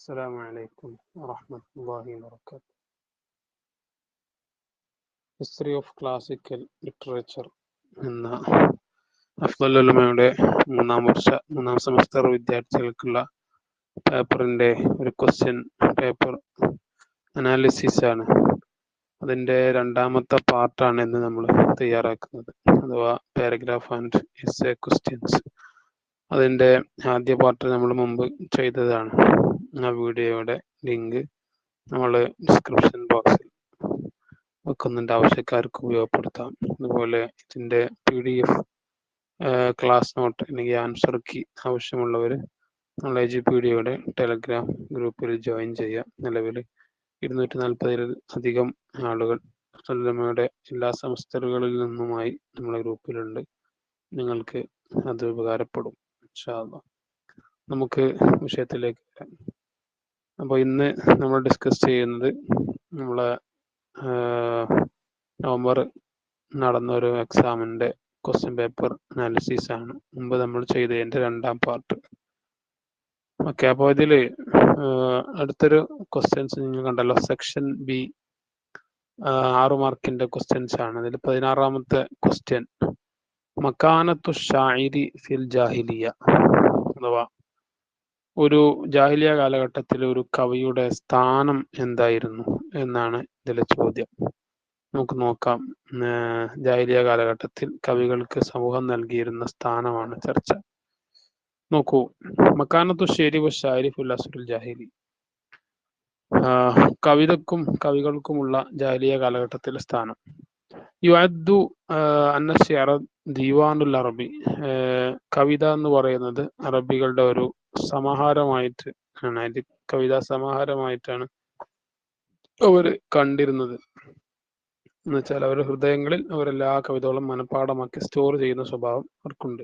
السلام عليكم ورحمة الله وبركاته. History of classical literature എന്ന അഫ്ദൽ ഉലമയുടെ മൂന്നാം semester വിദ്യാർത്ഥികൾക്കുള്ള പേപ്പറിൻ്റെ ഒരു ക്വസ്റ്റ്യൻ പേപ്പർ അനാലിസിസ് ആണ്. അതിൻ്റെ രണ്ടാമത്തെ പാർട്ടാണ് ഇന്ന് നമ്മൾ തയ്യാറാക്കുന്നത്, അഥവാ പാരഗ്രാഫ് ആൻഡ് എസ്സേ ക്വസ്റ്റ്യൻസ്. അതിൻ്റെ ആദ്യ പാർട്ട് നമ്മൾ മുമ്പ് ചെയ്തതാണ്. ആ വീഡിയോയുടെ ലിങ്ക് നമ്മൾ ഡിസ്ക്രിപ്ഷൻ ബോക്സിൽ വെക്കുന്നുണ്ട്, ആവശ്യക്കാർക്ക് ഉപയോഗപ്പെടുത്താം. അതുപോലെ ഇതിൻ്റെ PDF ക്ലാസ് നോട്ട് അല്ലെങ്കിൽ ആൻസർ കീ ആവശ്യമുള്ളവർ നോളേജ് പീഡിയയുടെ ടെലഗ്രാം ഗ്രൂപ്പിൽ ജോയിൻ ചെയ്യുക. നിലവിൽ 240-ൽ-അധികം ആളുകൾ ഉലമയുടെ എല്ലാ സെമസ്റ്ററുകളിൽ നിന്നുമായി നമ്മളെ ഗ്രൂപ്പിലുണ്ട്. നിങ്ങൾക്ക് അത് ഉപകാരപ്പെടും ഇൻഷാ അല്ലാഹ്. നമുക്ക് വിഷയത്തിലേക്ക് വരാം. അപ്പോൾ ഇന്ന് നമ്മൾ ഡിസ്കസ് ചെയ്യുന്നത് നമ്മളെ നവംബർ നടന്ന ഒരു എക്സാമിൻ്റെ ക്വസ്റ്റ്യൻ പേപ്പർ അനാലിസിസ് ആണ്. മുമ്പ് നമ്മൾ ചെയ്തതിൻ്റെ രണ്ടാം പാർട്ട്. ഓക്കെ, അപ്പോൾ ഇതിൽ അടുത്തൊരു ക്വസ്റ്റ്യൻസ് നിങ്ങൾ കണ്ടല്ലോ, സെക്ഷൻ ബി 6 മാർക്കിൻ്റെ ക്വസ്റ്റ്യൻസ് ആണ്. അതിൽ 16ാമത്തെ ക്വസ്റ്റ്യൻ, മക്കാനത്തു ഷാഇരി ഫിൽ ജാഹിലിയ, അഥവാ ഒരു ജാഹിലിയ കാലഘട്ടത്തിൽ ഒരു കവിയുടെ സ്ഥാനം എന്തായിരുന്നു എന്നാണ് ഇതിലെ ചോദ്യം. നമുക്ക് നോക്കാം. ജാഹിലിയ കാലഘട്ടത്തിൽ കവികൾക്ക് സമൂഹം നൽകിയിരുന്ന സ്ഥാനമാണ് ചർച്ച. നോക്കൂ, മക്കാനത്തു ഷെരി വ ഷാഇരി ഫിൽ അസ്റുൽ ജാഹിലി, കവികൾക്കുമുള്ള ജാഹിലിയ കാലഘട്ടത്തിലെ സ്ഥാനം. യുഅദ്ദു അന്ന ശിഅറ ദീവാനുൽ അറബി, കവിത എന്ന് പറയുന്നത് അറബികളുടെ ഒരു സമാഹാരമായിട്ട് ആണ്. അതിന്റെ കവിതാ സമാഹാരമായിട്ടാണ് അവർ കണ്ടിരുന്നത്. എന്നുവെച്ചാൽ അവരുടെ ഹൃദയങ്ങളിൽ അവരെല്ലാ കവിതകളും മനഃപ്പാടമാക്കി സ്റ്റോർ ചെയ്യുന്ന സ്വഭാവം അവർക്കുണ്ട്.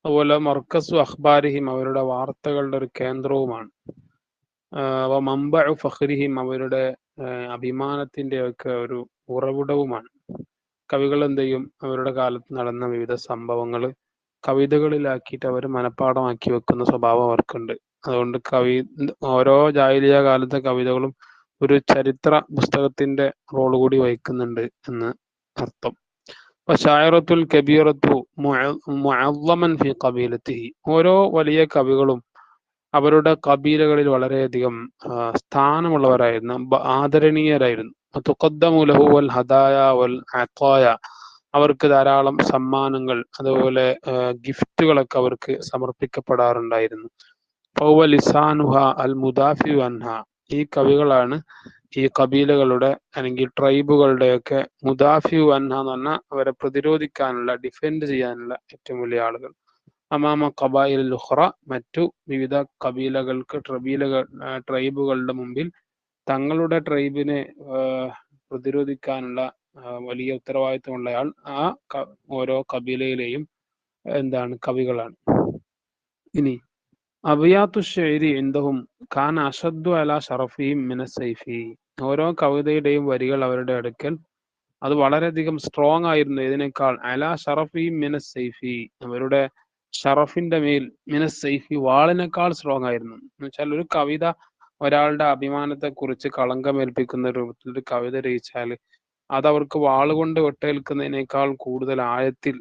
അതുപോലെ മർക്കസു അഖ്ബാരിഹിം, അവരുടെ വാർത്തകളുടെ ഒരു കേന്ദ്രവുമാണ്. മംബഉ ഫഖ്രിഹിം, അവരുടെ അഭിമാനത്തിന്റെ ഒക്കെ ഒരു ഉറവിടവുമാണ്. കവികൾ എന്ത് ചെയ്യും, അവരുടെ കാലത്ത് നടന്ന വിവിധ സംഭവങ്ങൾ കവിതകളിലാക്കിയിട്ട് അവർ മനഃപ്പാടമാക്കി വെക്കുന്ന സ്വഭാവം അവർക്കുണ്ട്. അതുകൊണ്ട് ഓരോ ജാഹിലിയ കാലത്തെ കവിതകളും ഒരു ചരിത്ര പുസ്തകത്തിന്റെ റോൾ കൂടി വഹിക്കുന്നുണ്ട് എന്ന് അർത്ഥം. ഷാഇറത്തുൽ കബീറത്തു മുഅല്ലമൻ ഫി ഖബീലത്തിഹി, ഓരോ വലിയ കവികളും അവരുടെ കബീലകളിൽ വളരെയധികം സ്ഥാനമുള്ളവരായിരുന്നു, ആദരണീയരായിരുന്നു. തുഖദ്ദമു ലഹു വൽ ഹദായ വൽ അതായ, അവർക്ക് ധാരാളം സമ്മാനങ്ങൾ അതുപോലെ ഗിഫ്റ്റുകളൊക്കെ അവർക്ക് സമർപ്പിക്കപ്പെടാറുണ്ടായിരുന്നു. ഫൗവ ലിസാനുഹ അൽ മുദാഫി അൻഹ, ഈ കവികളാണ് ഈ കബീലകളുടെ അല്ലെങ്കിൽ ട്രൈബുകളുടെയൊക്കെ മുദാഫി അൻഹ എന്ന് പറഞ്ഞാൽ അവരെ പ്രതിരോധിക്കാനുള്ള, ഡിഫെൻഡ് ചെയ്യാനുള്ള ഏറ്റവും വലിയ ആളുകൾ. അമാമ ഖബായിൽ ഉഖ്റ, മറ്റു വിവിധ കബീലകൾക്ക് ട്രൈബുകളുടെ മുമ്പിൽ തങ്ങളുടെ ട്രൈബിനെ പ്രതിരോധിക്കാനുള്ള വലിയ ഉത്തരവാദിത്വമുള്ളയാൾ ആ ഓരോ കബീലയിലെയും കവികളാണ്. ഇനി അബിയാത്തു ഷെയ്രി എന്തഹും ഖാൻ അഷദ്ദു അല ഷറഫിയും മിനസൈഫി, ഓരോ കവിതയുടെയും വരികൾ അവരുടെ അടുക്കൽ അത് വളരെയധികം സ്ട്രോങ് ആയിരുന്നു. ഇതിനേക്കാൾ അല ഷറഫിയും മിനസൈഫി, അവരുടെ ഷറഫിന്റെ മേൽ മിനസൈഫി, വാളിനേക്കാൾ സ്ട്രോങ് ആയിരുന്നു. എന്ന് വെച്ചാൽ ഒരു കവിത ഒരാളുടെ അഭിമാനത്തെ കുറിച്ച് കളങ്കമേൽപ്പിക്കുന്ന രൂപത്തിൽ ഒരു കവിത രചിച്ചാൽ അത് അവർക്ക് വാളുകൊണ്ട് വെട്ടേൽക്കുന്നതിനേക്കാൾ കൂടുതൽ ആഴത്തിൽ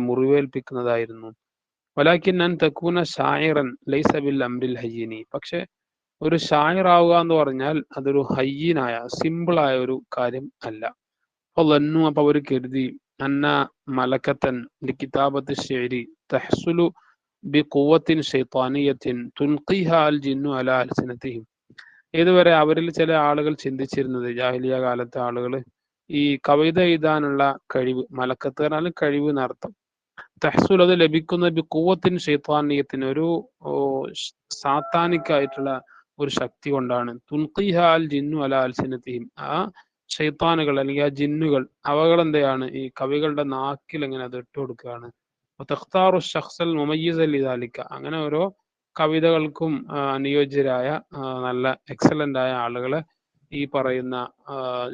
മുറിവേൽപ്പിക്കുന്നതായിരുന്നു. വലാകിൻ അൻ തകൂന ഷായിറൻ ലൈസ ബിൽ അംരിൽ ഹയ്യിനി, പക്ഷെ ഒരു ഷായിർ ആവുക എന്ന് പറഞ്ഞാൽ അതൊരു ഹയ്യനായ സിമ്പിളായ ഒരു കാര്യം അല്ല. അപ്പൊ അവർ കരുതി അന്ന മലക്കത്തൻ കിതാബത്ത് ഷെയ്രി തഹ്സുലു ബി ഖുവത്തിൻ ശൈത്താനിയത്തിൻ തുൻഖിഹാ അൽ ജിന്നു അലാ അൽസിനതിഹിം, ഇതുവരെ അവരിൽ ചില ആളുകൾ ചിന്തിച്ചിരുന്നത്, ജാഹിലിയ കാലത്തെ ആളുകൾ, ഈ കവിത എഴുതാനുള്ള കഴിവ്, മലക്കത്ത് പറഞ്ഞാൽ കഴിവ് എന്നർത്ഥം, തഹ്സുൽ അത് ലഭിക്കുന്ന ബി ഖുവത്തിൻ ശൈത്താനിയത്തിന്, ഒരു സാത്താനിക്കായിട്ടുള്ള ഒരു ശക്തി കൊണ്ടാണ്. തുൻഖിഹാ അൽ ജിന്നു അലാ അൽസിനതിഹിം, ആ ഷൈത്താനുകൾ അല്ലെങ്കിൽ ആ ജിന്നുകൾ അവകൾ എന്തെയാണ് ഈ കവികളുടെ നാക്കിൽ എങ്ങനെ അത് ഇട്ട് കൊടുക്കുകയാണ്. തഖ്താറു ഷഖ്സൽ മുമയ്യിസ ലിദാലിക, അങ്ങനെ ഓരോ കവിതകൾക്കും അനുയോജ്യരായ നല്ല എക്സലന്റ് ആയ ആളുകളെ ഈ പറയുന്ന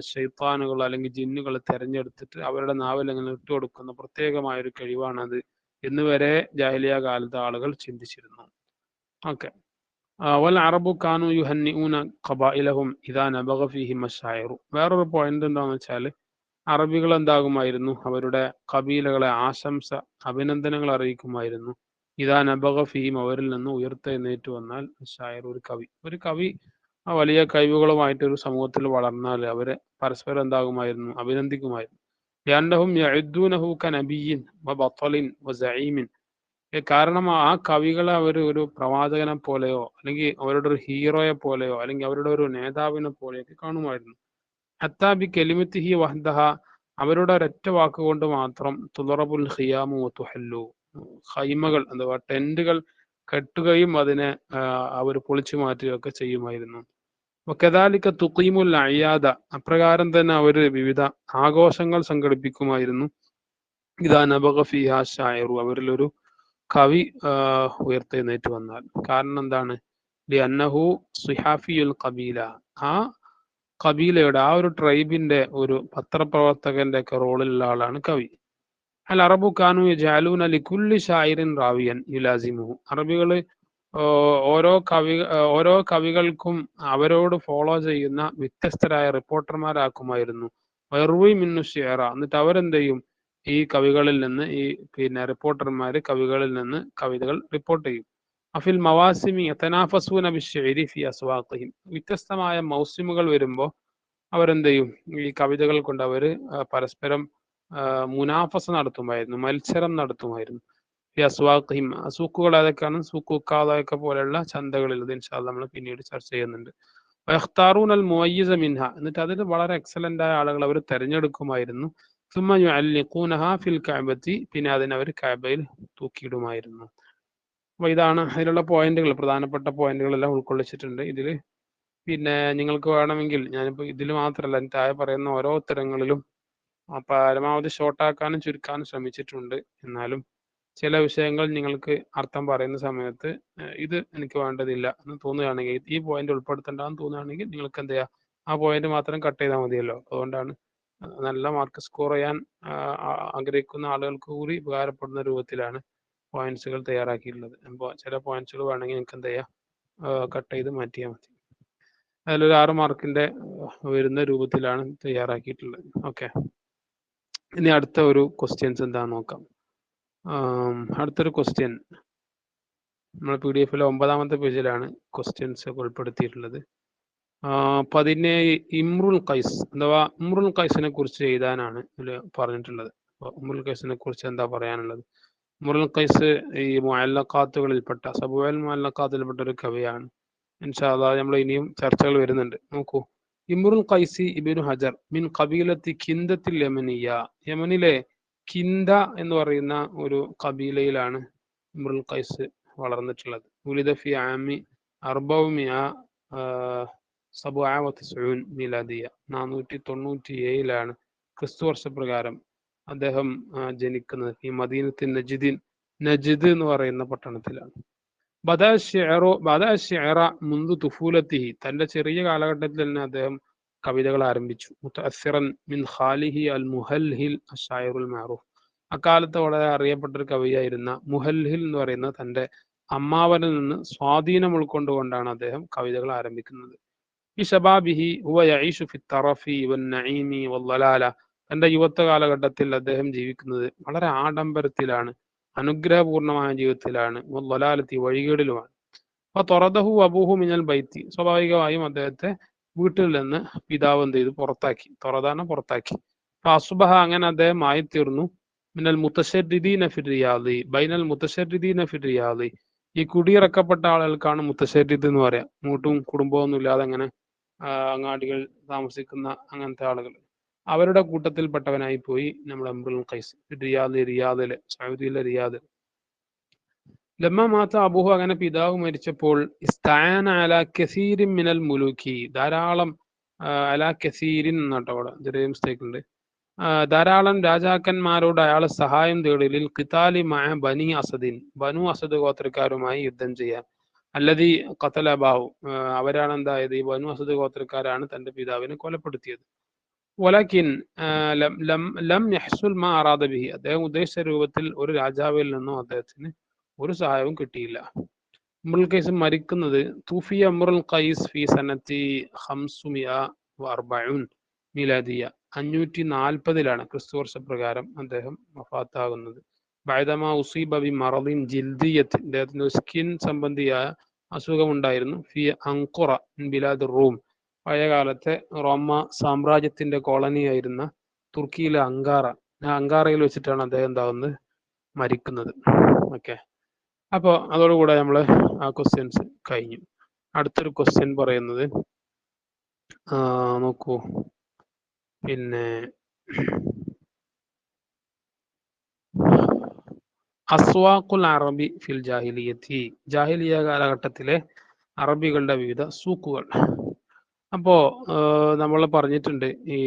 ഷൈത്താനുകൾ അല്ലെങ്കിൽ ജിന്നുകൾ തിരഞ്ഞെടുത്തിട്ട് അവരുടെ നാവിൽ എങ്ങനെ ഇട്ട് കൊടുക്കുന്ന പ്രത്യേകമായ ഒരു കഴിവാണത് എന്ന് വരെ ജാഹിലിയ കാലത്തെ ആളുകൾ ചിന്തിച്ചിരുന്നു. ഓക്കെ, വൽ അറബു കാനു യുഹന്നിഊന ഖബായിലഹും ഇദാ നബഗ ഫീഹിം അശ്ശായിറു. വേറൊരു പോയിന്റ് എന്താണെന്ന് വെച്ചാൽ അറബികൾ എന്താകുമായിരുന്നു അവരുടെ കബീലകളെ ആശംസ അഭിനന്ദനങ്ങൾ അറിയിക്കുമായിരുന്നു. ഇദാ നബഗ ഫീഹിം അവരിൽ നിന്ന് ഉയർത്തെഴുന്നേറ്റ് വന്നാൽ ഷായർ ഒരു കവി വലിയ കഴിവുകളുമായിട്ട് ഒരു സമൂഹത്തിൽ വളർന്നാൽ അവരെ പരസ്പരം എന്താകുമായിരുന്നു അഭിനന്ദിക്കുമായിരുന്നു. ലിഅന്നഹും യഉദ്ദൂനഹു കനബിയ്യിൻ വബത്തലിൻ വസഈമിൻ. കാരണം ആ കവികളെ അവർ ഒരു പ്രവാചകനെ പോലെയോ അല്ലെങ്കിൽ അവരുടെ ഒരു ഹീറോയെ പോലെയോ അല്ലെങ്കിൽ അവരുടെ ഒരു നേതാവിനെ പോലെയൊക്കെ കാണുമായിരുന്നു. ഹത്താ ബി കെലിമത്തിഹി വഹ്ദഹ, അവരുടെ ഒരൊറ്റ വാക്കുകൊണ്ട് മാത്രം തുളറബുൽ ഖിയാമു വതുഹല്ലു, ഖൈമകൾ അഥവാ ടെന്റുകൾ കെട്ടുകയും അതിനെ അവർ പൊളിച്ചു മാറ്റുകയൊക്കെ ചെയ്യുമായിരുന്നു. വകദാലിക തുഖീമുൽ അയാദ, അപ്രകാരം തന്നെ അവർ വിവിധ ആഘോഷങ്ങൾ സംഘടിപ്പിക്കുമായിരുന്നു. ഇദാ നബഗ ഫീഹാ ഷായിറു, അവരിലൊരു കവി ഉയർത്തെഴുന്നേറ്റ് വന്നാൽ. കാരണം എന്താണ്? ലിഅന്നഹു സിഹാഫിയുൽ ഖബീല, ആ കബീലയുടെ ആ ഒരു ട്രൈബിന്റെ ഒരു പത്രപ്രവർത്തകന്റെ ഒക്കെ റോളിലുള്ള ആളാണ് കവി. അൽ അറബു കാനു യജഅലൂന ലികുല്ലി ഷായിറിൻ റാവിയൻ യുലാസിമുഹു, അറബികള് ഓരോ കവികൾക്കും അവരോട് ഫോളോ ചെയ്യുന്ന വ്യത്യസ്തരായ റിപ്പോർട്ടർമാരാക്കുമായിരുന്നു. വയറുവി മിന്നു ഷിഅറ, എന്നിട്ട് അവരെന്ത് ചെയ്യും? ഈ കവികളിൽ നിന്ന് റിപ്പോർട്ടർമാര് കവികളിൽ നിന്ന് കവിതകൾ റിപ്പോർട്ട് ചെയ്യും. അഫിൽ മവാസിമി യതനാഫസൂന ബിശ്ശിഅരി ഫി അസ്വാഖിഹിം, വ്യത്യസ്തമായ മൗസിമുകൾ വരുമ്പോൾ അവരെന്ത് ചെയ്യും? ഈ കവിതകൾ കൊണ്ട് അവർ പരസ്പരം മുനാഫസ നടത്തുമായിരുന്നു, മത്സരം നടത്തുമായിരുന്നു. ഈ അസ്വാഖിഹിം, സൂക്കുകൾ ഏതൊക്കെയാണ്? സൂക്കുക്കാതൊക്കെ പോലെയുള്ള ചന്തകളിൽ, ഇത് ഇൻഷാ അല്ലാഹ് നമ്മൾ പിന്നീട് ചർച്ച ചെയ്യുന്നുണ്ട്. വയഖ്താറൂന അൽ മുവയ്യിസ മിൻഹ, എന്നിട്ട് അതിൽ വളരെ എക്സലന്റ് ആയ ആളുകൾ അവർ തെരഞ്ഞെടുക്കുമായിരുന്നു. സുമ്മ യുഅല്ലിഖൂനഹാ ഫിൽ കഅബത്തി, പിന്നെ അതിനെ അവർ കഅബയിൽ തൂക്കിയിടുമായിരുന്നു. അപ്പൊ ഇതാണ് അതിലുള്ള പോയിന്റുകൾ, പ്രധാനപ്പെട്ട പോയിന്റുകളെല്ലാം ഉൾക്കൊള്ളിച്ചിട്ടുണ്ട് ഇതിൽ. നിങ്ങൾക്ക് വേണമെങ്കിൽ ഞാനിപ്പോൾ ഇതിൽ മാത്രമല്ല താഴെ പറയുന്ന ഓരോ ഉത്തരങ്ങളിലും പരമാവധി ഷോർട്ടാക്കാനും ചുരുക്കാനും ശ്രമിച്ചിട്ടുണ്ട്. എന്നാലും ചില വിഷയങ്ങൾ നിങ്ങൾക്ക് അർത്ഥം പറയുന്ന സമയത്ത് ഇത് എനിക്ക് വേണ്ടതില്ല എന്ന് തോന്നുകയാണെങ്കിൽ, ഈ പോയിന്റ് ഉൾപ്പെടുത്തേണ്ടെന്ന് തോന്നുകയാണെങ്കിൽ നിങ്ങൾക്ക് എന്ത് ചെയ്യാം, ആ പോയിന്റ് മാത്രം കട്ട് ചെയ്താൽ മതിയല്ലോ. അതുകൊണ്ടാണ് നല്ല മാർക്ക് സ്കോർ ചെയ്യാൻ ആഗ്രഹിക്കുന്ന ആളുകൾക്ക് കൂടി ഉപകാരപ്പെടുന്ന രൂപത്തിലാണ് പോയിന്റ്സുകൾ തയ്യാറാക്കിയിട്ടുള്ളത്. അപ്പോൾ ചില പോയിന്റ്സുകൾ വേണമെങ്കിൽ നിങ്ങൾക്ക് എന്ത് ചെയ്യാം, കട്ട് ചെയ്ത് മാറ്റിയാൽ മതി. അതിലൊരു 6 മാർക്കിന്റെ വരുന്ന രൂപത്തിലാണ് തയ്യാറാക്കിയിട്ടുള്ളത്. ഓക്കെ, ഇനി അടുത്ത ഒരു ക്വസ്റ്റ്യൻസ് എന്താണെന്ന് നോക്കാം. അടുത്തൊരു ക്വസ്റ്റ്യൻ നമ്മുടെ PDF 9ാമത്തെ പേജിലാണ് ക്വസ്റ്റ്യൻസ് ഒക്കെ ഉൾപ്പെടുത്തിയിട്ടുള്ളത്. 17 ഇമ്രുൽ ഖൈസ് അഥവാ ഇമ്രുൽ ഖൈസിനെ കുറിച്ച് എഴുതാനാണ് ഇതിൽ പറഞ്ഞിട്ടുള്ളത്. ഇമ്രുൽ ഖൈസിനെ കുറിച്ച് എന്താ പറയാനുള്ളത്? ഇമ്രുൽ ഖൈസ് ഈ മുഅല്ലഖാത്തുകളിൽപ്പെട്ട സബുൽ മുഅല്ലഖാത്തിൽപ്പെട്ട ഒരു കവിയാണ്. ഇൻഷാ അല്ലാഹ് നമ്മൾ ഇനിയും ചർച്ചകൾ വരുന്നുണ്ട്. നോക്കൂ, ഇമ്രുൽ ഖൈസി ഇബ്നു ഹജർ മിൻ ഖബീലത്തി കിന്ദത്തിൽ യമനിയ, യമനിലെ കിന്ദ എന്ന് പറയുന്ന ഒരു കബീലയിലാണ് ഇമ്രുൽ ഖൈസ് വളർന്നിട്ടുള്ളത്. ഉലിദ ഫി ആമി 497 മിലാദിയ, 497 ക്രിസ്തു വർഷപ്രകാരം അദ്ദേഹം ജനിക്കുന്നത് ഈ മദീനത്തിൻ നജിദ് എന്ന് പറയുന്ന പട്ടണത്തിലാണ്. മുൻദു തുഫൂലത്തിഹി, തന്റെ ചെറിയ കാലഘട്ടത്തിൽ തന്നെ അദ്ദേഹം കവിതകൾ ആരംഭിച്ചു. മുതഅസ്സിറൻ മിൻ ഖാലിഹി അൽ മുഹൽഹിൽ അശ്ശായിറുൽ മഅറൂഫ്, അക്കാലത്ത് വളരെ അറിയപ്പെട്ട ഒരു കവിയായിരുന്ന മുഹൽഹിൽ എന്ന് പറയുന്ന തന്റെ അമ്മാവനിൽ നിന്ന് സ്വാധീനം ഉൾക്കൊണ്ടുകൊണ്ടാണ് അദ്ദേഹം കവിതകൾ ആരംഭിക്കുന്നത്. ഈ ശബാബിഹി ഹുവ യഈഷു ഫി തറഫി വൻ നഈമി വല്ലലാല, തന്റെ യുവത്വ കാലഘട്ടത്തിൽ അദ്ദേഹം ജീവിക്കുന്നത് വളരെ ആഡംബരത്തിലാണ്, അനുഗ്രഹപൂർണമായ ജീവിതത്തിലാണ്, വല്ലലാലത്തി വഴികേടിലുമാണ്. അപ്പൊ തൊറദഹു അബൂഹു മിനൽ ബൈത്തി, സ്വാഭാവികമായും അദ്ദേഹത്തെ വീട്ടിൽ നിന്ന് പിതാവ് എന്ത് ചെയ്തു? പുറത്താക്കി. തൊറദാന പുറത്താക്കി. അപ്പൊ അസുബഹ, അങ്ങനെ അദ്ദേഹം ആയിത്തീർന്നു മിനൽ മുത്തശദ്ദിദീന ഫിർ റിയാദി, ബൈനൽ മുത്തശദ്ദിദീന ഫിർ റിയാദി, ഈ കുടിയിറക്കപ്പെട്ട ആളുകൾക്കാണ് മുത്തശദ്ദിദ് എന്ന് പറയാം. മൂട്ടും കുടുംബമൊന്നും ഇല്ലാതെ അങ്ങനെ അങ്ങാടികൾ താമസിക്കുന്ന അങ്ങനത്തെ ആളുകൾ, അവരുടെ കൂട്ടത്തിൽപ്പെട്ടവനായി പോയി നമ്മുടെ ഇമ്രുൽ ഖൈസ്. റിയാദിലെ, സൗദിയിലെ റിയാദ്. ലമ്മ മാത്ത അബൂഹു, അങ്ങനെ പിതാവ് മരിച്ചപ്പോൾ ഇസ്തആന അലാ കസീരിൻ മിനൽ മുലൂക്കി, ധാരാളം അലാ കസീരിൻ എന്നാട്ടോ അവിടെ ചെറിയ മിസ്റ്റേക്ക് ഉണ്ട്, ധാരാളം രാജാക്കന്മാരോട് അയാൾ സഹായം തേടി. ലിൽ ഖിതാലി മഅ ബനി അസദിൻ, ബനു അസദ് ഗോത്രക്കാരുമായി യുദ്ധം ചെയ്യാൻ. അല്ലദീ ഖതല അബാഹു, അവരാണ് എന്തായത്? ഈ ബനു അസദ് ഗോത്രക്കാരാണ് തന്റെ പിതാവിനെ കൊലപ്പെടുത്തിയത്. വലകിൻ ലം യഹ്സുൽ മാ അറാദ ബിഹി, അദ്ദേഹം ഉദ്ദേശിച്ച രൂപത്തിൽ ഒരു രാജാവിൽ നിന്നും അദ്ദേഹത്തിന് ഒരു സഹായവും കിട്ടിയില്ല. ഉംറുൽ ഖൈസ് മരിക്കുന്നത് തൂഫി ഉംറുൽ ഖൈസ് ഫി സനത്തി 540 മിലാദിയ 540 ക്രിസ്തു വർഷപ്രകാരം അദ്ദേഹം വഫാത്താകുന്നത്. ബഅദമാ ഉസീബ ബി മറദിൻ ജിൽദിയത്ത്, അദ്ദേഹത്തിന് സ്കിൻ സംബന്ധിയായ അസുഖമുണ്ടായിരുന്നു. ഫി അങ്കുറ ബിലാദ് റൂം, പഴയകാലത്തെ റോമ സാമ്രാജ്യത്തിന്റെ കോളനിയായിരുന്ന തുർക്കിയിലെ അങ്കാറ, അങ്കാറയിൽ വെച്ചിട്ടാണ് അദ്ദേഹം എന്താവുന്നത്, മരിക്കുന്നത്. ഓക്കെ, അപ്പോൾ അതോടുകൂടെ നമ്മൾ ആ ക്വസ്റ്റ്യൻസ് കഴിഞ്ഞു. അടുത്തൊരു ക്വസ്റ്റ്യൻ പറയുന്നത് നോക്കൂ, പിന്നെ അസ്വാഖുൽ അറബി ഫിൽ ജാഹിലിയത്തി, ജാഹിലിയ കാലഘട്ടത്തിലെ അറബികളുടെ വിവിധ സൂക്കുകൾ. അപ്പോ നമ്മൾ പറഞ്ഞിട്ടുണ്ട് ഈ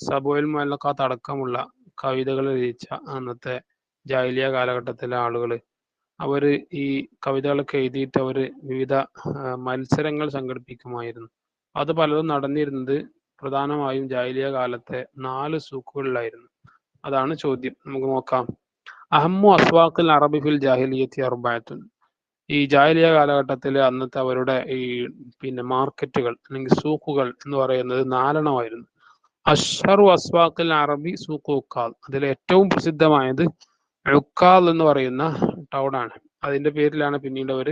സബുൽ മുഅല്ലഖാത്ത് അടക്കമുള്ള കവിതകൾ രചിച്ച അന്നത്തെ ജാഹിലിയ കാലഘട്ടത്തിലെ ആളുകൾ, അവര് ഈ കവിതകളൊക്കെ എഴുതിയിട്ട് അവര് വിവിധ മത്സരങ്ങൾ സംഘടിപ്പിക്കുമായിരുന്നു. അത് പലതും നടന്നിരുന്നത് പ്രധാനമായും ജാഹിലിയ കാലത്തെ 4 സൂക്കുകളിലായിരുന്നു. അതാണ് ചോദ്യം. നമുക്ക് നോക്കാം. അഹമ്മു അസ്വാഖിൽ അറബി ഫിൽ ജാഹിലിയത്തി അർബഅത്തുൻ, ഈ ജാഹിലിയ കാലഘട്ടത്തിൽ അന്നത്തെ അവരുടെ ഈ മാർക്കറ്റുകൾ അല്ലെങ്കിൽ സൂക്കുകൾ എന്ന് പറയുന്നത് 4 അഷ്ഹറു അസ്വാഖിൽ അറബി സൂഖ് ഉക്കാൽ, അതിൽ ഏറ്റവും പ്രസിദ്ധമായത് ഉക്കാൽ എന്ന് പറയുന്ന ടൗൺ ആണ്. അതിന്റെ പേരിലാണ് പിന്നീട് അവർ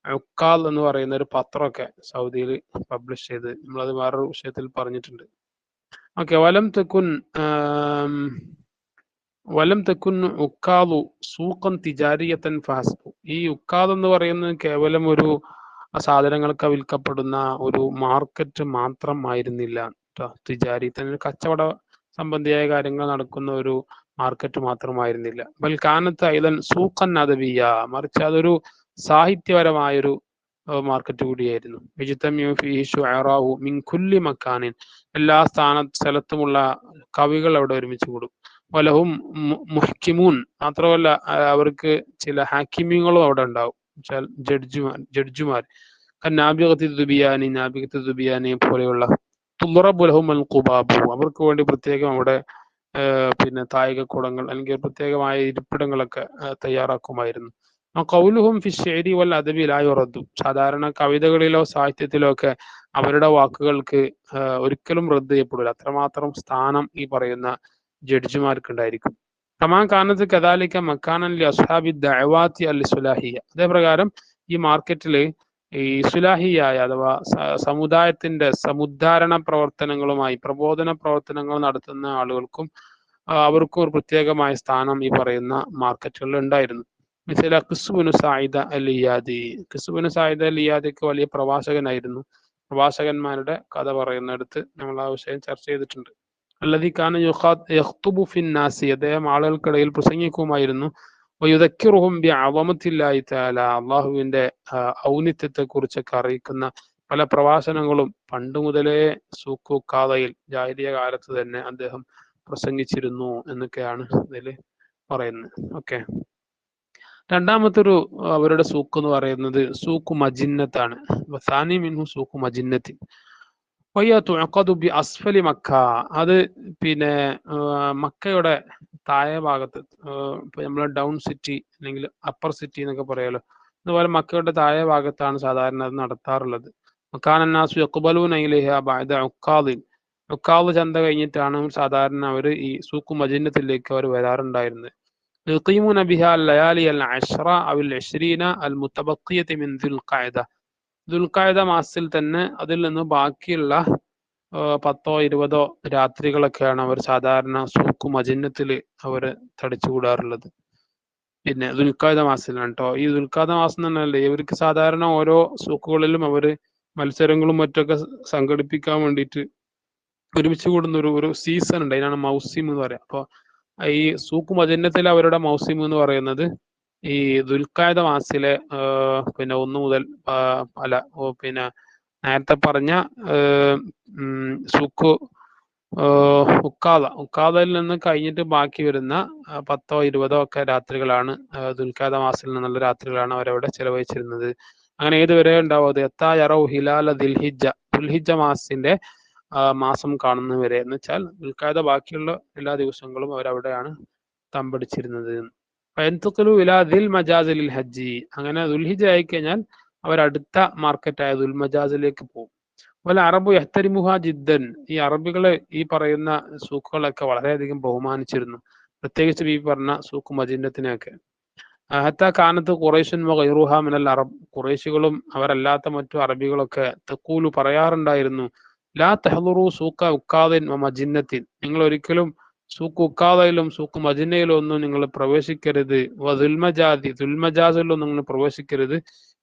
ഉക്കാൽ എന്ന് പറയുന്ന ഒരു പത്രമൊക്കെ സൗദിയിൽ പബ്ലിഷ് ചെയ്ത്, നമ്മളത് വേറൊരു വിഷയത്തിൽ പറഞ്ഞിട്ടുണ്ട്. ഓക്കെ, വലം തെക്കുൻ ഉക്കാലു സൂഖൻ തിജാരിയത്തൻ ഫഹസ്ബു, ഈ ഉക്കാൽ എന്ന് പറയുന്നത് കേവലം ഒരു സാധനങ്ങൾക്ക് വിൽക്കപ്പെടുന്ന ഒരു മാർക്കറ്റ് മാത്രം ആയിരുന്നില്ല. തിജാരിയത്തൻ, കച്ചവട സംബന്ധിയായ കാര്യങ്ങൾ നടക്കുന്ന ഒരു മാർക്കറ്റ് മാത്രമായിരുന്നില്ല. ബൽക്കാനത്ത് ഐലൻ സൂഖൻ അദവിയ, മറിച്ച് അതൊരു സാഹിത്യപരമായൊരു മാർക്കറ്റ് കൂടിയായിരുന്നു. മിൻ കുല്ലി മക്കാനിൻ, എല്ലാ സ്ഥലത്തുമുള്ള കവികൾ അവിടെ ഒരുമിച്ച് കൂടും. വലഹും മുഹ്കിമൂൻ, മാത്രമല്ല അവർക്ക് ചില ഹാക്കിമ്യങ്ങളും അവിടെ ഉണ്ടാവും, ജഡ്ജിമാർ. നാബിഗത്തി ദുബിയാനി പോലെയുള്ള. തുറബു ലഹും അൽ ഖുബാബു, അവർക്ക് വേണ്ടി പ്രത്യേകം അവിടെ താഴികക്കുടങ്ങൾ അല്ലെങ്കിൽ പ്രത്യേകമായ ഇരിപ്പിടങ്ങളൊക്കെ തയ്യാറാക്കുമായിരുന്നു. ഖൗലുഹും ഫി ശിഅരി വൽ അദബി ലാ യുറദ്ദു, സാധാരണ കവിതകളിലോ സാഹിത്യത്തിലോ ഒക്കെ അവരുടെ വാക്കുകൾക്ക് ഒരിക്കലും റദ്ദ് ചെയ്യപ്പെടില്ല. അത്രമാത്രം സ്ഥാനം ഈ പറയുന്ന ജഡ്ജിമാർക്ക് ഉണ്ടായിരിക്കും. കമാൻ കാനത്ത് കദാലിക മക്കാനൻ ലി അസ്ഹാബി ദഅവാതി അൽ സുലാഹിയ, അതേപ്രകാരം ഈ മാർക്കറ്റിൽ ഈ സുലാഹിയായ അഥവാ സമുദായത്തിന്റെ സമുദ്ധാരണ പ്രവർത്തനങ്ങളുമായി പ്രബോധന പ്രവർത്തനങ്ങൾ നടത്തുന്ന ആളുകൾക്കും അവർക്കും ഒരു പ്രത്യേകമായ സ്ഥാനം ഈ പറയുന്ന മാർക്കറ്റുകളിൽ ഉണ്ടായിരുന്നു. മിസല ഖിസ്ബുനു സായിദ അൽ ഇയാദി, ഖിസ്ബുനു സായിദ അൽ ഇയാദിക്ക് വലിയ പ്രവാചകനായിരുന്നു. പ്രവാചകന്മാരുടെ കഥ പറയുന്നിടത്ത് നമ്മൾ ആ വിഷയം ചർച്ച ചെയ്തിട്ടുണ്ട്. അല്ലദീ കാന യഖ്തുബു ഫിന്നാസി, അദ്ദേഹം ആളുകൾക്കിടയിൽ പ്രസംഗിക്കുമായിരുന്നു. വയുദക്കിറുഹും ബിഅളമത്തില്ലാഹി തആല, അല്ലാഹുവിന്റെ ഔന്നിത്യത്തെ കുറിച്ചൊക്കെ അറിയിക്കുന്ന പല പ്രഭാഷണങ്ങളും പണ്ട് മുതലേ സൂഖു ഖാദയിൽ ജാഹിലിയ കാലത്ത് തന്നെ അദ്ദേഹം പ്രസംഗിച്ചിരുന്നു എന്നൊക്കെയാണ് ഇതിൽ പറയുന്നത്. ഓക്കെ, രണ്ടാമത്തൊരു അവരുടെ സൂക്ക് എന്ന് പറയുന്നത് സൂഖു മജിന്നത്താണ്. വസാനി മിൻഹു സൂഖു മജിന്നത്തി വയ്യ തുഅഖദു ബി അസ്ഫലി മക്ക, അത് മക്കയുടെ താഴെ ഭാഗത്ത്, ഇപ്പൊ നമ്മൾ ഡൗൺ സിറ്റി അല്ലെങ്കിൽ അപ്പർ സിറ്റി എന്നൊക്കെ പറയാലോ, അതുപോലെ മക്കയുടെ താഴെ ഭാഗത്താണ് സാധാരണ അത് നടത്താറുള്ളത്. മക്കാനന്നാസു യഖ്ബലൂന ഇലൈഹ ബഅദ ഉഖാദിൻ, ഉഖാദ് ചന്ത കഴിഞ്ഞിട്ടാണ് സാധാരണ അവർ ഈ സൂഖു മജിന്നത്തിലേക്ക് അവർ വരാറുണ്ടായിരുന്നത്. യുഖീമുന ബിഹാ ലയാലി അൽ അശ്റ അവൽ 20 അൽ മുതബഖിയത മിൻ ദുൽഖഅദ, ദുൽഖഅദ മാസത്തിൽ തന്നെ അതിൽ നിന്ന് ബാക്കിയുള്ള 10-20 രാത്രികളൊക്കെയാണ് അവർ സാധാരണ സൂഖു മജിന്നത്തിൽ അവർ തടിച്ചുകൂടാറുള്ളത്. ദുൽഖഅദ മാസത്തിലാണ് കേട്ടോ. ഈ ദുൽഖഅദ മാസം തന്നെയല്ലേ ഇവർക്ക് സാധാരണ ഓരോ സൂക്കുകളിലും അവർ മത്സരങ്ങളും മറ്റൊക്കെ സംഘടിപ്പിക്കാൻ വേണ്ടിയിട്ട് ഒരുമിച്ച് കൂടുന്ന ഒരു സീസൺ ഉണ്ട്, അതിനാണ് മൗസിം എന്ന് പറയാം. അപ്പോൾ ഈ സൂഖു മജിന്നത്തിൽ അവരുടെ മൗസിം എന്ന് പറയുന്നത് ഈ ദുൽഖഅദ മാസത്തിലെ 1 മുതൽ നേരത്തെ പറഞ്ഞ സൂഖു ഉക്കാദയിൽ നിന്ന് കഴിഞ്ഞിട്ട് ബാക്കി വരുന്ന 10-20 ഒക്കെ രാത്രികളാണ് ദുൽഖഅദ മാസത്തിൽ നിന്നുള്ള രാത്രികളാണ് അവരവിടെ ചെലവഴിച്ചിരുന്നത്. അങ്ങനെ ഏതുവരെ ഉണ്ടാവും അത് എത്താ യറൗ ഹിലാല ദുൽഹിജ്ജ മാസത്തിന്റെ മാസം കാണുന്നവരെ, എന്ന് വെച്ചാൽ ദുൽഖഅദ ബാക്കിയുള്ള എല്ലാ ദിവസങ്ങളും അവരവിടെയാണ് തമ്പടിച്ചിരുന്നത്. ഇലാ ദിൽ മജാസിലിൽ ഹജ്ജി, അങ്ങനെ ദുൽഹിജ്ജ ആയി കഴിഞ്ഞാൽ അവരടുത്ത മാർക്കറ്റായ ദുൽമജാസിലേക്ക് പോകും. വല്ല അറബു യഹ്തരിമുഹ ജിദ്ദൻ, ഈ അറബികള് ഈ പറയുന്ന സൂക്കുകളൊക്കെ വളരെയധികം ബഹുമാനിച്ചിരുന്നു, പ്രത്യേകിച്ച് ഈ പറഞ്ഞ സൂക്ക് മദീനത്തിനെയൊക്കെ. ഹത്ത കാനത്ത് ഖുറൈശൻ വഗൈറുഹ മിനൽ അറബ്, ഖുറൈശികളും അവരല്ലാത്ത മറ്റു അറബികളൊക്കെ തഖൂലു പറയാറുണ്ടായിരുന്നു, ലാ തഹ്ദുറു സൂക്ക ഉക്കാദിൻ വ മജിന്നത്തിൻ, നിങ്ങൾ ഒരിക്കലും സൂക്ക് ഉക്കാദയിലും സൂക്ക് മജിന്നയിലും ഒന്നും നിങ്ങൾ പ്രവേശിക്കരുത്, വ ദുൽമജാദി, ദുൽമജാസിലും നിങ്ങൾ പ്രവേശിക്കരുത്,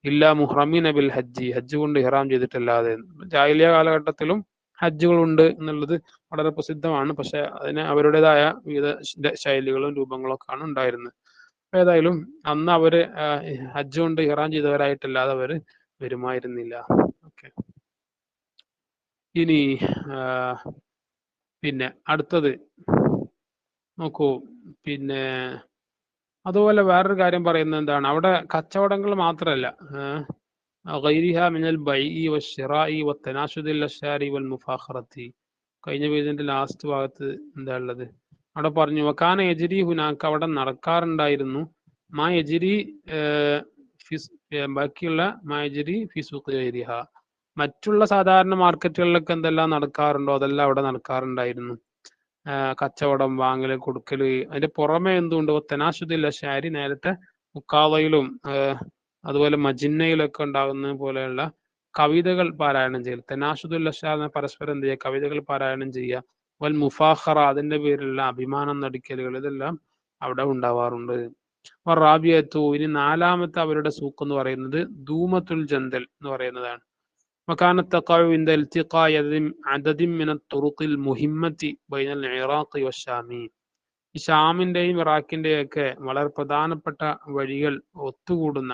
ഇല്ലാ മുഹ്റമീന ബിൽ ഹജ്ജി, ഹജ്ജ് കൊണ്ട് ഇഹ്റാം ചെയ്തിട്ടല്ലാതെ. ജാഹിലിയ കാലഘട്ടത്തിലും ഹജ്ജുകളുണ്ട് എന്നുള്ളത് വളരെ പ്രസിദ്ധമാണ്. പക്ഷെ അതിന് അവരുടേതായ വിവിധ ശൈലികളും രൂപങ്ങളൊക്കെയാണ് ഉണ്ടായിരുന്നത്. ഏതായാലും അന്ന് അവര് ഹജ്ജ് കൊണ്ട് ഇഹ്റാം ചെയ്തവരായിട്ടല്ലാതെ അവര് വരുമായിരുന്നില്ല. ഓക്കെ, ഇനി പിന്നെ അടുത്തത് നോക്കൂ. പിന്നെ അതുപോലെ വേറൊരു കാര്യം പറയുന്നത് എന്താണ്, അവിടെ കച്ചവടങ്ങൾ മാത്രമല്ല, ഗൈരിഹ മിനൽ ബൈഇ വശ്ശിറാഇ വത്തനാശുദിൽ അശ്ശാരി വൽ മുഫാഖറത്തി. കഴിഞ്ഞ പേജിന്റെ ലാസ്റ്റ് ഭാഗത്ത് എന്താ ഉള്ളത്, അവിടെ പറഞ്ഞു വക്കാന യജ്രി ഹുനാക്ക്, അവിടെ നടക്കാറുണ്ടായിരുന്നു, മാ യജ്രി ബാക്കിയുള്ള മാ യജ്രി ഫി സൂഖ് ഗൈരിഹ, മറ്റുള്ള സാധാരണ മാർക്കറ്റുകളിലൊക്കെ എന്തെല്ലാം നടക്കാറുണ്ടോ അതെല്ലാം അവിടെ നടക്കാറുണ്ടായിരുന്നു. കച്ചവടം, വാങ്ങല്, കൊടുക്കല്. അതിന്റെ പുറമെ എന്തുകൊണ്ട് തെനാശുദിൽ അശ്ശാരി, നേരത്തെ മുക്കാവയിലും അതുപോലെ മജിന്നയിലൊക്കെ ഉണ്ടാകുന്ന പോലെയുള്ള കവിതകൾ പാരായണം ചെയ്യൽ. തെനാശുദുൽ അശ്ശാർ പരസ്പരം എന്ത് ചെയ്യുക, കവിതകൾ പാരായണം ചെയ്യുക. വൽ മുഫാഖറ, അതിന്റെ പേരിലുള്ള അഭിമാനം നടിക്കലുകൾ, ഇതെല്ലാം അവിടെ ഉണ്ടാവാറുണ്ട്. റാബിയത്തു, ഇനി നാലാമത്തെ അവരുടെ സൂക്ക് എന്ന് പറയുന്നത് ധൂമത്തുൽ ജന്തൽ എന്ന് പറയുന്നതാണ്. وكانت تقع عند التقاء عدد من الطرق المهمة بين العراق والشام. ഈ ഷാമിന്റെയും ഇറാഖിന്റെയും ഒക്കെ വളരെ പ്രധാനപ്പെട്ട വഴികൾ ഒത്തുകൂടുന്ന,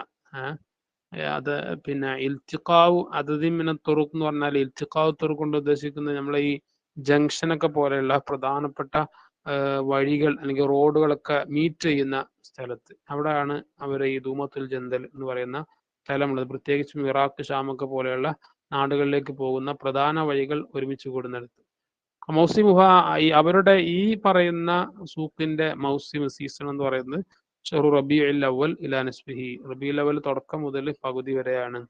അത് പിന്നെ ഇൽത്തിഖാവു അദദിൻ മിന തുറുഖ് എന്ന് പറഞ്ഞാൽ, ഇൽത്തിഖാവു തുറുഖ് കൊണ്ട് ഉദ്ദേശിക്കുന്നത് നമ്മളെ ഈ ജംഗ്ഷനൊക്കെ പോലെയുള്ള പ്രധാനപ്പെട്ട വഴികൾ അല്ലെങ്കിൽ റോഡുകളൊക്കെ മീറ്റ് ചെയ്യുന്ന സ്ഥലത്ത്, അവിടെയാണ് അവർ ഈ ധൂമത്തുൽ ജന്തൽ എന്ന് പറയുന്ന സ്ഥലമുള്ളത്. പ്രത്യേകിച്ചും ഇറാഖ്, ഷാമൊക്കെ പോലെയുള്ള നാടുകളിലേക്ക് പോകുന്ന പ്രധാന വഴികൾ ഒരുമിച്ച് കൂടുന്നിടത്ത്. മൗസിമുഹ, അവരുടെ ഈ പറയുന്ന സൂക്കിന്റെ മൗസിം, സീസൺ എന്ന് പറയുന്നത് ഷഹ്റു റബീഉൽ അവ്വൽ ഇലാ നിസ്ഫിഹി, റബീഉൽ അവ്വൽ തുടക്കം മുതൽ പകുതി വരെയാണ്.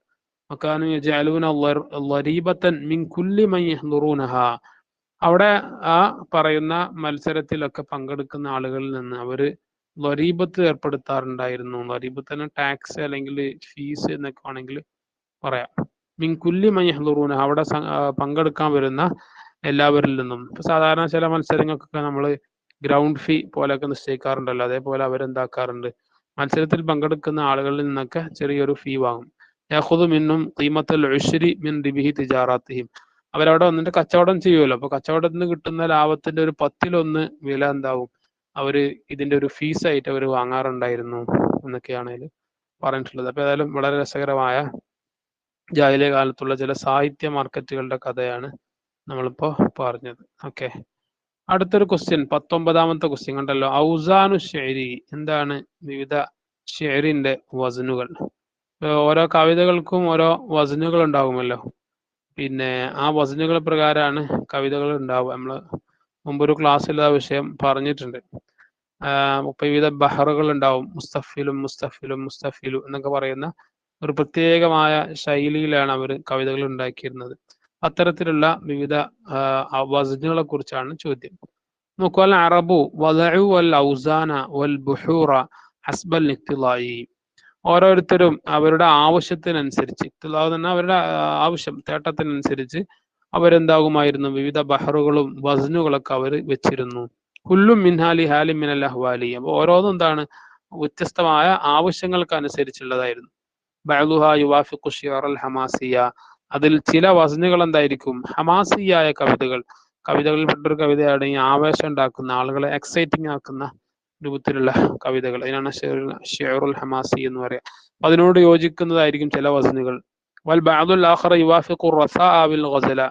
വകാനു യജഅലൂന ളരീബതൻ മിൻ കുല്ലി മൻ യഹ്ദുറൂനഹ, അവിടെ ആ പറയുന്ന മത്സരത്തിലൊക്കെ പങ്കെടുക്കുന്ന ആളുകളിൽ നിന്ന് അവര് ളരീബത്ത് ഏർപ്പെടുത്താറുണ്ടായിരുന്നു. ളരീബത്തിന് ടാക്സ് അല്ലെങ്കിൽ ഫീസ് എന്നൊക്കെ ആണെങ്കിൽ പറയാം. മിൻ കുല്ലി മൻ യഹ്ദുറൂനഹ, അവിടെ പങ്കെടുക്കാൻ വരുന്ന എല്ലാവരിൽ നിന്നും. ഇപ്പൊ സാധാരണ ചില മത്സരങ്ങൾക്കൊക്കെ നമ്മൾ ഗ്രൗണ്ട് ഫീ പോലെയൊക്കെ നിശ്ചയിക്കാറുണ്ടല്ലോ, അതേപോലെ അവരെന്താക്കാറുണ്ട്, മത്സരത്തിൽ പങ്കെടുക്കുന്ന ആളുകളിൽ നിന്നൊക്കെ ചെറിയൊരു ഫീ വാങ്ങും. യഖുദു മിന്നും ഖീമത്തുൽ ഉശ്രി മിൻ റിബിഹി തിജാറാത്തിഹിം, അവരവിടെ വന്നിട്ട് കച്ചവടം ചെയ്യുമല്ലോ, അപ്പൊ കച്ചവടത്തിൽ നിന്ന് കിട്ടുന്ന ലാഭത്തിന്റെ ഒരു 10% വില എന്താവും, അവര് ഇതിന്റെ ഒരു ഫീസായിട്ട് അവർ വാങ്ങാറുണ്ടായിരുന്നു എന്നൊക്കെയാണ് അതിൽ പറഞ്ഞിട്ടുള്ളത്. അപ്പൊ ഏതായാലും വളരെ രസകരമായ ജാഹിലിയ കാലത്തുള്ള ചില സാഹിത്യ മാർക്കറ്റുകളുടെ കഥയാണ് നമ്മളിപ്പോ പറഞ്ഞത്. ഓക്കെ, അടുത്തൊരു ക്വസ്റ്റ്യൻ, 19ാമത്തെ ക്വസ്റ്റ്യൻ കണ്ടല്ലോ. ഔസാനു ഷെയരി, എന്താണ് വിവിധ ഷെയറിന്റെ വസനുകൾ. ഓരോ കവിതകൾക്കും ഓരോ വസനുകൾ ഉണ്ടാകുമല്ലോ, പിന്നെ ആ വസനുകൾ പ്രകാരമാണ് കവിതകൾ ഉണ്ടാവുക. നമ്മള് മുമ്പൊരു ക്ലാസ്സിൽ ആ വിഷയം പറഞ്ഞിട്ടുണ്ട്. വിവിധ ബഹറുകൾ ഉണ്ടാവും, മുസ്തഫിലും മുസ്തഫിലും മുസ്തഫിലു എന്നൊക്കെ പറയുന്ന ഒരു പ്രത്യേകമായ ശൈലിയിലാണ് അവർ കവിതകൾ ഉണ്ടാക്കിയിരുന്നത്. അത്തരത്തിലുള്ള വിവിധ വസനുകളെ കുറിച്ചാണ് ചോദ്യം. നോക്കൂ, അൽ അറബു വദഉ വൽ ഔസാന വൽ ബുഹൂറ ഹസ്ബൽ ഇഖ്തിലായി, ഓരോരുത്തരും അവരുടെ ആവശ്യത്തിനനുസരിച്ച്, ഇഖ്തിലാവ് എന്ന് പറഞ്ഞാൽ അവരുടെ ആവശ്യം, തേട്ടത്തിനനുസരിച്ച് അവരെന്താകുമായിരുന്നു, വിവിധ ബഹറുകളും വസനുകളൊക്കെ അവർ വെച്ചിരുന്നു. കുല്ലും മിൻഹാലി ഹാലി മിനൽ അഹ്വാലി, അപ്പോൾ ഓരോന്നും എന്താണ്, വ്യത്യസ്തമായ ആവശ്യങ്ങൾക്ക് അനുസരിച്ചുള്ളതായിരുന്നു. ബഅ്ദുഹ യുവാഫിഖു ശിഅറൽ ഹമാസിയ, അതിൽ ചില വസനുകൾ എന്തായിരിക്കും, ഹമാസിയായ കവിതകൾ, കവിതകളിൽപ്പെട്ടൊരു കവിതയാണ് ഈ ആവേശം ഉണ്ടാക്കുന്ന, ആളുകളെ എക്സൈറ്റിംഗ് ആക്കുന്ന രൂപത്തിലുള്ള കവിതകൾ, അതിനാണ് ഷിഅറുൽ ഹമാസി എന്ന് പറയാം. അതിനോട് യോജിക്കുന്നതായിരിക്കും ചില വസനുകൾ. വൽ ബഅദുൽ ആഖറ യുവാഫിഖു റസാഅ ബിൽ ഗസല,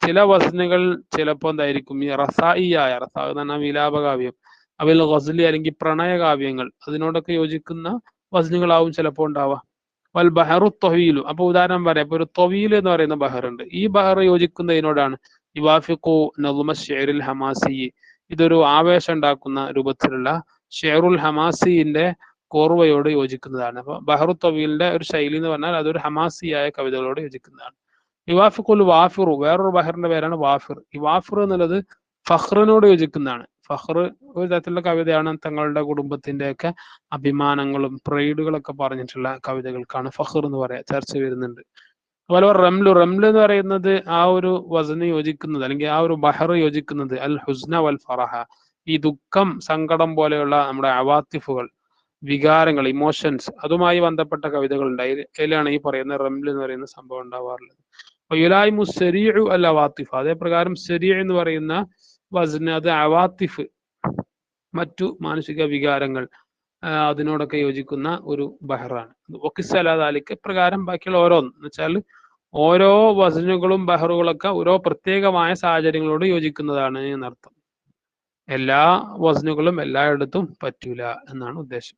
ചില വസനുകൾ ചിലപ്പോൾ എന്തായിരിക്കും, ഈ റസായിയായ, റസാ എന്ന് പറഞ്ഞാൽ വിലാപകാവ്യം, അവിൽ ഗസലി അല്ലെങ്കിൽ പ്രണയകാവ്യങ്ങൾ, അതിനോടൊക്കെ യോജിക്കുന്ന വസനുകളാവും ചിലപ്പോൾ ഉണ്ടാവുക. വൽ ബഹറു ത്വഹീലു, അപ്പൊ ഉദാഹരണം പറയാം, ഇപ്പൊ ഒരു ത്വീൽ എന്ന് പറയുന്ന ബഹറുണ്ട്, ഈ ബഹർ യോജിക്കുന്നതിനോടാണ് യുവാഫിഖു നദ്മ ഷിഅറിൽ ഹമാസി, ഇതൊരു ആവേശം ഉണ്ടാക്കുന്ന രൂപത്തിലുള്ള ഷിഅറുൽ ഹമാസിന്റെ കോർവയോട് യോജിക്കുന്നതാണ്. അപ്പൊ ബഹറു തവീലിന്റെ ഒരു ശൈലി എന്ന് പറഞ്ഞാൽ അതൊരു ഹമാസിയായ കവിതകളോട് യോജിക്കുന്നതാണ്. യുവാഫിഖുൽ വാഫിറു, വേറൊരു ബഹറിന്റെ പേരാണ് വാഫിർ. ഈ വാഫിർ എന്നുള്ളത് ഫഖ്റിനോട് യോജിക്കുന്നതാണ്. ഫഖ്ർ ഒരു തരത്തിലുള്ള കവിതയാണ്. തങ്ങളുടെ കുടുംബത്തിന്റെ ഒക്കെ അഭിമാനങ്ങളും പ്രൈഡുകളൊക്കെ പറഞ്ഞിട്ടുള്ള കവിതകൾക്കാണ് ഫഖ്ർ എന്ന് പറയാ. ചർച്ച വരുന്നുണ്ട്. അതുപോലെ റംലു, റംലു എന്ന് പറയുന്നത് ആ ഒരു വസന് യോജിക്കുന്നത്, അല്ലെങ്കിൽ ആ ഒരു ബഹർ യോജിക്കുന്നത് അൽ ഹുസ്ന വൽ ഫറഹ, ഈ ദുഃഖം സങ്കടം പോലെയുള്ള നമ്മുടെ അവാത്തിഫുകൾ, വികാരങ്ങൾ, ഇമോഷൻസ്, അതുമായി ബന്ധപ്പെട്ട കവിതകൾ ഉണ്ടായി. അതിലാണ് ഈ പറയുന്ന റംൽ എന്ന് പറയുന്ന സംഭവം ഉണ്ടാവാറുള്ളത്. യുലായിമു സരീഉ അൽ അവാത്തിഫ്, അതേപ്രകാരം സരീഉ എന്ന് പറയുന്ന വസ്ന് അത് അവാത്തിഫ്, മറ്റു മാനസിക വികാരങ്ങൾ അതിനോടൊക്കെ യോജിക്കുന്ന ഒരു ബഹറാണ്. ഒക്കിസലാലിക്ക് പ്രകാരം ബാക്കിയുള്ള ഓരോന്ന് എന്ന് വെച്ചാൽ ഓരോ വസ്നുകളും ബഹറുകളൊക്കെ ഓരോ പ്രത്യേകമായ സാഹചര്യങ്ങളോട് യോജിക്കുന്നതാണ് എന്നർത്ഥം. എല്ലാ വസ്നുകളും എല്ലായിടത്തും പറ്റൂല എന്നാണ് ഉദ്ദേശം.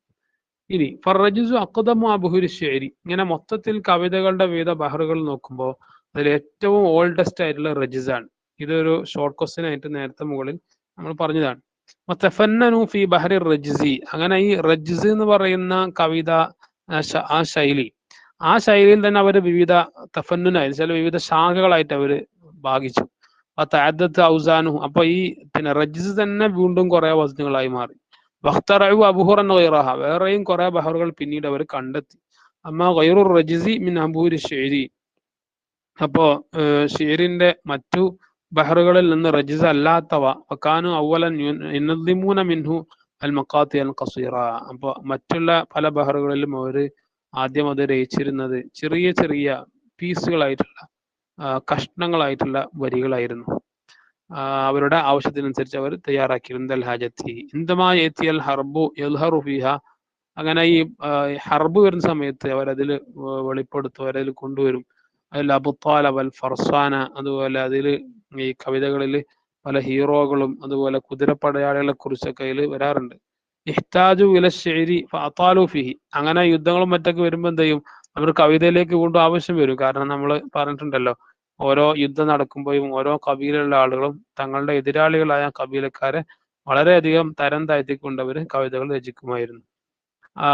ഇനി ഫറജുസു അഖ്ദമു അബ്ഹുരി ശഅരി, ഇങ്ങനെ മൊത്തത്തിൽ കവിതകളുടെ വിവിധ ബഹറുകൾ നോക്കുമ്പോൾ അതിൽ ഏറ്റവും ഓൾഡസ്റ്റ് ആയിട്ടുള്ള റജിസാണ്. ഇതൊരു ഷോർട്ട് ക്വസ്റ്റ്യൻ ആയിട്ട് നേരത്തെ മുകളിൽ നമ്മൾ പറഞ്ഞതാണ്. മുതഫന്നനു ഫി ബഹരി റജ്സി, അങ്ങനെ ഈ റജ്സ് എന്ന് പറയുന്ന കവിത ആ ശൈലി, ആ ശൈലിയിൽ തന്നെ അവർ വിവിധ തഫന്നുനായി ചില വിവിധ ശാഖകളായിട്ട് അവർ ഭാഗിച്ചു. തഅദ്ദദ ഔസാനു, അപ്പൊ ഈ റജ്സ് തന്നെ വീണ്ടും കുറെ വസ്തുക്കളായി മാറി. വഖ്തറഉ അബ്ഹുറൻ ഗൈറഹ, വേറെയും കുറെ ബഹറുകൾ പിന്നീട് അവർ കണ്ടെത്തി. അമ്മ ഗൈറു റജ്സി മിൻ അബ്ഹുരി ശഅരി, അപ്പോ ഷിയറിന്റെ മറ്റു ബഹറുകളിൽ നിന്ന് റജിസ് അല്ലാത്തവ വക്കാനു അവലൻ യുനദ്ദിമൂന മിൻഹു അൽ മഖാത്തി അൽ ഖസീറ, അപ്പൊ മറ്റുള്ള പല ബഹറുകളിലും അവർ ആദ്യം അത് രചിച്ചിരുന്നത് ചെറിയ ചെറിയ പീസുകളായിട്ടുള്ള കഷ്ണങ്ങളായിട്ടുള്ള വരികളായിരുന്നു. അവരുടെ ആവശ്യത്തിനനുസരിച്ച് അവർ തയ്യാറാക്കിയിരുന്നത്. അൽ ഹാജത്തി ഇന്ദമാ യഅതി അൽ ഹർബു യൽഹറു ഫീഹ, അങ്ങനെ ഈ ഹർബ് വരുന്ന സമയത്ത് അവരതിൽ വെളിപ്പെടുത്തും, അവരതിൽ കൊണ്ടുവരും. അതിൽ അബുത്താല വൽ ഫർസാന, അതുപോലെ അതിൽ ഈ കവിതകളിൽ പല ഹീറോകളും അതുപോലെ കുതിരപ്പടയാളികളെ കുറിച്ചൊക്കെ അതിൽ വരാറുണ്ട്. ഇഹ്താജു ഇല ശഅരി ഫഅതാലു ഫിഹി, അങ്ങനെ യുദ്ധങ്ങളും മറ്റൊക്കെ വരുമ്പോൾ എന്ത് ചെയ്യും, അവർ കവിതയിലേക്ക് വീണ്ടും ആവശ്യം വരും. കാരണം നമ്മൾ പറഞ്ഞിട്ടുണ്ടല്ലോ, ഓരോ യുദ്ധം നടക്കുമ്പോഴും ഓരോ കബീലുള്ള ആളുകളും തങ്ങളുടെ എതിരാളികളായ കബീലക്കാരെ വളരെയധികം തരം താഴ്ത്തിക്കൊണ്ട് അവർ കവിതകൾ രചിക്കുമായിരുന്നു.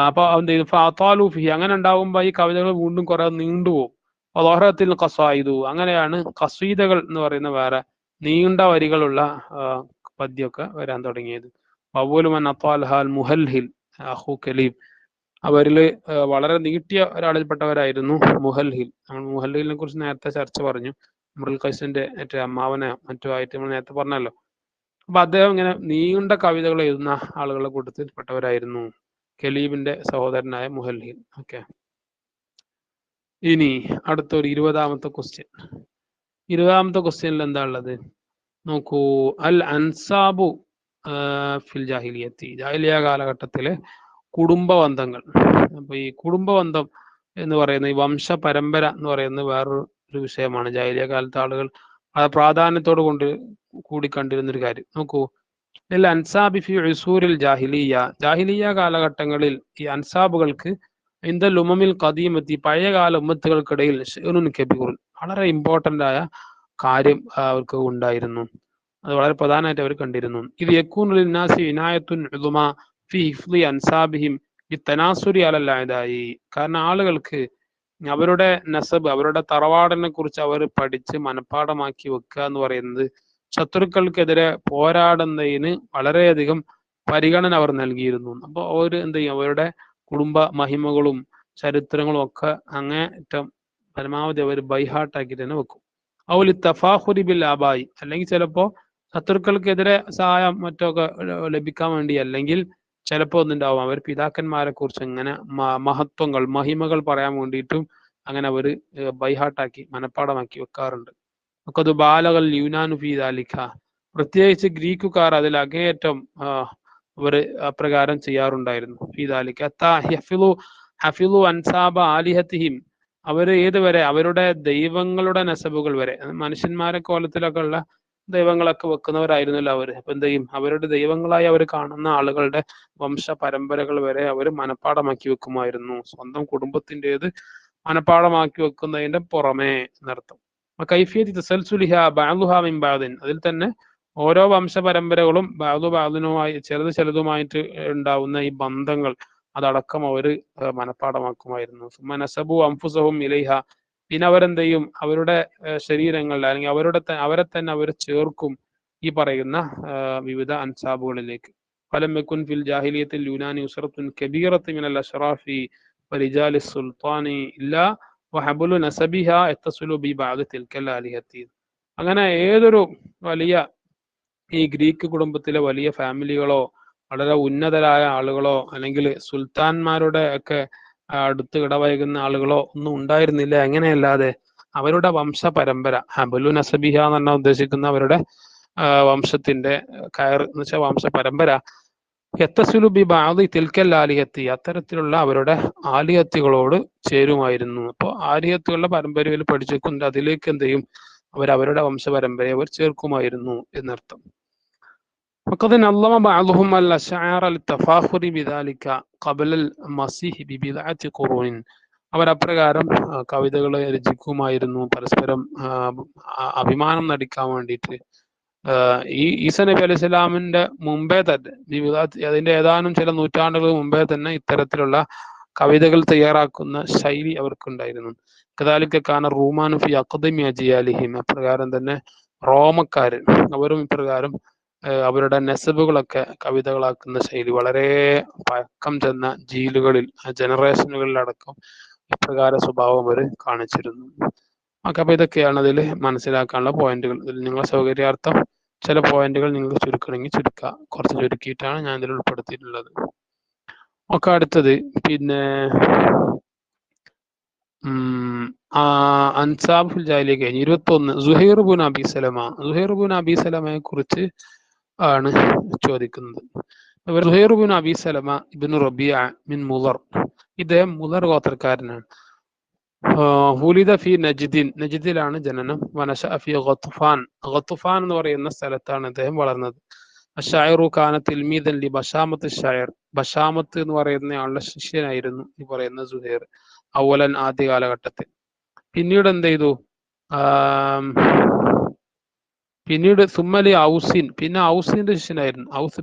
അപ്പൊ എന്ത് ചെയ്തു, ഫഅതാലു ഫിഹി, അങ്ങനെ ഉണ്ടാകുമ്പോൾ ഈ കവിതകൾ വീണ്ടും കുറെ നീണ്ടുപോകും. വളഹറത്തിൽ ഖസായിദു, അങ്ങനെയാണ് ഖസീദകൾ എന്ന് പറയുന്ന വേറെ നീണ്ട വരികളുള്ള പദ്യമൊക്കെ വരാൻ തുടങ്ങിയത്. അവലുമൻ അത്വാൽഹാൽ മുഹൽഹിൽ അഹു കലീം, അവരിൽ വളരെ നീട്ടിയ ഒരാളിൽപ്പെട്ടവരായിരുന്നു മുഹൽഹിൽ. നമ്മൾ മുഹൽഹിലിനെ കുറിച്ച് നേരത്തെ ചർച്ച പറഞ്ഞു. ഇമ്രുൽ ഖൈസിന്റെ മറ്റേ അമ്മാവനെ മറ്റുമായിട്ട് നമ്മൾ നേരത്തെ പറഞ്ഞല്ലോ. അപ്പൊ അദ്ദേഹം ഇങ്ങനെ നീണ്ട കവിതകൾ എഴുതുന്ന ആളുകളുടെ കൂട്ടത്തിൽപ്പെട്ടവരായിരുന്നു കലീബിന്റെ സഹോദരനായ മുഹൽഹിൽ. ഓക്കെ, ഇനി അടുത്തൊരു 20ാമത്തെ ക്വസ്റ്റ്യൻ. 20ാമത്തെ ക്വസ്റ്റ്യനിൽ എന്താ ഉള്ളത് നോക്കൂ. അൽ അൻസാബു ഫിൽ ജാഹിലിയത്തി, ജാഹിലിയ കാലഘട്ടത്തിലെ കുടുംബബന്ധങ്ങൾ. അപ്പൊ ഈ കുടുംബബന്ധം എന്ന് പറയുന്ന ഈ വംശ പരമ്പര എന്ന് പറയുന്നത് വേറൊരു വിഷയമാണ്. ജാഹിലിയ കാലത്തെ ആളുകൾ അത് പ്രാധാന്യത്തോട് കൂടി കണ്ടിരുന്ന ഒരു കാര്യം. നോക്കൂ, അൽ അൻസാബി ഫി ഉസൂരിൽ ജാഹിലിയ, ജാഹിലിയ കാലഘട്ടങ്ങളിൽ ഈ അൻസാബുകൾക്ക് ഇന്ദൽ ഉമമിൽ ഖദീമത്തി, പഴയകാല ഉമ്മത്തുകൾക്കിടയിൽ ഷഅ്നുൻ കബീർ, വളരെ ഇമ്പോർട്ടന്റ് ആയ കാര്യം അവർക്ക് ഉണ്ടായിരുന്നു. അത് വളരെ പ്രധാനമായിട്ട് അവർ കണ്ടിരുന്നു. ഇത് യകൂനു ലിന്നാസി ഇനായത്തുൻ ഉദുമ ഫി ഹിഫ്ളി അൻസാബിഹിം ബിത്തനാസുരി അലൽ അഅദായി, കാരണം ആളുകൾക്ക് അവരുടെ നസബ്, അവരുടെ തറവാടിനെ കുറിച്ച് അവർ പഠിച്ച് മനഃപ്പാഠമാക്കി വെക്കുക എന്ന് പറയുന്നത് ശത്രുക്കൾക്കെതിരെ പോരാടുന്നതിന് വളരെയധികം പരിഗണന അവർ നൽകിയിരുന്നു. അപ്പോൾ അവർ എന്ത് ചെയ്യും, അവരുടെ കുടുംബ മഹിമകളും ചരിത്രങ്ങളും ഒക്കെ അങ്ങേറ്റം പരമാവധി അവർ ബൈഹാർട്ടാക്കി തന്നെ വെക്കും. ഔലി തഫാഖുരി ബിൽ ആബായി, അല്ലെങ്കിൽ ചിലപ്പോ ശത്രുക്കൾക്കെതിരെ സഹായം മറ്റൊക്കെ ലഭിക്കാൻ വേണ്ടി, അല്ലെങ്കിൽ ചിലപ്പോൾ ഒന്നുണ്ടാവും അവർ പിതാക്കന്മാരെ കുറിച്ച് ഇങ്ങനെ മഹത്വങ്ങൾ മഹിമകൾ പറയാൻ വേണ്ടിയിട്ടും അങ്ങനെ അവർ ബൈഹാർട്ടാക്കി മനഃപ്പാടമാക്കി വെക്കാറുണ്ട്. ഒക്കെ അത് ബാലകൾ യുനാനു ഫീ ദാലിക, പ്രത്യേകിച്ച് ഗ്രീക്കുകാർ അതിൽ അങ്ങേയറ്റം അവർ അപ്രകാരം ചെയ്യാറുണ്ടായിരുന്നു. ഫീ ദാലിക ഹഫിളു അൻസാബ ആലിഹത്തിഹിം, അവർ ഏതുവരെ അവരുടെ ദൈവങ്ങളുടെ നസബുകൾ വരെ, മനുഷ്യന്മാരെ കോലത്തിലൊക്കെ ഉള്ള ദൈവങ്ങളൊക്കെ വെക്കുന്നവരായിരുന്നല്ലോ അവർ. അപ്പൊ എന്ത് ചെയ്യും, അവരുടെ ദൈവങ്ങളായി അവർ കാണുന്ന ആളുകളുടെ വംശ പരമ്പരകൾ വരെ അവർ മനഃപ്പാടമാക്കി വെക്കുമായിരുന്നു. സ്വന്തം കുടുംബത്തിൻ്റെത് മനഃപ്പാടമാക്കി വെക്കുന്നതിന്റെ പുറമേ എന്നർത്ഥം. കൈഫിയത്തി തസൽസുലിഹ ബഅ്ദുഹാ മിൻ ബഅ്ദിൻ, അതിൽ തന്നെ ഓരോ വംശ പരമ്പരകളും ബഅ്ദു ബഅ്ദിനുമായി ചിലതുമായിട്ട് ഉണ്ടാവുന്ന ഈ ബന്ധങ്ങൾ അതടക്കം അവര് മനഃപ്പാടമാക്കുമായിരുന്നു. സുമ്മ നസബു അംഫുസഹും ഇലൈഹ, പിന്നെ അവരെന്ത് ചെയ്യും, അവരുടെ ശരീരങ്ങളിൽ അല്ലെങ്കിൽ അവരെ തന്നെ അവർ ചേർക്കും ഈ പറയുന്ന വിവിധ അൻസാബുകളിലേക്ക്. ഫലം യകുൻ ഫിൽ ജാഹിലിയത്തിൽ യുനാനി ഉസ്റത്തുൻ കബീറത്ത് മിനൽ അഷ്റാഫി വരിജാലി സുൽത്താനി ഇല്ലാ വഹബുലു നസബിഹ യത്തസുലു ബി ബഅദി തിൽക്കൽ ആലിഹത്തി. അങ്ങനെ ഏതൊരു വലിയ ഈ ഗ്രീക്ക് കുടുംബത്തിലെ വലിയ ഫാമിലികളോ വളരെ ഉന്നതരായ ആളുകളോ അല്ലെങ്കിൽ സുൽത്താൻമാരുടെ ഒക്കെ അടുത്ത് ഇടവൈകുന്ന ആളുകളോ ഒന്നും ഉണ്ടായിരുന്നില്ല. എങ്ങനെയല്ലാതെ അവരുടെ വംശ പരമ്പര, ഹബലു നസബിഹ എന്ന് പറഞ്ഞാൽ ഉദ്ദേശിക്കുന്ന അവരുടെ വംശത്തിന്റെ കയർ എന്ന് വെച്ചാൽ വംശ പരമ്പര, യത്തസുലു ബി ബഅദി തിൽക്കൽ ആലിഹത്തി, അത്തരത്തിലുള്ള അവരുടെ ആലിഹത്തുകളോട് ചേരുമായിരുന്നു. അപ്പോൾ ആലിഹത്തുകളുടെ പരമ്പരയിൽ പഠിച്ചുകൊണ്ട് അതിലേക്ക് എന്ത് ചെയ്യും, അവരുടെ വംശ പരമ്പരയെ അവർ ചേർക്കുമായിരുന്നു എന്നർത്ഥം. وقد نظم بعضهم الأشعار للتفاخر بذلك قبل المسيح ببضعة قرون. അവർ അപ്രകാരം കവിതകൾ രചിക്കുമായിരുന്നു പരസ്പരം അഭിമാനം നടിക്കാൻ വേണ്ടിയിട്ട്. ഈ ഈസ നബി അലൈഹി സ്വലാമിന്റെ മുമ്പേ തന്നെ, അതിന്റെ ഏതാനും ചില നൂറ്റാണ്ടുകൾ മുമ്പേ തന്നെ ഇത്തരത്തിലുള്ള കവിതകൾ തയ്യാറാക്കുന്ന ശൈലി അവർക്കുണ്ടായിരുന്നു. കദാലിക കാന റൂമാനു ഫി അഖ്ദമി അജിയാലിഹിം, അപ്രകാരം തന്നെ റോമക്കാര് അവരും ഇപ്രകാരം അവരുടെ നെസബുകളൊക്കെ കവിതകളാക്കുന്ന ശൈലി വളരെ പഴക്കം ചെന്ന ജീലുകളിൽ, ജനറേഷനുകളിലടക്കം ഇപ്രകാര സ്വഭാവം അവർ കാണിച്ചിരുന്നു. അപ്പൊ ഇതൊക്കെയാണ് അതിൽ മനസ്സിലാക്കാനുള്ള പോയിന്റുകൾ. ഇതിൽ നിങ്ങളുടെ സൗകര്യാർത്ഥം ചില പോയിന്റുകൾ നിങ്ങൾക്ക് ചുരുക്കണമെങ്കിൽ ചുരുക്കുക, കുറച്ച് ചുരുക്കിയിട്ടാണ് ഞാൻ ഇതിൽ ഉൾപ്പെടുത്തിയിട്ടുള്ളത്. ഒക്കെ അടുത്തത് പിന്നെ അൻസാബുൽ ജാഹിലിയ കഴിഞ്ഞ് 21 സുഹൈർ ബിൻ അബി സലമ. സുഹൈർ ബിൻ അബി സലമയെ കുറിച്ച് ആണ് ചോദിക്കുന്നത്. സുഹൈർ ബിൻ അബി സലമ ഇബ്നു റബീഅ മിൻ മുളർ, ഇദ്ദേഹം മുളർ ഗോത്രക്കാരനാണ്. ഹുലിദ ഫി നജ്ദിൻ, നജ്ദിലാണ് ജനനം. വനശഅ ഫി ഗത്ഫാൻ, ഗത്ഫാൻ എന്ന് പറയുന്ന സ്ഥലത്താണ് അദ്ദേഹം വളർന്നത്. അശ്ശായിറു കാന തിൽമീദൻ ലി ബശാമത്ത് ഷായർ, ബശാമത്ത് എന്ന് പറയുന്ന ആളുടെ ശിഷ്യനായിരുന്നു ഈ പറയുന്ന സുഹൈർ അവലൻ, ആദ്യ കാലഘട്ടത്തിൽ. പിന്നീട് എന്ത് ചെയ്തു, പിന്നീട് സുമ്മലി ഔസിൻ, പിന്നെ ഔസിന്റെ ശിഷ്യനായിരുന്നു. ഔസ്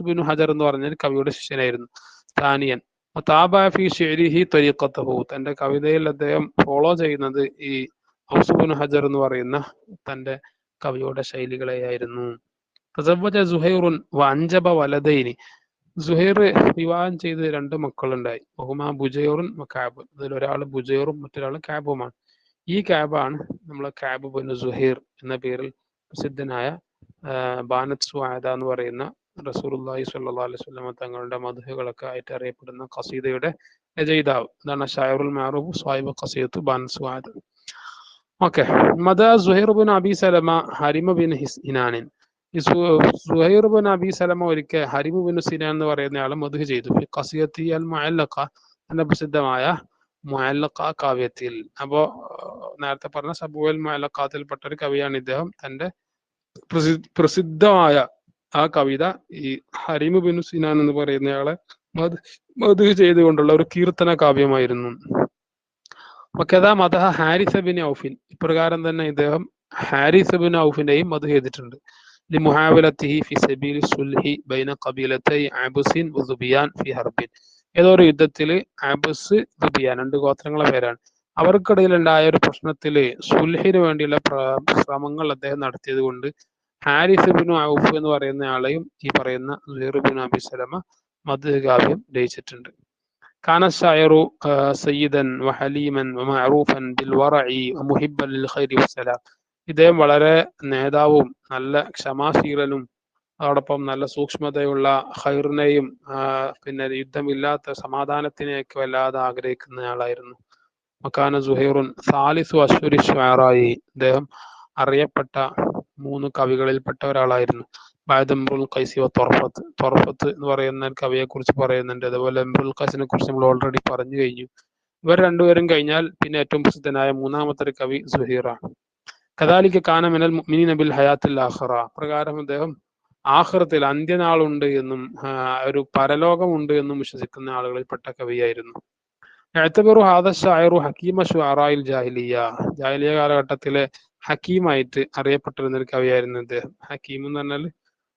ബിൻ ഹജർ എന്ന് പറഞ്ഞ കവിയുടെ ശിഷ്യനായിരുന്നു. സ്ഥാനിയൻ താബാഫി ഷിഅരിഹി ത്വരീഖത്തഹു, തന്റെ കവിതയിൽ അദ്ദേഹം ഫോളോ ചെയ്യുന്നത് ഈ ഔസ് ബിൻ ഹജർ എന്ന് പറയുന്ന തന്റെ കവിയുടെ ശൈലികളെയായിരുന്നു. തസവ്വജ സുഹൈറുൻ വഅൻജബ വലദൈനി, സുഹൈർ വിവാഹം ചെയ്ത് 2 മക്കളുണ്ടായി. ബഹുമാ ബുജൈറുൻ കഅബ്, അതിലൊരാൾ ബുജൈറും മറ്റൊരാൾ കഅബുമാണ്. ഈ കഅബാണ് നമ്മളെ കഅബ് ബിൻ സുഹൈർ എന്ന പേരിൽ പ്രസിദ്ധനായ ബാനത്ത് സുആദ എന്ന് പറയുന്ന റസൂലുള്ളാഹി സ്വല്ലല്ലാഹു അലൈഹി വസല്ലം തങ്ങളുടെ മദ്ഹുകളൊക്കെ ആയിട്ട് അറിയപ്പെടുന്ന ഖസീദയുടെ രചയിതാവ്. അതാണ് ഷായറുൽ മഅറൂഫ് സ്വാഹിബ് ഖസീദത്ത് ബാനത്ത് സുആദ. ഓക്കെ. മദാ സുഹൈർ ബിൻ അബി സലമ ഹരിമ ബിൻ സിനാനിൻ, സുഹൈർ ബിൻ അബി സലമ ഒരിക്കൽ ഹരിമു ബിൻ സിനാൻ എന്ന് പറയുന്ന ആളെ മദ്ഹ് ചെയ്തു. ഖസീദത്തി അൽ മുഅല്ലഖ എന്ന പ്രസിദ്ധമായ മുഅല്ലഖ കാവ്യത്തിൽ. അപ്പോ നേരത്തെ പറഞ്ഞ സബുൽ മുഅല്ലഖാത്തിൽപ്പെട്ട ഒരു കവിയാണ് ഇദ്ദേഹം. തന്റെ പ്രസിദ്ധമായ ആ കവിത ഈ ഹരിമു ബിൻ സിനാൻ എന്ന് പറയുന്നയാളെ മദ്ഹ് ചെയ്തുകൊണ്ടുള്ള ഒരു കീർത്തന കാവ്യമായിരുന്നു. വകദാ മദഹ ഹാരിസ ബിൻ ഔഫിൻ, ഇപ്രകാരം തന്നെ ഇദ്ദേഹം ഹാരിസ് ബിൻ ഔഫിനെയും മദ്ഹ് ചെയ്തിട്ടുണ്ട്. ലിമുഹാവലത്തിഹി ഫി സബീലി സുൽഹി ബൈന ഖബീലത്തൈ അബ്സിൻ വസുബിയാൻ ഫി ഹർബിൻ, ഏതോ ഒരു യുദ്ധത്തിൽ അബ്സ് ദുബിയാൻ 2 ഗോത്രങ്ങളെ പേരാണ്, അവർക്കിടയിലുണ്ടായ ഒരു പ്രശ്നത്തിൽ സുൽഹിന് വേണ്ടിയുള്ള ശ്രമങ്ങൾ അദ്ദേഹം നടത്തിയത് കൊണ്ട് ഹാരിസ് ബിൻ ഔഫ് എന്ന് പറയുന്ന ആളെയും ഈ പറയുന്ന സുഹൈർ ബിൻ അബി സലമ മദ്ഹ് കാവ്യം രചിച്ചിട്ടുണ്ട്. കാന ശായറു സയ്യിദൻ വഹലീമൻ വമഅറൂഫൻ ബിൽ വറഇ വമുഹിബ്ബൻ ലിൽ ഖൈരി വസ്സലാം, ഇദ്ദേഹം വളരെ നേതാവും നല്ല ക്ഷമാശീലനും അതോടൊപ്പം നല്ല സൂക്ഷ്മതയുള്ള ഖൈറിനെയും പിന്നെ യുദ്ധമില്ലാത്ത സമാധാനത്തിനെയൊക്കെ വല്ലാതെ ആഗ്രഹിക്കുന്ന ആളായിരുന്നു. മക്കാന സുഹൈറുൻ സാലിസു അശ്വരി ഷുഅറായി, ഇദ്ദേഹം അറിയപ്പെട്ട 3 കവികളിൽപ്പെട്ട ഒരാളായിരുന്നു. ബഅദ ഇംറുൽ ഖൈസി വ ത്വറഫത്ത്, ത്വറഫത്ത് എന്ന് പറയുന്ന കവിയെ കുറിച്ച് പറയുന്നുണ്ട്. അതുപോലെ ഇംറുൽ ഖൈസിനെ കുറിച്ച് നമ്മൾ ഓൾറെഡി പറഞ്ഞു കഴിഞ്ഞു. ഇവർ 2 പേരും കഴിഞ്ഞാൽ പിന്നെ ഏറ്റവും പ്രസിദ്ധനായ 3ാമത്തെ കവി സുഹൈറാണ്. കദാലിക കാന മിനൽ മുഅ്മിനീന ബിൽ ഹയാത്തിൽ ആഖിറ, പ്രകാരം അദ്ദേഹം ആഖിറത്തിൽ അന്ത്യനാളുണ്ട് എന്നും ഒരു പരലോകമുണ്ട് എന്നും വിശ്വസിക്കുന്ന ആളുകളിൽപ്പെട്ട കവിയായിരുന്നു. യഅ്തബറു ഹാദ ശാഇറു ഹകീമ ശുഅറായിൽ ജാഹിലിയ, ജാഹിലിയ കാലഘട്ടത്തിലെ ഹക്കീമായിട്ട് അറിയപ്പെട്ടിരുന്ന ഒരു കവിയായിരുന്നു അദ്ദേഹം. ഹക്കീം എന്ന് പറഞ്ഞാൽ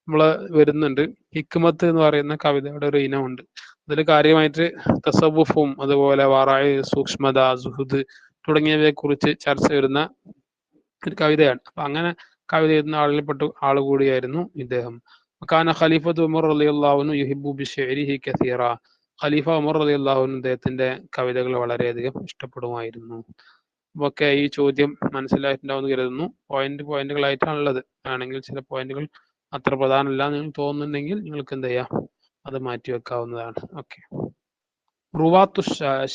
നമ്മള് വരുന്നുണ്ട്, ഹിക്മത്ത് എന്ന് പറയുന്ന കവിതയുടെ ഒരു ഇനമുണ്ട്. അതിൽ കാര്യമായിട്ട് തസവുഫും അതുപോലെ വാറായി, സൂക്ഷ്മത, സുഹുദ് തുടങ്ങിയവയെ കുറിച്ച് ചർച്ച വരുന്ന ഒരു കവിതയാണ്. അപ്പൊ അങ്ങനെ കവിത എഴുതുന്ന ആളിൽപ്പെട്ട ആൾ കൂടിയായിരുന്നു ഇദ്ദേഹം. കാന ഖലീഫത്ത് ഉമർ റളിയല്ലാഹു അൻഹു യുഹിബ്ബു ബിശഇരിഹി കസീറ. ഖലീഫ ഉമർ റളിയല്ലാഹു അൻഹു അദ്ദേഹത്തിന്റെ കവിതകൾ വളരെയധികം ഇഷ്ടപ്പെടുമായിരുന്നു. ഒക്കെ ഈ ചോദ്യം മനസ്സിലായിട്ടുണ്ടാവുമെന്ന് കരുതുന്നു. പോയിന്റുകളായിട്ടാണുള്ളത്. ആണെങ്കിൽ ചില പോയിന്റുകൾ അത്ര പ്രധാനമല്ല എന്ന് തോന്നുന്നുണ്ടെങ്കിൽ നിങ്ങൾക്ക് എന്ത് ചെയ്യാം, അത് മാറ്റി വെക്കാവുന്നതാണ്. ഓക്കെ. റുവാത്തു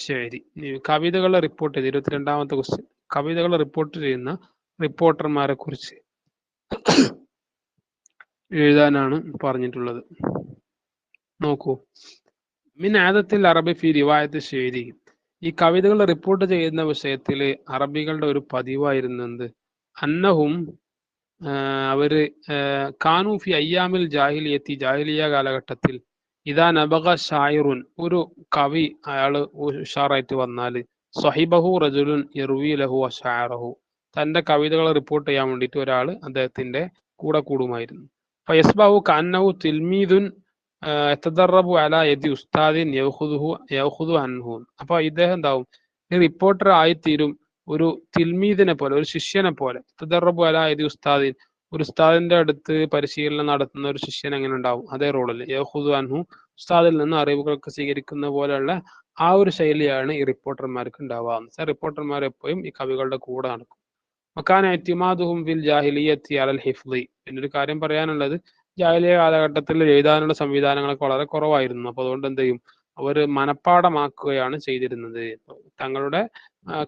ഷഅരി, കവിതകളെ റിപ്പോർട്ട് ചെയ്ത് 22ാമത്തെ ക്വസ്റ്റ്യൻ. കവിതകളെ റിപ്പോർട്ട് ചെയ്യുന്ന റിപ്പോർട്ടർമാരെ കുറിച്ച് എഴുതാനാണ് പറഞ്ഞിട്ടുള്ളത്. നോക്കൂ. മിൻ ആദത്തിൽ അറബി ഫി റിവായത്ത് ഷെയ്രി, ഈ കവിതകൾ റിപ്പോർട്ട് ചെയ്യുന്ന വിഷയത്തിൽ അറബികളുടെ ഒരു പതിവായിരുന്നു എന്ത്, അന്നഹും അവര് കാനു ഫി അയ്യാമിൽ ജാഹിലിയത്തി, ജാഹിലിയ കാലഘട്ടത്തിൽ, ഇതാ നബഗ ഷായിറുൻ, ഒരു കവി അയാള് ഉഷാറായിട്ട് വന്നാൽ, സ്വഹിബഹു റജുലുൻ യർവി ലഹു അഷാറഹു, തന്റെ കവിതകൾ റിപ്പോർട്ട് ചെയ്യാൻ വേണ്ടിയിട്ട് ഒരാൾ അദ്ദേഹത്തിന്റെ കൂടെ കൂടുമായിരുന്നു. ഫയസ്ബഹു കന്നഹു തിൽമീദുൻ യതദറബു അലാ യദി ഉസ്താദിൻ യഖുദു അൻഹു. അപ്പൊ ഇദ്ദേഹം എന്താവും, ഈ റിപ്പോർട്ടർ ആയിത്തീരും ഒരു തിൽമീദിനെ പോലെ, ഒരു ശിഷ്യനെ പോലെ. യതദറബു അലാ യദി ഉസ്താദിൻ, ഒരു ഉസ്താദിന്റെ അടുത്ത് പരിശീലനം നടത്തുന്ന ഒരു ശിഷ്യൻ എങ്ങനെ ഉണ്ടാവും, അതേ റോളിൽ യഖുദു അൻഹു, ഉസ്താദിൽ നിന്ന് അറിവുകളൊക്കെ സ്വീകരിക്കുന്ന പോലെയുള്ള ആ ഒരു ശൈലിയാണ് ഈ റിപ്പോർട്ടർമാർക്ക് ഉണ്ടാവുക. റിപ്പോർട്ടർമാർ എപ്പോഴും ഈ കവികളുടെ കൂടെ നടക്കും. മക്കാന എത്തിമാദുഹും ഫിൽ ജാഹിലിയത്തി അലൽ ഹിഫ്ളി. പിന്നെ ഒരു കാര്യം പറയാനുള്ളത്, ജാഹിലിയ കാലഘട്ടത്തിൽ എഴുതാനുള്ള സംവിധാനങ്ങളൊക്കെ വളരെ കുറവായിരുന്നു. അപ്പൊ അതുകൊണ്ട് എന്ത് ചെയ്യും, അവർ മനഃപ്പാടമാക്കുകയാണ് ചെയ്തിരുന്നത്. തങ്ങളുടെ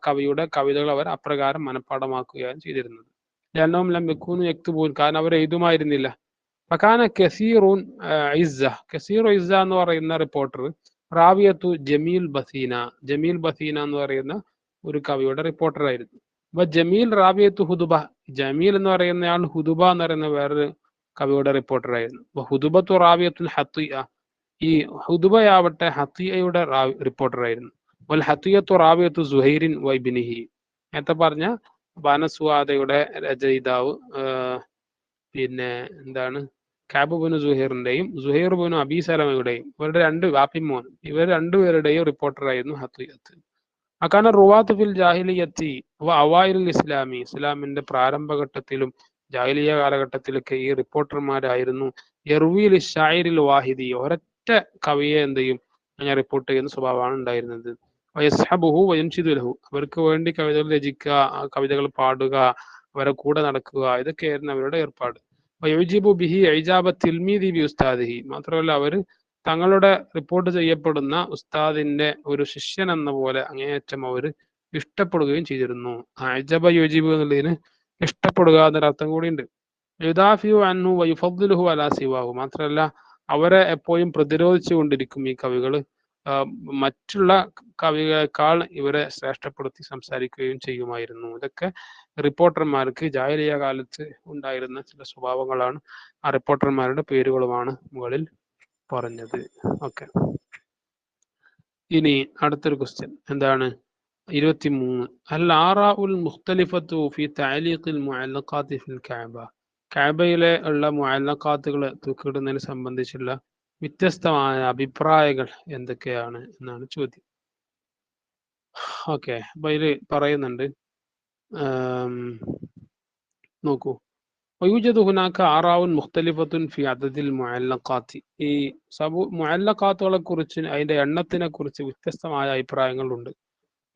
കവിയുടെ കവിതകൾ അവർ അപ്രകാരം മനഃപ്പാടമാക്കുകയാണ് ചെയ്തിരുന്നത്. ലന്നഹും ലം യകൂനു യക്തുബൂൻ, കാരണം അവർ എഴുതുമായിരുന്നില്ല. ഫകാന കസീറുൻ ഇസ്സ, കസീറു ഇസ്സ എന്ന് പറയുന്ന റിപ്പോർട്ടർ റാവിയത്തു ജമീൽ ബസീന, ജമീൽ ബസീന എന്ന് പറയുന്ന ഒരു കവിയുടെ റിപ്പോർട്ടറായിരുന്നു. അപ്പൊ ജമീൽ റാബിയത്ത് ഹുദുബ, ജമീൽ എന്ന് പറയുന്നയാൾ ഹുദുബ എന്ന് പറയുന്ന വേറൊരു കവിയുടെ റിപ്പോർട്ടറായിരുന്നു. അപ്പൊ ഹുദുബത്തു റാബിയത്തുൽ ഹത്തിയ, ഈ ഹുദുബയാവട്ടെ ഹത്തിയയുടെ റിപ്പോർട്ടറായിരുന്നു. വൽ ഹത്തിയത്തു റാബിയത്തു സുഹൈറിൻ വൈബിനിഹി, നേരത്തെ പറഞ്ഞ ബാനസുവാദയുടെ രചയിതാവ് പിന്നെ എന്താണ് കാബ് ബിനു സുഹൈറിന്റെയും സുഹൈർ ബിനു അബി സലമയുടെയും, ഇവരുടെ രണ്ട് വാപ്പിമോൻ, ഇവർ രണ്ടുപേരുടെയും റിപ്പോർട്ടറായിരുന്നു ഹത്തിയത്ത്. അക്കാന റുവാത്ത് ഫിൽ ജാഹിലിയത്തി വ അവായിലുൽ ഇസ്ലാമി, ഇസ്ലാമിന്റെ പ്രാരംഭഘട്ടത്തിലും ജാഹിലിയ കാലഘട്ടത്തിലൊക്കെ ഈ റിപ്പോർട്ടർമാരായിരുന്നു യർവീൽ ഷായിരിൽ വാഹിദി, ഒരൊറ്റ കവിയെ എന്ത് ചെയ്യും, അങ്ങനെ റിപ്പോർട്ട് ചെയ്യുന്ന സ്വഭാവമാണ് ഉണ്ടായിരുന്നത്. വയസ്ഹബുഹു വയൻഷിദു ലഹു, അവർക്ക് വേണ്ടി കവിതകൾ രചിക്കുക, കവിതകൾ പാടുക, അവരെ കൂടെ നടക്കുക, ഇതൊക്കെയായിരുന്നു അവരുടെ ഏർപ്പാട്. വയുജിബു ബിഹി ഇജാബ തിൽമീദി ബി ഉസ്താദിഹി, മാത്രമല്ല അവർ തങ്ങളുടെ റിപ്പോർട്ട് ചെയ്യപ്പെടുന്ന ഉസ്താദിന്റെ ഒരു ശിഷ്യൻ എന്ന പോലെ അങ്ങേയറ്റം അവർ ഇഷ്ടപ്പെടുകയും ചെയ്തിരുന്നു. അജബ യുജീബ് എന്നുള്ളതിന് ഇഷ്ടപ്പെടുക എന്നൊരർത്ഥം കൂടിയുണ്ട്. യുദാഫിയു അൻഹു വയുഫദ്ദിലുഹു അലാ സിവാഹു, മാത്രമല്ല അവരെ എപ്പോഴും പ്രതിരോധിച്ചു കൊണ്ടിരിക്കും ഈ കവികൾ, മറ്റുള്ള കവികളെക്കാൾ ഇവരെ ശ്രേഷ്ഠപ്പെടുത്തി സംസാരിക്കുകയും ചെയ്യുമായിരുന്നു. ഇതൊക്കെ റിപ്പോർട്ടർമാർക്ക് ജാഹിലിയ കാലത്ത് ഉണ്ടായിരുന്ന ചില സ്വഭാവങ്ങളാണ്. ആ റിപ്പോർട്ടർമാരുടെ പേരുകളുമാണ് മുകളിൽ പറഞ്ഞത്. ഓക്കെ. ഇനി അടുത്തൊരു ക്വസ്റ്റ്യൻ എന്താണ്, 23. അൽ ആറാഉൽ മുഖ്തലിഫത്തു ഫി തഅലീഖിൽ മുഅല്ലഖാത്തി ഫിൽ കഅബ, കഅബയിലെ ഉള്ള മുഅല്ലഖാത്തുകൾ തൂക്കിയിടുന്നതിനെ സംബന്ധിച്ചുള്ള വ്യത്യസ്തമായ അഭിപ്രായങ്ങൾ എന്തൊക്കെയാണ് എന്നാണ് ചോദ്യം. ഓക്കെ. അപ്പൊ ഇതിൽ പറയുന്നുണ്ട്, നോക്കൂ. ويوجد هناك آراء مختلفة في عدد المعلقات, ഈ മുഅല്ലഖാത്തുകളെ കുറിച്ച്, അതിന്റെ എണ്ണത്തിനെ കുറിച്ച് വ്യത്യസ്തമായ അഭിപ്രായങ്ങളുണ്ട്.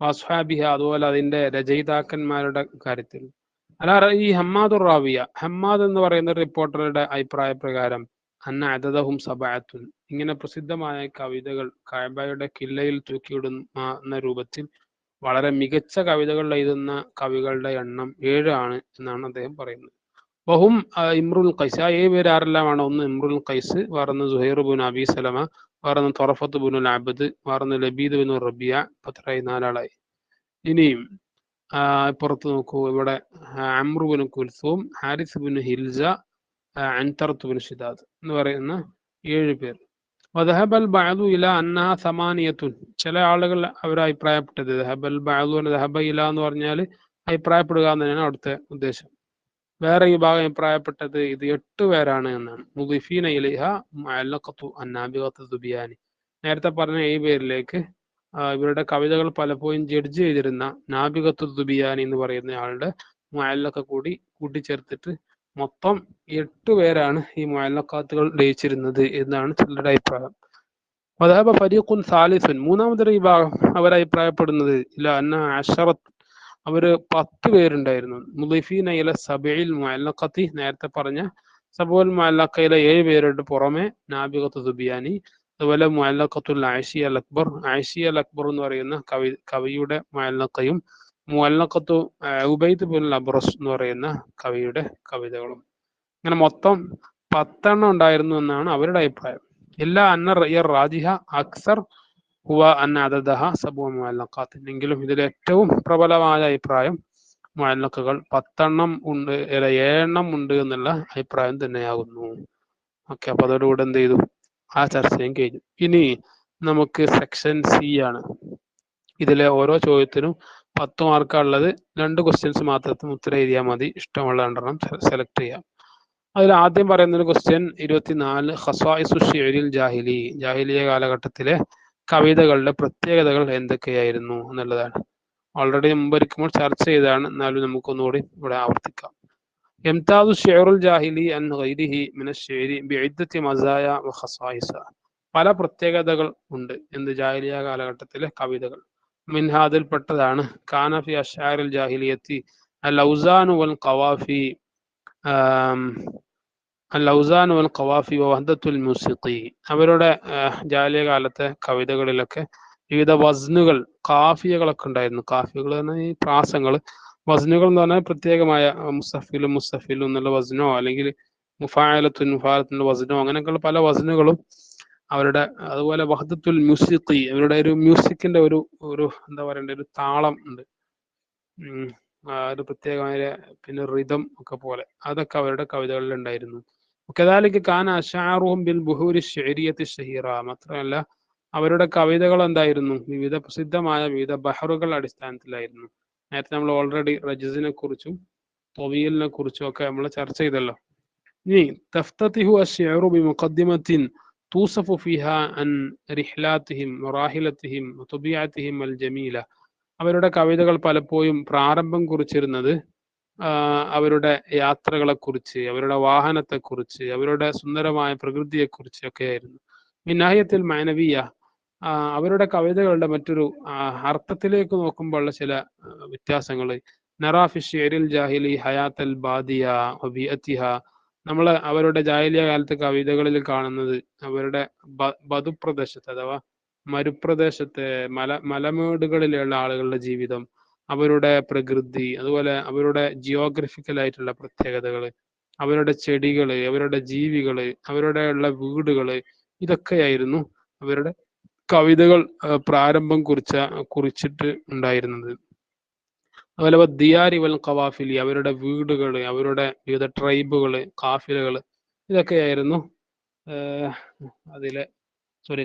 അസ്ഹാബിഹ, അതുപോലെ അതിന്റെ രചയിതാക്കന്മാരുടെ കാര്യത്തിൽ. ഈ ഹമ്മാദുർ റാവിയ, ഹമ്മാദ് എന്ന് പറയുന്ന റിപ്പോർട്ടറുടെ അഭിപ്രായ പ്രകാരം അന്ന അദദഹും സബഅത്തുൻ, ഇങ്ങനെ പ്രസിദ്ധമായ കവിതകൾ കഅബയുടെ കില്ലയിൽ തൂക്കിയിടുന്ന രൂപത്തിൽ വളരെ മികച്ച കവിതകൾ എഴുതുന്ന കവികളുടെ എണ്ണം 7 ആണ് എന്നാണ് അദ്ദേഹം പറയുന്നത്. വഹും ഇമ്രുൽ ഖൈസ്, ആ 7 പേര് ആരെല്ലാമാണ്? ഒന്ന് ഇമ്രുൽ ഖൈസ്, വേറൊന്ന് സുഹൈർ ബിൻ അബി സലമ, വേറൊന്ന് തൊറഫത്ത് ബിൻ അബ്ദ്, വേറൊന്ന് ലബീദ് ബിൻ റബിയ. 4 ആളായി. ഇനിയും പുറത്ത് നോക്കൂ, ഇവിടെ അമ്രു ബിൻ കുൽസൂം, ഹാരിസ് ബിൻ ഹിൽസ, അൻതർത്ത് ബിൻ ഷിദാദ് എന്ന് പറയുന്ന 7 പേർ. വദഹബൽ ബഅദു ഇലാ അന്നഹ സമാനിയത്തുൻ, ചില ആളുകൾ അവർ അഭിപ്രായപ്പെട്ടത്, ദഹബൽ ബഅദു ദഹബ ഇല എന്ന് പറഞ്ഞാൽ അഭിപ്രായപ്പെടുക എന്നതാണ് അവിടുത്തെ ഉദ്ദേശം. വേറെ വിഭാഗം അഭിപ്രായപ്പെട്ടത് ഇത് 8 പേരാണ് എന്നാണ്. മുദിഫീന ഇലൈഹ മുഅല്ലഖത്തു അന്നാബിഗത്തു ദുബിയാനി, നേരത്തെ പറഞ്ഞ ഈ പേരിലേക്ക് ഇവരുടെ കവിതകൾ പലപ്പോഴും ജഡ്ജ് ചെയ്തിരുന്ന നാബിഗത്തു ദുബിയാനി എന്ന് പറയുന്ന ആളുടെ മുഅല്ലഖ കൂടി കൂട്ടിച്ചേർത്തിട്ട് മൊത്തം 8 പേരാണ് ഈ മുഅല്ലഖാത്തുകൾ രചിച്ചിരുന്നത് എന്നാണ് ചിലരുടെ അഭിപ്രായം. വദഹബ ഫരീഖുൻ സാലിസുൻ, മൂന്നാമതൊരു വിഭാഗം അവർ അഭിപ്രായപ്പെടുന്നത് ഇല അന്ന അശറത്ത്, അവര് 10 പേരുണ്ടായിരുന്നു. മുളിഫീന ഇല സബഇൽ മുഅല്ലഖത്തി, നേരത്തെ പറഞ്ഞ സബുൽ മുഅല്ലഖയിലെ 7 പേരുടെ പുറമെ നാബിഗത്തു ദുബിയാനി, അതുപോലെ മുഅല്ലഖത്തുൽ ആയിഷി അൽ അക്ബർ, ആയിഷി അൽ അക്ബർ എന്ന് പറയുന്ന കവിയുടെ മുഅല്ലഖയും മുഅല്ലഖത്തു ഉബൈദ് ബിൻ അബ്റസ് എന്ന് പറയുന്ന കവിയുടെ കവിതകളും, അങ്ങനെ മൊത്തം 10 ഉണ്ടായിരുന്നു എന്നാണ് അവരുടെ അഭിപ്രായം. എല്ലാ അന്ന റയ്യ റാജിഹ അക്സർ ഹുവ അന്ന അദദഹ സബു മുഅല്ലഖാത്ത്, എങ്കിലും ഇതിൽ ഏറ്റവും പ്രബലമായ അഭിപ്രായം മുഅല്ലഖകൾ 10 ഉണ്ട്, 7 ഉണ്ട് എന്നുള്ള അഭിപ്രായം തന്നെയാകുന്നു. ഓക്കെ, അപ്പൊ അതോടുകൂടെ എന്ത് ചെയ്തു, ആ ചർച്ചയും കഴിഞ്ഞു. ഇനി നമുക്ക് സെക്ഷൻ സി ആണ്. ഇതിലെ ഓരോ ചോദ്യത്തിനും 10 മാർക്കാണുള്ളത്. 2 ക്വസ്റ്റ്യൻസ് മാത്രം ഉത്തരം എഴുതിയാൽ മതി. ഇഷ്ടമുള്ള 2 സെലക്ട് ചെയ്യാം. അതിൽ ആദ്യം പറയുന്ന ഒരു ക്വസ്റ്റ്യൻ 24, ഖസായിസു ശിഅരിൽ ജാഹിലി, ജാഹിലിയ കാലഘട്ടത്തിലെ കവിതകളുടെ പ്രത്യേകതകൾ എന്തൊക്കെയായിരുന്നു എന്നുള്ളതാണ്. ഓൾറെഡി മുമ്പൊരിക്കുമ്പോൾ ചർച്ച ചെയ്താണ്, എന്നാലും നമുക്കൊന്നുകൂടി ഇവിടെ ആവർത്തിക്കാം. യംതാദു ശിഅറുൽ ജാഹിലി അൻ ഗൈരിഹി മിന ശിഅരി ബിഇദ്ദത്തി മസായ വ ഖസായിസ, പല പ്രത്യേകതകൾ ഉണ്ട് എന്ത് ജാഹിലിയ കാലഘട്ടത്തിലെ കവിതകൾ. മിൻഹാ, അതിൽപ്പെട്ടതാണ് കാന ഫി അശ്ആരിൽ ജാഹിലിയത്തി അൽ ഔസാനു വൽ ഖവാഫി അൽ-ഔസാൻ വൽ ഖവാഫി വഹദത്തുൽ മൂസിഖി, അവരുടെ ജാഹിലിയ കാലത്തെ കവിതകളിലൊക്കെ വിവിധ വസ്നുകൾ, കാഫിയകളൊക്കെ ഉണ്ടായിരുന്നു. കാഫിയകൾ എന്ന് പറഞ്ഞാൽ ഈ പ്രാസങ്ങൾ, വസ്നുകൾ എന്ന് പറഞ്ഞാൽ പ്രത്യേകമായ മുസ്തഫിലും എന്നുള്ള വസ്നോ അല്ലെങ്കിൽ മുഫാഅലത്തുൻ വസ്നോ, അങ്ങനെയൊക്കെയുള്ള പല വസ്നുകളും അവരുടെ. അതുപോലെ വഹദത്തുൽ മൂസിഖി, അവരുടെ ഒരു മ്യൂസിക്കിന്റെ ഒരു എന്താ പറയണ്ട ഒരു താളം ഉണ്ട്, ഒരു പ്രത്യേകമായ പിന്നെ റിതം ഒക്കെ പോലെ, അതൊക്കെ അവരുടെ കവിതകളിൽ ഉണ്ടായിരുന്നു. കദാലിക കാന അശ്ആറുഹും ബിൽ ബുഹൂരി ശിഅരിയത്തി ഷഹീറ, മാത്രമല്ല അവരുടെ കവിതകൾ എന്തായിരുന്നു, വിവിധ പ്രസിദ്ധമായ വിവിധ ബഹറുകൾ അടിസ്ഥാനത്തിലായിരുന്നു. നേരത്തെ നമ്മൾ ഓൾറെഡി റജസിനെ കുറിച്ചും തൊവീലിനെ കുറിച്ചും ഒക്കെ നമ്മൾ ചർച്ച ചെയ്തല്ലോ. ഇനി തഫ്തതിഹു അശ്ശിഅറു ബിമുഖദ്ദിമത്തിൻ തൂസഫു ഫിഹാ അൻ റിഹ്ലാത്തിഹിം വറാഹിലത്തിഹിം വതുബിഅത്തിഹിം അൽ ജമീല, അവരുടെ കവിതകൾ പലപ്പോഴും പ്രാരംഭം കുറിച്ചിരുന്നത് അവരുടെ യാത്രകളെക്കുറിച്ച്, അവരുടെ വാഹനത്തെക്കുറിച്ച്, അവരുടെ സുന്ദരമായ പ്രകൃതിയെക്കുറിച്ച് ഒക്കെയായിരുന്നു. മിനാഹിയത്തിൽ മാനവീയ, അവരുടെ കവിതകളുടെ മറ്റൊരു അർത്ഥത്തിലേക്ക് നോക്കുമ്പോഴുള്ള ചില വ്യത്യാസങ്ങൾ. നറാഫി ഷിഅരിൽ ജാഹിലി ഹയാത്തൽ ബാദിയ വബിഅത്തിഹ, നമ്മൾ അവരുടെ ജാഹിലിയ കാലത്തെ കവിതകളിൽ കാണുന്നത് അവരുടെ ബദുപ്രദേശത്ത് അഥവാ മരുപ്രദേശത്തെ മലമേടുകളിലുള്ള ആളുകളുടെ ജീവിതം, അവരുടെ പ്രകൃതി, അതുപോലെ അവരുടെ ജിയോഗ്രഫിക്കൽ ആയിട്ടുള്ള പ്രത്യേകതകൾ, അവരുടെ ചെടികള്, അവരുടെ ജീവികള്, അവരുടെ ഉള്ള വീടുകള്, ഇതൊക്കെയായിരുന്നു അവരുടെ കവിതകൾ പ്രാരംഭം കുറിച്ചിട്ട് ഉണ്ടായിരുന്നത്. അതുപോലെ ദിയാരി വൽ ഖവാഫിലി, അവരുടെ വീടുകള്, അവരുടെ വിവിധ ട്രൈബുകള്, കാഫിലകള്, ഇതൊക്കെയായിരുന്നു അതിലെ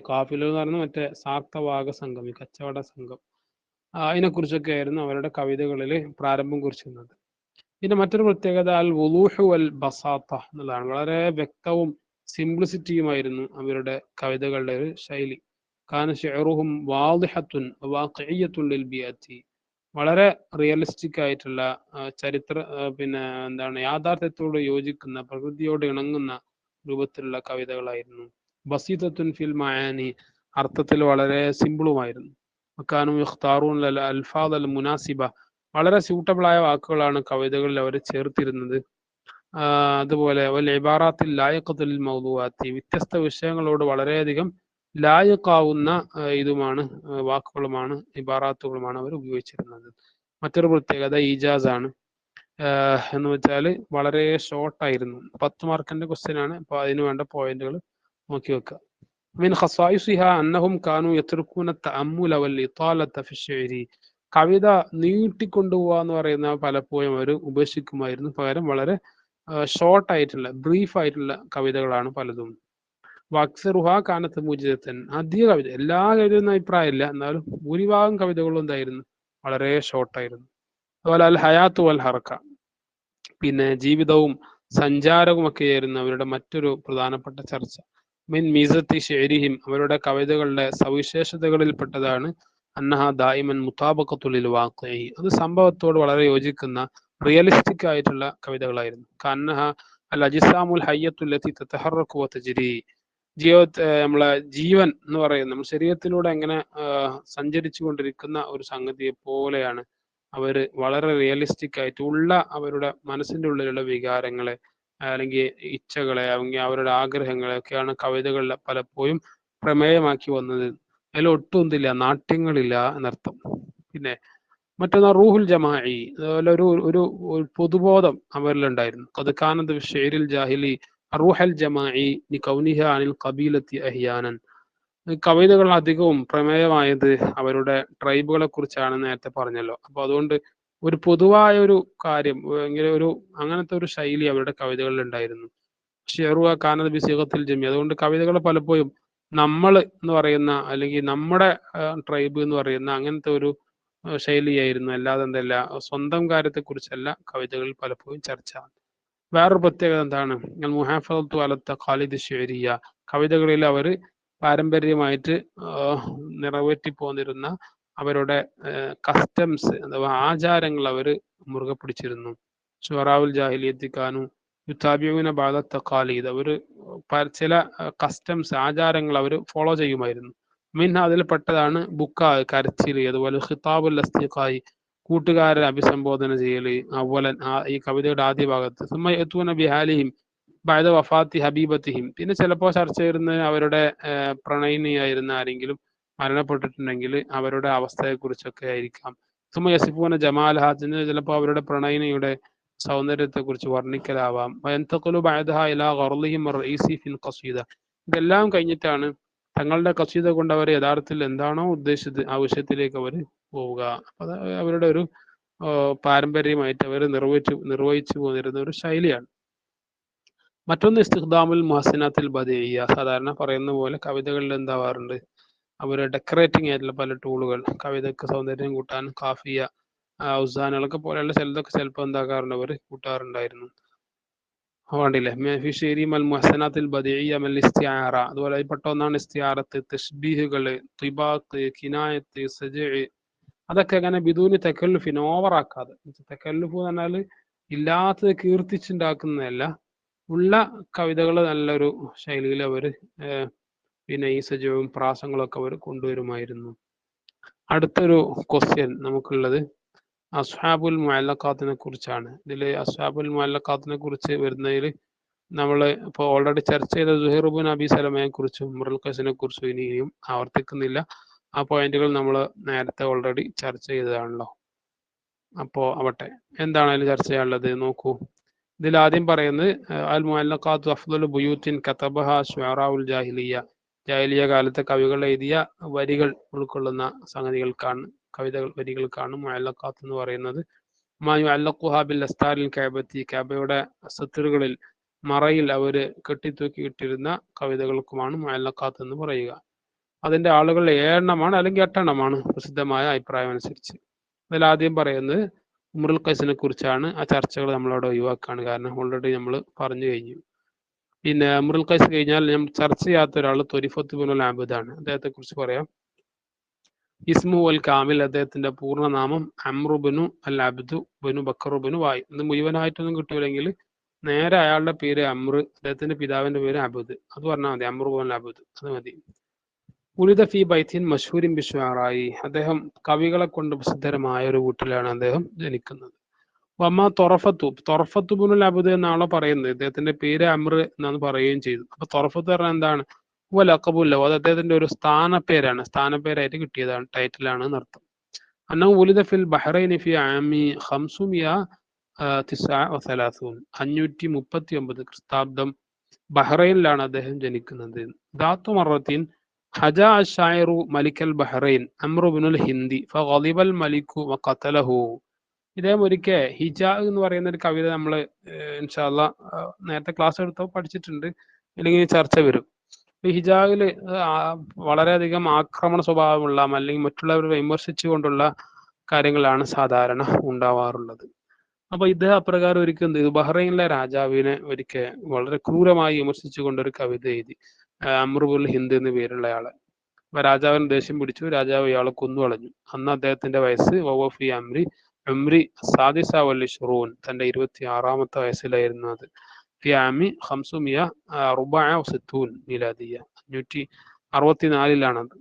കാഫില എന്ന് പറഞ്ഞാൽ മറ്റേ സാർത്ഥവാക സംഘം, ഈ കച്ചവട സംഘം, അതിനെക്കുറിച്ചൊക്കെ ആയിരുന്നു അവരുടെ കവിതകളിൽ പ്രാരംഭം കുറിച്ചിരുന്നത്. പിന്നെ മറ്റൊരു പ്രത്യേകത അൽ വുളൂഹു വൽ ബസാത്ത എന്നുള്ളതാണ്. വളരെ വ്യക്തവും സിംപ്ലിസിറ്റിയുമായിരുന്നു അവരുടെ കവിതകളുടെ ഒരു ശൈലി. കാന ശിഅറുഹും വാദിഹത്തുൻ വാഖിഇയ്യത്തുൻ ലിൽ ബിഅത്തി, വളരെ റിയലിസ്റ്റിക് ആയിട്ടുള്ള ചരിത്ര പിന്നെ എന്താണ് യാഥാർത്ഥ്യത്തോട് യോജിക്കുന്ന, പ്രകൃതിയോട് ഇണങ്ങുന്ന രൂപത്തിലുള്ള കവിതകളായിരുന്നു. ബസീതത്തുൻ ഫിൽ മആനി, അർത്ഥത്തിൽ വളരെ സിമ്പിളുമായിരുന്നു. വകാനു യഖ്താറൂൻ അൽ അൽഫാദ് അൽ മുനാസിബ, വളരെ സ്യൂട്ടബിളായ വാക്കുകളാണ് കവിതകളിൽ അവർ ചേർത്തിരുന്നത്. അതുപോലെ വൽ ഇബാറാത്തിൽ ലായിഖത്തുൽ മൗദൂഅത്തി, വ്യത്യസ്ത വിഷയങ്ങളോട് വളരെയധികം ലായിഖാവുന്ന ഇതുമാണ് വാക്കുകളുമാണ് ഇബാറാത്തുകളുമാണ് അവർ ഉപയോഗിച്ചിരുന്നത്. മറ്റൊരു പ്രത്യേകത ഈജാസാണ്. എന്ന് വെച്ചാൽ വളരെ ഷോർട്ടായിരുന്നു. 10 മാർക്കിന്റെ ക്വസ്റ്റ്യൻ ആണ്, അപ്പോൾ അതിന് വേണ്ട പോയിന്റുകൾ നോക്കി വെക്കുക. മിൻ ഖസായിസിഹ അന്നഹും കാനു യത്റുകൂന തഅമ്മുല വൽ ഇതാലത ഫി ശിഅരി, കവിത നീട്ടിക്കൊണ്ടുപോവുക എന്ന് പറയുന്ന പലപ്പോഴും അവർ ഉപേക്ഷിക്കുമായിരുന്നു. പകരം വളരെ ഷോർട്ട് ആയിട്ടുള്ള ബ്രീഫ് ആയിട്ടുള്ള കവിതകളാണ് പലതും. വക്സറുഹ കാനത്ത് മുജിദത്തൻ, അധിക കവിത, എല്ലാ കവിതയൊന്നും അഭിപ്രായമില്ല, എന്നാലും ഭൂരിഭാഗം കവിതകളും എന്തായിരുന്നു, വളരെ ഷോർട്ടായിരുന്നു. അതുപോലെ അൽ ഹയാത്തു വൽ ഹർക്ക, പിന്നെ ജീവിതവും സഞ്ചാരവും ഒക്കെയായിരുന്നു അവരുടെ മറ്റൊരു പ്രധാനപ്പെട്ട ചർച്ച. മിൻ മീസത്തി ഷെരിഹിം അവരുടെ കവിതകളുടെ സവിശേഷതകളിൽപ്പെട്ടതാണ് അന്നഹ ദായിമൻ മുതാബഖത്തുൽ വാഖി അത് സംഭവത്തോട് വളരെ യോജിക്കുന്ന റിയലിസ്റ്റിക് ആയിട്ടുള്ള കവിതകളായിരുന്നു. കന്നഹ അൽ അജിസാമുൽ ഹയ്യത്തുല്ലത്തി തതഹറകു വതജ്രി നമ്മളെ ജീവൻ എന്ന് പറയുന്നത് നമ്മുടെ ശരീരത്തിലൂടെ എങ്ങനെ സഞ്ചരിച്ചു കൊണ്ടിരിക്കുന്ന ഒരു സംഗതിയെ പോലെയാണ് അവര് വളരെ റിയലിസ്റ്റിക് ആയിട്ട് ഉള്ള അവരുടെ മനസ്സിന്റെ ഉള്ളിലുള്ള വികാരങ്ങളെ അല്ലെങ്കിൽ ഇച്ഛകളെ അല്ലെങ്കിൽ അവരുടെ ആഗ്രഹങ്ങളെ ഒക്കെയാണ് കവിതകളിൽ പലപ്പോഴും പ്രമേയമാക്കി വന്നത്. അതിൽ ഒട്ടും എന്തില്ല, നാട്യങ്ങളില്ല എന്നർത്ഥം. പിന്നെ മറ്റൊന്ന് റൂഹുൽ ജമായി, അതുപോലെ ഒരു പൊതുബോധം അവരിലുണ്ടായിരുന്നു. അത് കാനത് ഷെയ്രിൽ ജാഹിലി റൂഹൽ ജമായി നി കൗനിഹ അനിൽ ഖബീലത്തി അഹ്യാനൻ. കവിതകൾ അധികവും പ്രമേയമായത് അവരുടെ ട്രൈബുകളെ കുറിച്ചാണെന്ന് നേരത്തെ പറഞ്ഞല്ലോ. അപ്പൊ അതുകൊണ്ട് ഒരു പൊതുവായ ഒരു കാര്യം ഇങ്ങനെ അങ്ങനത്തെ ഒരു ശൈലി അവരുടെ കവിതകളിൽ ഉണ്ടായിരുന്നു. ഷെറുവ കാനത് ബിസിഖത്തിൽ ജമി, അതുകൊണ്ട് കവിതകൾ പലപ്പോഴും നമ്മൾ എന്ന് പറയുന്ന അല്ലെങ്കിൽ നമ്മുടെ ട്രൈബ് എന്ന് പറയുന്ന അങ്ങനത്തെ ഒരു ശൈലിയായിരുന്നു. അല്ലാതെ എന്തല്ല സ്വന്തം കാര്യത്തെക്കുറിച്ചല്ല കവിതകളിൽ പലപ്പോഴും ചർച്ച. വേറൊരു പ്രത്യേകത എന്താണ്, മുഹാഫദത്തു അലത്ത ഖാലിദ് ഷെരിയ, കവിതകളിൽ അവർ പാരമ്പര്യമായിട്ട് നിറവേറ്റി പോന്നിരുന്ന അവരുടെ കസ്റ്റംസ് അഥവാ ആചാരങ്ങൾ അവർ മുറുകെ പിടിച്ചിരുന്നു. ഷുറാവുൽ ജാഹിലിയത്തിക്കാനും യുത്താബിയുവിനെ ബാധ തഖാലീദ്, അവർ ചില കസ്റ്റംസ് ആചാരങ്ങൾ അവർ ഫോളോ ചെയ്യുമായിരുന്നു. മീൻ അതിൽ പെട്ടതാണ് ബുക്ക കരച്ചിൽ, അതുപോലെ ഖിതാബുൽ അസ്തിഖായി കൂട്ടുകാരെ അഭിസംബോധന ചെയ്യല്. അതുപോലെ ഈ കവിതയുടെ ആദ്യ ഭാഗത്ത് സുമ്മ ബിഹാലിഹിം ബഅദ വഫാത്തി ഹബീബത്തിഹിം, പിന്നെ ചിലപ്പോൾ ചർച്ച ചെയ്യുന്നത് അവരുടെ പ്രണയിനിയായിരുന്ന ആരെങ്കിലും മരണപ്പെട്ടിട്ടുണ്ടെങ്കിൽ അവരുടെ അവസ്ഥയെക്കുറിച്ചൊക്കെ ആയിരിക്കാം. സുമ യസിഫൂന ജമാൽഹാത്തിന്, ചിലപ്പോൾ അവരുടെ പ്രണയിനിയുടെ സൗന്ദര്യത്തെക്കുറിച്ച് വർണ്ണിക്കലാവാം. വയന്തഖലു ബഅദഹ ഇലാ ഗർളിഹിം റഈസി ഫിൽ ഖസീദ, ഇതെല്ലാം കഴിഞ്ഞിട്ടാണ് തങ്ങളുടെ ഖസീദ കൊണ്ട് അവർ യഥാർത്ഥത്തിൽ എന്താണോ ഉദ്ദേശിച്ചത് ആ വിഷയത്തിലേക്ക് അവർ പോവുക. അത് അവരുടെ ഒരു പാരമ്പര്യമായിട്ട് അവർ നിർവഹിച്ചു പോന്നിരുന്ന ഒരു ശൈലിയാണ്. മറ്റൊന്ന് ഇസ്തിഖ്ദാമുൽ മുഹസിനാത്തിൽ ബദിയ്യ, സാധാരണ പറയുന്ന പോലെ കവിതകളിൽ എന്താവാറുണ്ട്, അവർ ഡെക്കറേറ്റിംഗ് ആയിട്ടുള്ള പല ടൂളുകൾ, കവിതയ്ക്ക് സൗന്ദര്യം കൂട്ടാൻ കാഫിയ ഔസാനുകളൊക്കെ പോലെയുള്ള ചിലപ്പോൾ എന്താക്കാറുണ്ട്, അവർ കൂട്ടാറുണ്ടായിരുന്നു. വേണ്ടില്ലേ ഫിഷേരി മൽ മുഹസനാത്തിൽ ബദിയ്യ മൽ ഇസ്തിആറ, അതുപോലെ പെട്ട ഒന്നാണ് ഇസ്തിആറത്ത്, തഷ്ബീഹുകൾ, തിബാത്ത്, കിനായത്ത്, സജഇ, അതൊക്കെ അങ്ങനെ ബിദൂനി തക്കല്ലുഫിന് ഓവറാക്കാതെ. തക്കല്ലുഫ് എന്ന് പറഞ്ഞാൽ ഇല്ലാത്തത് കീർത്തിച്ചുണ്ടാക്കുന്നതല്ല, ഉള്ള കവിതകൾ നല്ലൊരു ശൈലിയിൽ അവർ പിന്നെ ഈ സജീവവും പ്രാസങ്ങളും ഒക്കെ അവർ കൊണ്ടുവരുമായിരുന്നു. അടുത്തൊരു ക്വസ്റ്റ്യൻ നമുക്കുള്ളത് അസ്ഹാബുൽ മുഅല്ലഖാത്തിനെ കുറിച്ചാണ്. ഇതിൽ അസ്ഹാബുൽ മുഅല്ലഖാത്തിനെ കുറിച്ച് വരുന്നതിൽ നമ്മൾ ഇപ്പോൾ ഓൾറെഡി ചർച്ച ചെയ്ത സുഹൈർ ഇബ്നു അബി സലമയെ കുറിച്ചും ഇംറുൽ ഖൈസിനെ കുറിച്ചും ഇനിയും ആവർത്തിക്കുന്നില്ല. ആ പോയിന്റുകൾ നമ്മൾ നേരത്തെ ഓൾറെഡി ചർച്ച ചെയ്തതാണല്ലോ. അപ്പോൾ ആവട്ടെ, എന്താണ് അതിൽ ചർച്ച ചെയ്യാനുള്ളത് നോക്കൂ. ഇതിൽ ആദ്യം പറയുന്നത് അൽ മുഅല്ലഖാത്തു അഫ്ദലു ബുയൂത്തിൻ കതബഹ ശുഅറാഉൽ ജാഹിലിയ്യ, ജാഹിലിയ കാലത്തെ കവികൾ എഴുതിയ വരികൾ ഉൾക്കൊള്ളുന്ന സംഗതികൾക്കാണ്, വരികൾക്കാണ് മുഅല്ലഖാത്ത് എന്ന് പറയുന്നത്. മാ യുഅല്ലഖുഹാ ബിൽ അസ്താരിൽ കഅബത്തി, കഅബയുടെ സത്തറുകളിൽ മറയിൽ അവർ കെട്ടിത്തൂക്കിയിട്ടിരുന്ന കവിതകൾക്കുമാണ് മുഅല്ലഖാത്ത് എന്ന് പറയുക. അതിന്റെ ആളുകൾ 7 എണ്ണമാണ് അല്ലെങ്കിൽ 8 എണ്ണമാണ് പ്രസിദ്ധമായ അഭിപ്രായം അനുസരിച്ച്. അതിൽ ആദ്യം പറയുന്നത് ഇംറുൽ ഖൈസിനെ കുറിച്ചാണ്. ആ ചർച്ചകൾ നമ്മളവിടെ ഒഴിവാക്കാണ്, കാരണം ഓൾറെഡി നമ്മൾ പറഞ്ഞു കഴിഞ്ഞു. പിന്നെ ഇംറുൽ ഖൈസ് കഴിഞ്ഞാൽ ഞാൻ ചർച്ച ചെയ്യാത്ത ഒരാൾ ത്വരിഫത്ത് ബിനുൽ ആബിദാണ്. അദ്ദേഹത്തെ കുറിച്ച് പറയാം. ഇസ്മു അൽ കാമിൽ, അദ്ദേഹത്തിന്റെ പൂർണ്ണനാമം അംറു ബിനു അൽ അബ്ദു ബിനു ബക്കർ ബിനു വായി. ഇത് മുഴുവനായിട്ടൊന്നും കിട്ടൂലെങ്കിൽ നേരെ അയാളുടെ പേര് അമ്ര, അദ്ദേഹത്തിന്റെ പിതാവിന്റെ പേര് അബുദ്, അത് പറഞ്ഞാൽ മതി, അമ്രു ബിൻ അബുദ്, അത് മതി. ഉലിദ ഫി ബൈത്തിൻ മഷ്ഹൂരിൻ ബിശ്ശുഅറായി, അദ്ദേഹം കവികളെ കൊണ്ട് പ്രസിദ്ധരമായ ഒരു വീട്ടിലാണ് അദ്ദേഹം ജനിക്കുന്നത്. വമ്മ തൊറഫത്തു ബിനുൽ അബ്ദ് എന്നാണല്ലോ പറയുന്നത്, ഇദ്ദേഹത്തിന്റെ പേര് അമ്ര എന്നാണ് പറയുകയും ചെയ്തു. അപ്പൊ തൊറഫത്ത് പറഞ്ഞാൽ എന്താണ്, ലഖബുല്ല, അത് അദ്ദേഹത്തിന്റെ ഒരു സ്ഥാനപ്പേരാണ്, സ്ഥാനപ്പേരായിട്ട് കിട്ടിയതാണ്, ടൈറ്റിലാണ് എന്നർത്ഥം. അന്നഹു ഉലിദ ഫിൽ ബഹ്റൈനി ഫി ആമി 539 ക്രിസ്താബ്ദം ബഹ്റൈനിലാണ് അദ്ദേഹം ജനിക്കുന്നത്. ദാത്തു മറത്തിൻ ഹജാ അശ്ശായിറു മലിക്കൽ ബഹ്റൈൻ അംറു ബിനുൽ ഹിന്ദി ഫഗളിബൽ മലിക്കു വഖതലഹു. ഇദ്ദേഹം ഒരിക്കൽ ഹിജാ എന്ന് പറയുന്ന ഒരു കവിത നമ്മൾ ഇൻഷാ അല്ലാഹ് നേരത്തെ ക്ലാസ് എടുത്തോ പഠിച്ചിട്ടുണ്ട്, അല്ലെങ്കിൽ ചർച്ച വരും. ഹിജാഗില് വളരെയധികം ആക്രമണ സ്വഭാവമുള്ള അല്ലെങ്കിൽ മറ്റുള്ളവരെ വിമർശിച്ചുകൊണ്ടുള്ള കാര്യങ്ങളാണ് സാധാരണ ഉണ്ടാവാറുള്ളത്. അപ്പൊ ഇദ്ദേഹം അപ്രകാരം ഒരിക്കൽ ബഹ്റൈനിലെ രാജാവിനെ ഒരിക്കൽ വളരെ ക്രൂരമായി വിമർശിച്ചുകൊണ്ട് ഒരു കവിത എഴുതി. അമ്രുബുൽ ഹിന്ദ് എന്ന് പേരുള്ള ആള്. അപ്പൊ രാജാവിന് ദേഷ്യം പിടിച്ചു, രാജാവ് ഇയാളെ കൊന്നു കളഞ്ഞു. അന്ന് അദ്ദേഹത്തിന്റെ വയസ്സ് വവഫി ഉംരി സാദിസ വൽ ഇശ്റൂൻ, തന്റെ 26-ാമത്തെ വയസ്സിലായിരുന്നു അത്. ഫി ആമി 564 മീലാദിയ, 564-ലാണത്.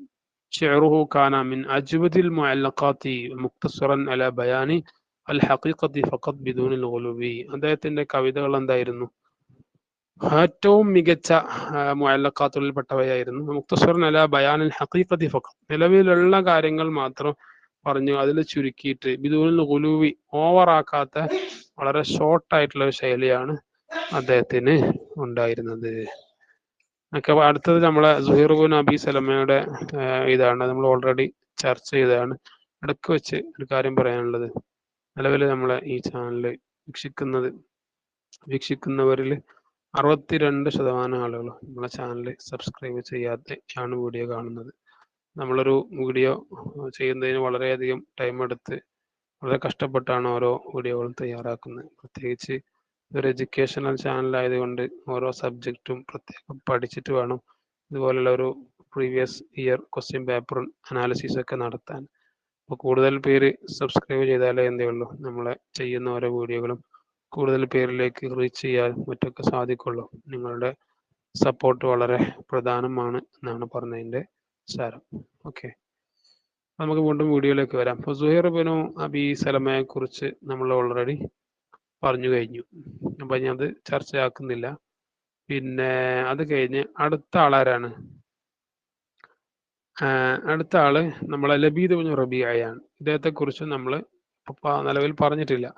شعره كان من أجود المعلقات مقتصرا على بيان الحقيقة فقط بدون الغلو. അദ്ദേഹത്തിന്റെ കവിതകൾ എന്തായിരുന്നു? ഏറ്റവും മികച്ച മുഅല്ലഖാത്തുകളിൽപ്പെട്ടവയായിരുന്നു. മുഖ്തസറൻ അല ബയാനിൽ ഹഖീഖത്തി ഫഖത്ത്, നിലവിലുള്ള കാര്യങ്ങൾ മാത്രം പറഞ്ഞു അതിൽ ചുരുക്കിയിട്ട് ബിദൂനിൽ ഗുലൂവി, ഓവറാക്കാത്ത വളരെ ഷോർട്ട് ആയിട്ടുള്ള ഒരു ശൈലിയാണ് അദ്ദേഹത്തിന് ഉണ്ടായിരുന്നത്. ഒക്കെ അടുത്തത് നമ്മളെ സുഹൈർ ബിൻ അബി സലമയുടെ ഇതാണ്, നമ്മൾ ഓൾറെഡി ചർച്ച ചെയ്തതാണ്. ഇടയ്ക്ക് വെച്ച് ഒരു കാര്യം പറയാനുള്ളത്, നിലവിൽ നമ്മളെ ഈ ചാനൽ വീക്ഷിക്കുന്നവരിൽ 62% ആളുകൾ നമ്മളെ ചാനൽ സബ്സ്ക്രൈബ് ചെയ്യാതെ ആണ് വീഡിയോ കാണുന്നത്. നമ്മളൊരു വീഡിയോ ചെയ്യുന്നതിന് വളരെയധികം ടൈം എടുത്ത് വളരെ കഷ്ടപ്പെട്ടാണ് ഓരോ വീഡിയോകളും തയ്യാറാക്കുന്നത്. പ്രത്യേകിച്ച് ഇതൊരു എഡ്യൂക്കേഷണൽ ചാനൽ ആയതുകൊണ്ട് ഓരോ സബ്ജക്റ്റും പ്രത്യേകം പഠിച്ചിട്ട് വേണം ഇതുപോലുള്ള ഒരു previous year question paper analysis ഒക്കെ നടത്താൻ. അപ്പോൾ കൂടുതൽ പേര് സബ്സ്ക്രൈബ് ചെയ്താലേ എന്തേ ഉള്ളൂ നമ്മളെ ചെയ്യുന്ന ഓരോ വീഡിയോകളും കൂടുതൽ പേരിലേക്ക് റീച്ച് ചെയ്യാൻ മറ്റൊക്കെ സാധിക്കുള്ളൂ. നിങ്ങളുടെ സപ്പോർട്ട് വളരെ പ്രധാനമാണ് എന്നാണ് പറഞ്ഞതിൻ്റെ സാരം. ഓക്കെ, നമുക്ക് വീണ്ടും വീഡിയോയിലേക്ക് വരാം. അപ്പോൾ സുഹൈർ ബിൻ അബി സലമയെ കുറിച്ച് നമ്മൾ ഓൾറെഡി പറഞ്ഞു കഴിഞ്ഞു, അപ്പം ഞാൻ അത് ചർച്ചയാക്കുന്നില്ല. പിന്നെ അത് കഴിഞ്ഞ് അടുത്ത ആളാരാണ്? അടുത്ത ആള് നമ്മളെ ലബീദ് ബിൻ റബീഅയാണ്. ഇദ്ദേഹത്തെ കുറിച്ച് നമ്മൾ നിലവിൽ പറഞ്ഞിട്ടില്ല.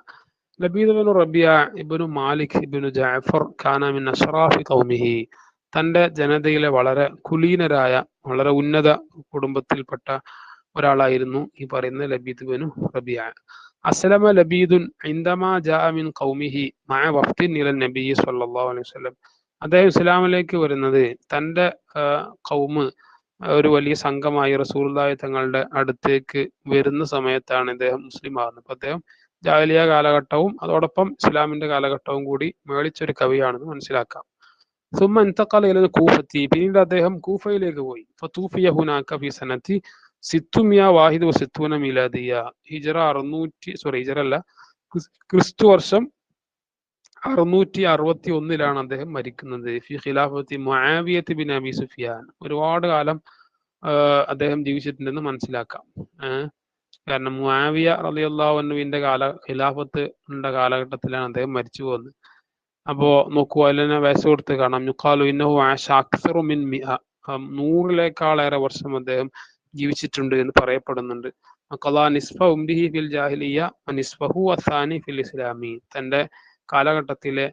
ലബീദ് ബിൻ റബീഅ ഇബ്നു മാലിക് ഇബ്നു ജഅഫർ കാന മിൻ അശ്റാഫി ഖൗമിഹി, തന്റെ ജനതയിലെ വളരെ കുലീനരായ വളരെ ഉന്നത കുടുംബത്തിൽപ്പെട്ട ഒരാളായിരുന്നു ഈ പറയുന്ന ലബീദ് ബിൻ റബീഅ. അസ്ലമ ലബീദുൻ ഇൻദമാ ജാഅ മിൻ ഖൗമിഹി മഅ വഫ്ദിൻ ഇല നബി സ്വല്ലല്ലാഹു അലൈഹി വസല്ലം. അദ്ദേഹം ഇസ്ലാമിലേക്ക് വരുന്നത് തന്റെ ഖൗമ് ഒരു വലിയ സംഘമായി റസൂലുള്ളാഹി തങ്ങളുടെ അടുത്തേക്ക് വരുന്ന സമയത്താണ് ഇദ്ദേഹം മുസ്ലിം ആകുന്നത്. അപ്പൊ അദ്ദേഹം ജാഹിലിയ കാലഘട്ടവും അതോടൊപ്പം ഇസ്ലാമിന്റെ കാലഘട്ടവും കൂടി മേളിച്ചൊരു കവിയാണെന്ന് മനസ്സിലാക്കാം. സുമ്മ ഇൻതഖല ഇലൽ കൂഫത്തി, പിന്നീട് അദ്ദേഹം കൂഫയിലേക്ക് പോയി. ഫതൂഫിയ ഹുനാക ഫി സനതി 661 മീലാദിയ, ക്രിസ്തു വർഷം 661 അദ്ദേഹം മരിക്കുന്നത്. ഫി ഖിലാഫത്തി മുആവിയത്ത് ബിൻ അബി സുഫിയാൻ, ഒരുപാട് കാലം അദ്ദേഹം ജീവിച്ചിട്ടുണ്ടെന്ന് മനസ്സിലാക്കാം. കാരണം മുആവിയ റളിയല്ലാഹു അൻഹുവിന്റെ ഖിലാഫത്ത് ഉണ്ട കാലഘട്ടത്തിലാണ് അദ്ദേഹം മരിച്ചു പോകുന്നത്. അപ്പോ നോക്കൂ, അതിനെ വയസ്സ് കൊടുത്ത് കാണാം. യുഖാലു ഇന്നഹു ആശ അക്സറു മിൻ 100-ലേക്കാളേറെ വർഷം അദ്ദേഹം ജീവിച്ചിട്ടുണ്ട് എന്ന് പറയപ്പെടുന്നുണ്ട്. ഖളാ നിസ്ഫ ഉംരിഹി ഫിൽ ജാഹിലിയ്യ വനിസ്ഫഹു അസ്സാനി ഫിൽ ഇസ്ലാമി, തന്റെ കാലഘട്ടത്തിലെ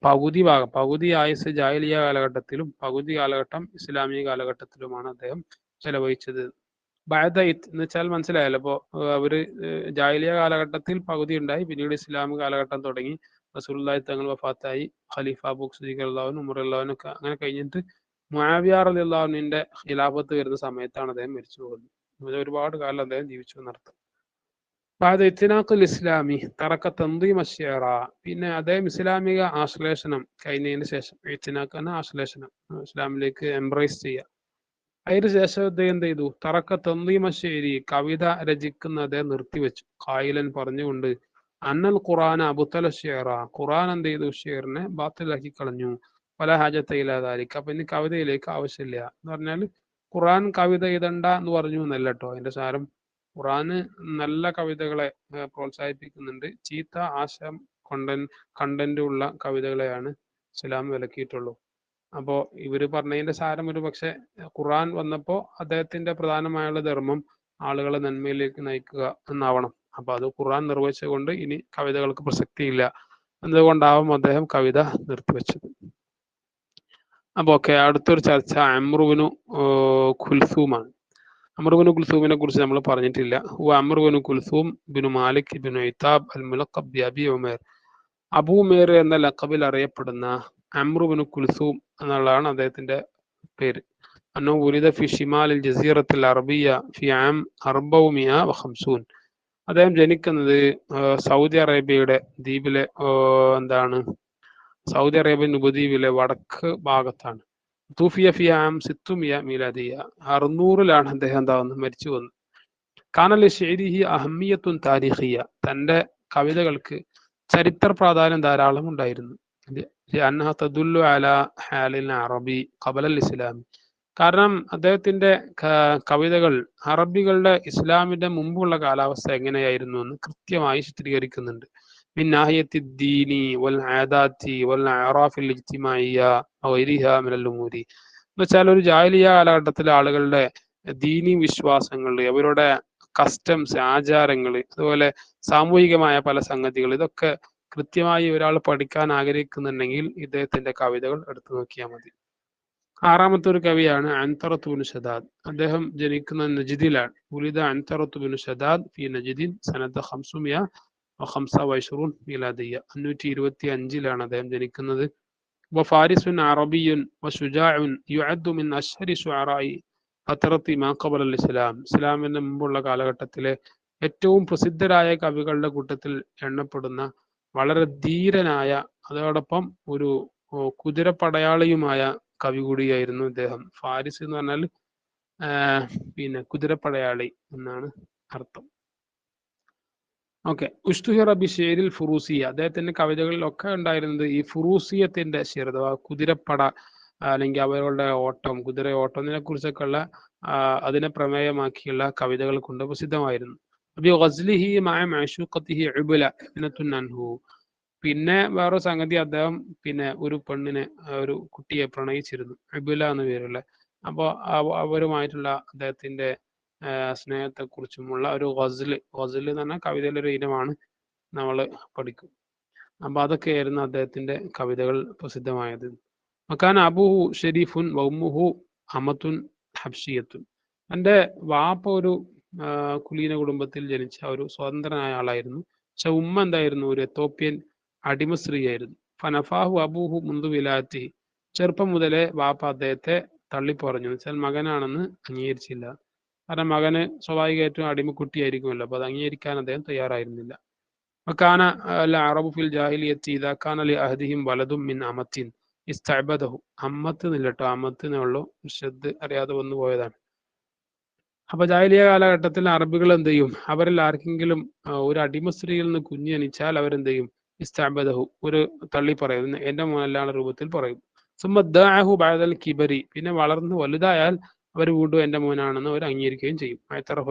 പകുതി ആയുസ് ജാഹിലിയ കാലഘട്ടത്തിലും പകുതി കാലഘട്ടം ഇസ്ലാമിക കാലഘട്ടത്തിലുമാണ് അദ്ദേഹം ചെലവഴിച്ചത്. എന്ന് വെച്ചാൽ മനസ്സിലായല്ലോ. അപ്പോൾ അവര് ജാഹിലിയ കാലഘട്ടത്തിൽ പകുതി ഉണ്ടായി, പിന്നീട് ഇസ്ലാമിക കാലഘട്ടം തുടങ്ങി, റസൂലുള്ളാഹി തങ്ങൾ വഫാത്തായി, ഖലീഫ അബൂ സിദ്ദീഖ് റളിയല്ലാഹു അൻഹു, ഉമർ റളിയല്ലാഹു അൻഹു ഒക്കെ അങ്ങനെ കഴിഞ്ഞിട്ട് മുആവിയ റളിയല്ലാഹു അൻഹുവിന്റെ ഖിലാഫത്ത് വരുന്ന സമയത്താണ് അദ്ദേഹം മരിച്ചു പോകുന്നത്. ഒരുപാട് കാലം അദ്ദേഹം ജീവിച്ചു എന്നർത്ഥം. ഇസ്ലാമി തറക്ക തൻദീം അശ്ശിഅറ, പിന്നെ അദ്ദേഹം ഇസ്ലാമിക ആശ്ലേഷണം കഴിഞ്ഞതിന് ശേഷം, ഇത്തിനാക്ക് ആശ്ലേഷണം, ഇസ്ലാമിലേക്ക് എംബ്രേസ് ചെയ്യുക, അതിന് ശേഷം അദ്ദേഹം എന്ത് ചെയ്തു? തറക്ക തൻദീം അശ്ശിഅരി, കവിത രചിക്കുന്ന അദ്ദേഹം നിർത്തിവെച്ചു. ഖായിലൻ പറഞ്ഞുകൊണ്ട് അന്നൽ ഖുർആന അബ്തല അശ്ശിഅറ, ഖുർആൻ എന്ത് ചെയ്തു? ഷിഅറിനെ ബാത്തിലാക്കി കളഞ്ഞു. പല ഹാജത്ത ഇലാ ദാലിക, അപ്പൊ ഇനി കവിതയിലേക്ക് ആവശ്യമില്ല എന്ന് പറഞ്ഞാൽ ഖുർആൻ കവിത എഴുതണ്ട എന്ന് പറഞ്ഞു എന്നല്ല കേട്ടോ അതിന്റെ സാരം. ഖുർആന് നല്ല കവിതകളെ പ്രോത്സാഹിപ്പിക്കുന്നുണ്ട്, ചീത്ത ആശയം കണ്ടന്റ് ഉള്ള കവിതകളെയാണ് ഇസ്ലാം വിലക്കിയിട്ടുള്ളൂ. അപ്പോ ഇവര് പറഞ്ഞതിന്റെ സാരം ഒരു പക്ഷെ ഖുർആൻ വന്നപ്പോ അദ്ദേഹത്തിന്റെ പ്രധാനമായുള്ള ധർമ്മം ആളുകളെ നന്മയിലേക്ക് നയിക്കുക എന്നാവണം. അപ്പൊ അത് ഖുർആൻ നിർവഹിച്ചുകൊണ്ട് ഇനി കവിതകൾക്ക് പ്രസക്തിയില്ല എന്നതുകൊണ്ടാവും അദ്ദേഹം കവിത നിർത്തിവെച്ചത്. അപ്പൊ ഓക്കെ, അടുത്തൊരു ചർച്ച അംറു ബിൻ കുൽസൂമാണ്. അംറു ബിൻ കുൽസൂമിനെ കുറിച്ച് നമ്മൾ പറഞ്ഞിട്ടില്ല. അംറു ബിൻ കുൽസൂം ബിൻ മാലിക് ബിൻ ഇതാബ് അൽ മുലഖബ് ബി അബി ഉമേർ, അബൂ ഉമേർ എന്ന ലഖബിൽ അറിയപ്പെടുന്ന അംറു ബിൻ കുൽസൂം എന്നുള്ളതാണ് അദ്ദേഹത്തിന്റെ പേര്. അന്നോ ഉലിദ ഫി ഷിമാലിൽ ജസീറത്തുൽ അറബിയ ഫി ആം 450. അദ്ദേഹം ജനിക്കുന്നത് സൗദി അറേബ്യയുടെ ദ്വീപിലെ സൗദി അറേബ്യൻ ഉപദ്വീപിലെ വടക്ക് ഭാഗത്താണ്. തൂഫിയ ഫി ആം സിത്തുമിയ മീലാദിയ 600-ലാണ് അദ്ദേഹം എന്താവുന്നത് മരിച്ചു വന്നു. കാനലി ഷെയ്രിഹി അഹമ്മിയത്തുൻ താരിഖിയ, തന്റെ കവിതകൾക്ക് ചരിത്ര പ്രാധാന്യം ധാരാളം ഉണ്ടായിരുന്നു. അന്നഹ തദുല്ലു അലാ ഹാലിൽ അറബി ഖബലൽ ഇസ്ലാമി, കാരണം അദ്ദേഹത്തിന്റെ കവിതകൾ അറബികളുടെ ഇസ്ലാമിന്റെ മുമ്പുള്ള കാലാവസ്ഥ എങ്ങനെയായിരുന്നു എന്ന് കൃത്യമായി ചിത്രീകരിക്കുന്നുണ്ട്. മിൻ നാഹിയത്തി ദീനി വൽ ആദാത്തി വൽ അറാഫിൽ ഇജ്തിമാഇയ്യ വഗൈരിഹാ മിനൽ ഉമൂരി, എന്ന് വെച്ചാൽ ഒരു ജാഹിലിയ കാലഘട്ടത്തിലെ ആളുകളുടെ ദീനി വിശ്വാസങ്ങൾ, അവരുടെ കസ്റ്റംസ്, ആചാരങ്ങൾ, അതുപോലെ സാമൂഹികമായ പല സംഗതികൾ, ഇതൊക്കെ കൃത്യമായി ഒരാൾ പഠിക്കാൻ ആഗ്രഹിക്കുന്നുണ്ടെങ്കിൽ ഇദ്ദേഹത്തിന്റെ കവിതകൾ എടുത്തു നോക്കിയാൽ മതി. ആറാമത്തെ ഒരു കവിയാണ് അൻതറത്ത് ബിൻ ഷദാദ്. അദ്ദേഹം ജനിക്കുന്ന നജിദിലാണ്. ഉലിദ അൻതറത്ത് ബിൻ ഷദാദ് ഫി നജിദിൻ സനദ 525 മീലാദിയ, 525-ലാണ് അദ്ദേഹം ജനിക്കുന്നത്. വഫാരിസുൻ അറബിയുൻ വശുജാഉൻ യുഅദ്ദു മിൻ അശ്ഹരി ശുഅറാഇ ഫതറത്തി മാ ഖബല അൽ ഇസ്ലാം, ഇസ്ലാമിന് മുമ്പുള്ള കാലഘട്ടത്തിലെ ഏറ്റവും പ്രസിദ്ധരായ കവികളുടെ കൂട്ടത്തിൽ എണ്ണപ്പെടുന്ന വളരെ ധീരനായ, അതോടൊപ്പം ഒരു കുതിരപ്പടയാളിയുമായ കവി കൂടിയായിരുന്നു ഇദ്ദേഹം. ഫാരിസ് എന്ന് പറഞ്ഞാൽ പിന്നെ കുതിരപ്പടയാളി എന്നാണ് അർത്ഥം. ഓക്കെ. ഉഷ്തുഹിറ ബി ഷേരിൽ ഫുറൂസിയ, അദ്ദേഹത്തിന്റെ കവിതകളിലൊക്കെ ഉണ്ടായിരുന്നത് ഈ ഫുറൂസിയത്തിന്റെ ഷേർ, അഥവാ കുതിരപ്പട അല്ലെങ്കിൽ അവരുടെ ഓട്ടം, കുതിര ഓട്ടം, ഇതിനെ കുറിച്ചൊക്കെ ഉള്ള അതിനെ പ്രമേയമാക്കിയുള്ള കവിതകൾ കൊണ്ട് പ്രസിദ്ധമായിരുന്നു. അബി ഗസ്ലിഹി മഅ മഅശൂഖത്തിഹി ഉബ്ല ഇബ്നത്തുൻ അൻഹു, പിന്നെ വേറൊരു സംഗതി, അദ്ദേഹം പിന്നെ ഒരു പെണ്ണിനെ, ഒരു കുട്ടിയെ പ്രണയിച്ചിരുന്നു, ഉബ്ല എന്ന പേരുള്ള. അപ്പോൾ അവരുമായിട്ടുള്ള അദ്ദേഹത്തിന്റെ സ്നേഹത്തെ കുറിച്ചുമുള്ള ഒരു ഗസൽ എന്ന് പറഞ്ഞാൽ കവിതയിലെ ഒരു ഇനമാണ്, നമ്മൾ പഠിക്കും. അപ്പൊ അതൊക്കെയായിരുന്നു അദ്ദേഹത്തിന്റെ കവിതകൾ പ്രസിദ്ധമായത്. മക്കാന അബൂഹു ഷെരീഫുൻ വഉമ്മുഹു അമത്തുൻ ഹബ്ഷിയത്തുൻ, തന്റെ വാപ്പ ഒരു കുലീന കുടുംബത്തിൽ ജനിച്ച ഒരു സ്വതന്ത്രനായ ആളായിരുന്നു. പക്ഷെ ഉമ്മ എന്തായിരുന്നു, ഒരു എത്തോപ്യൻ അടിമ സ്ത്രീയായിരുന്നു. ഫനഫാഹു അബൂഹു മുന്തു വിലാത്തി, ചെറുപ്പം മുതലേ വാപ്പ അദ്ദേഹത്തെ തള്ളിപ്പറഞ്ഞു, വെച്ചാൽ മകനാണെന്ന് അംഗീകരിച്ചില്ല. കാരണം മകന് സ്വാഭാവികമായിട്ടും അടിമക്കുട്ടിയായിരിക്കുമല്ലോ, അപ്പൊ അത് അംഗീകരിക്കാൻ അദ്ദേഹം തയ്യാറായിരുന്നില്ല. വകാന അറബു ഫിൽ ജാഹിലിയത്തി ഇദാ കാന ലി അഹദിഹിം വലദും മിൻ അമത്തിൻ ഇസ്തഅബദഹു, അമ്മത്ത് എന്നില്ലട്ടോ, അമ്മത്തിനുള്ളൂ, ശ്രദ്ധ അറിയാതെ വന്നു പോയതാണ്. അപ്പൊ ജാഹിലിയ കാലഘട്ടത്തിൽ അറബികൾ എന്ത് ചെയ്യും, അവരിൽ ആർക്കെങ്കിലും ഒരു അടിമ സ്ത്രീയിൽ നിന്ന് കുഞ്ഞ് ജനിച്ചാൽ അവരെന്ത് ചെയ്യും, ഇസ്തഅബദഹു, ഒരു തള്ളി പറയും, എന്റെ മോനല്ലാത്ത രൂപത്തിൽ പറയും. സുമ്മദ്ദഅഹു ബഅദൽ കിബരി, പിന്നെ വളർന്ന് വലുതായാൽ അവർ വീണ്ടും എന്റെ മോനാണെന്ന് അവർ അംഗീകരിക്കുകയും ചെയ്യും.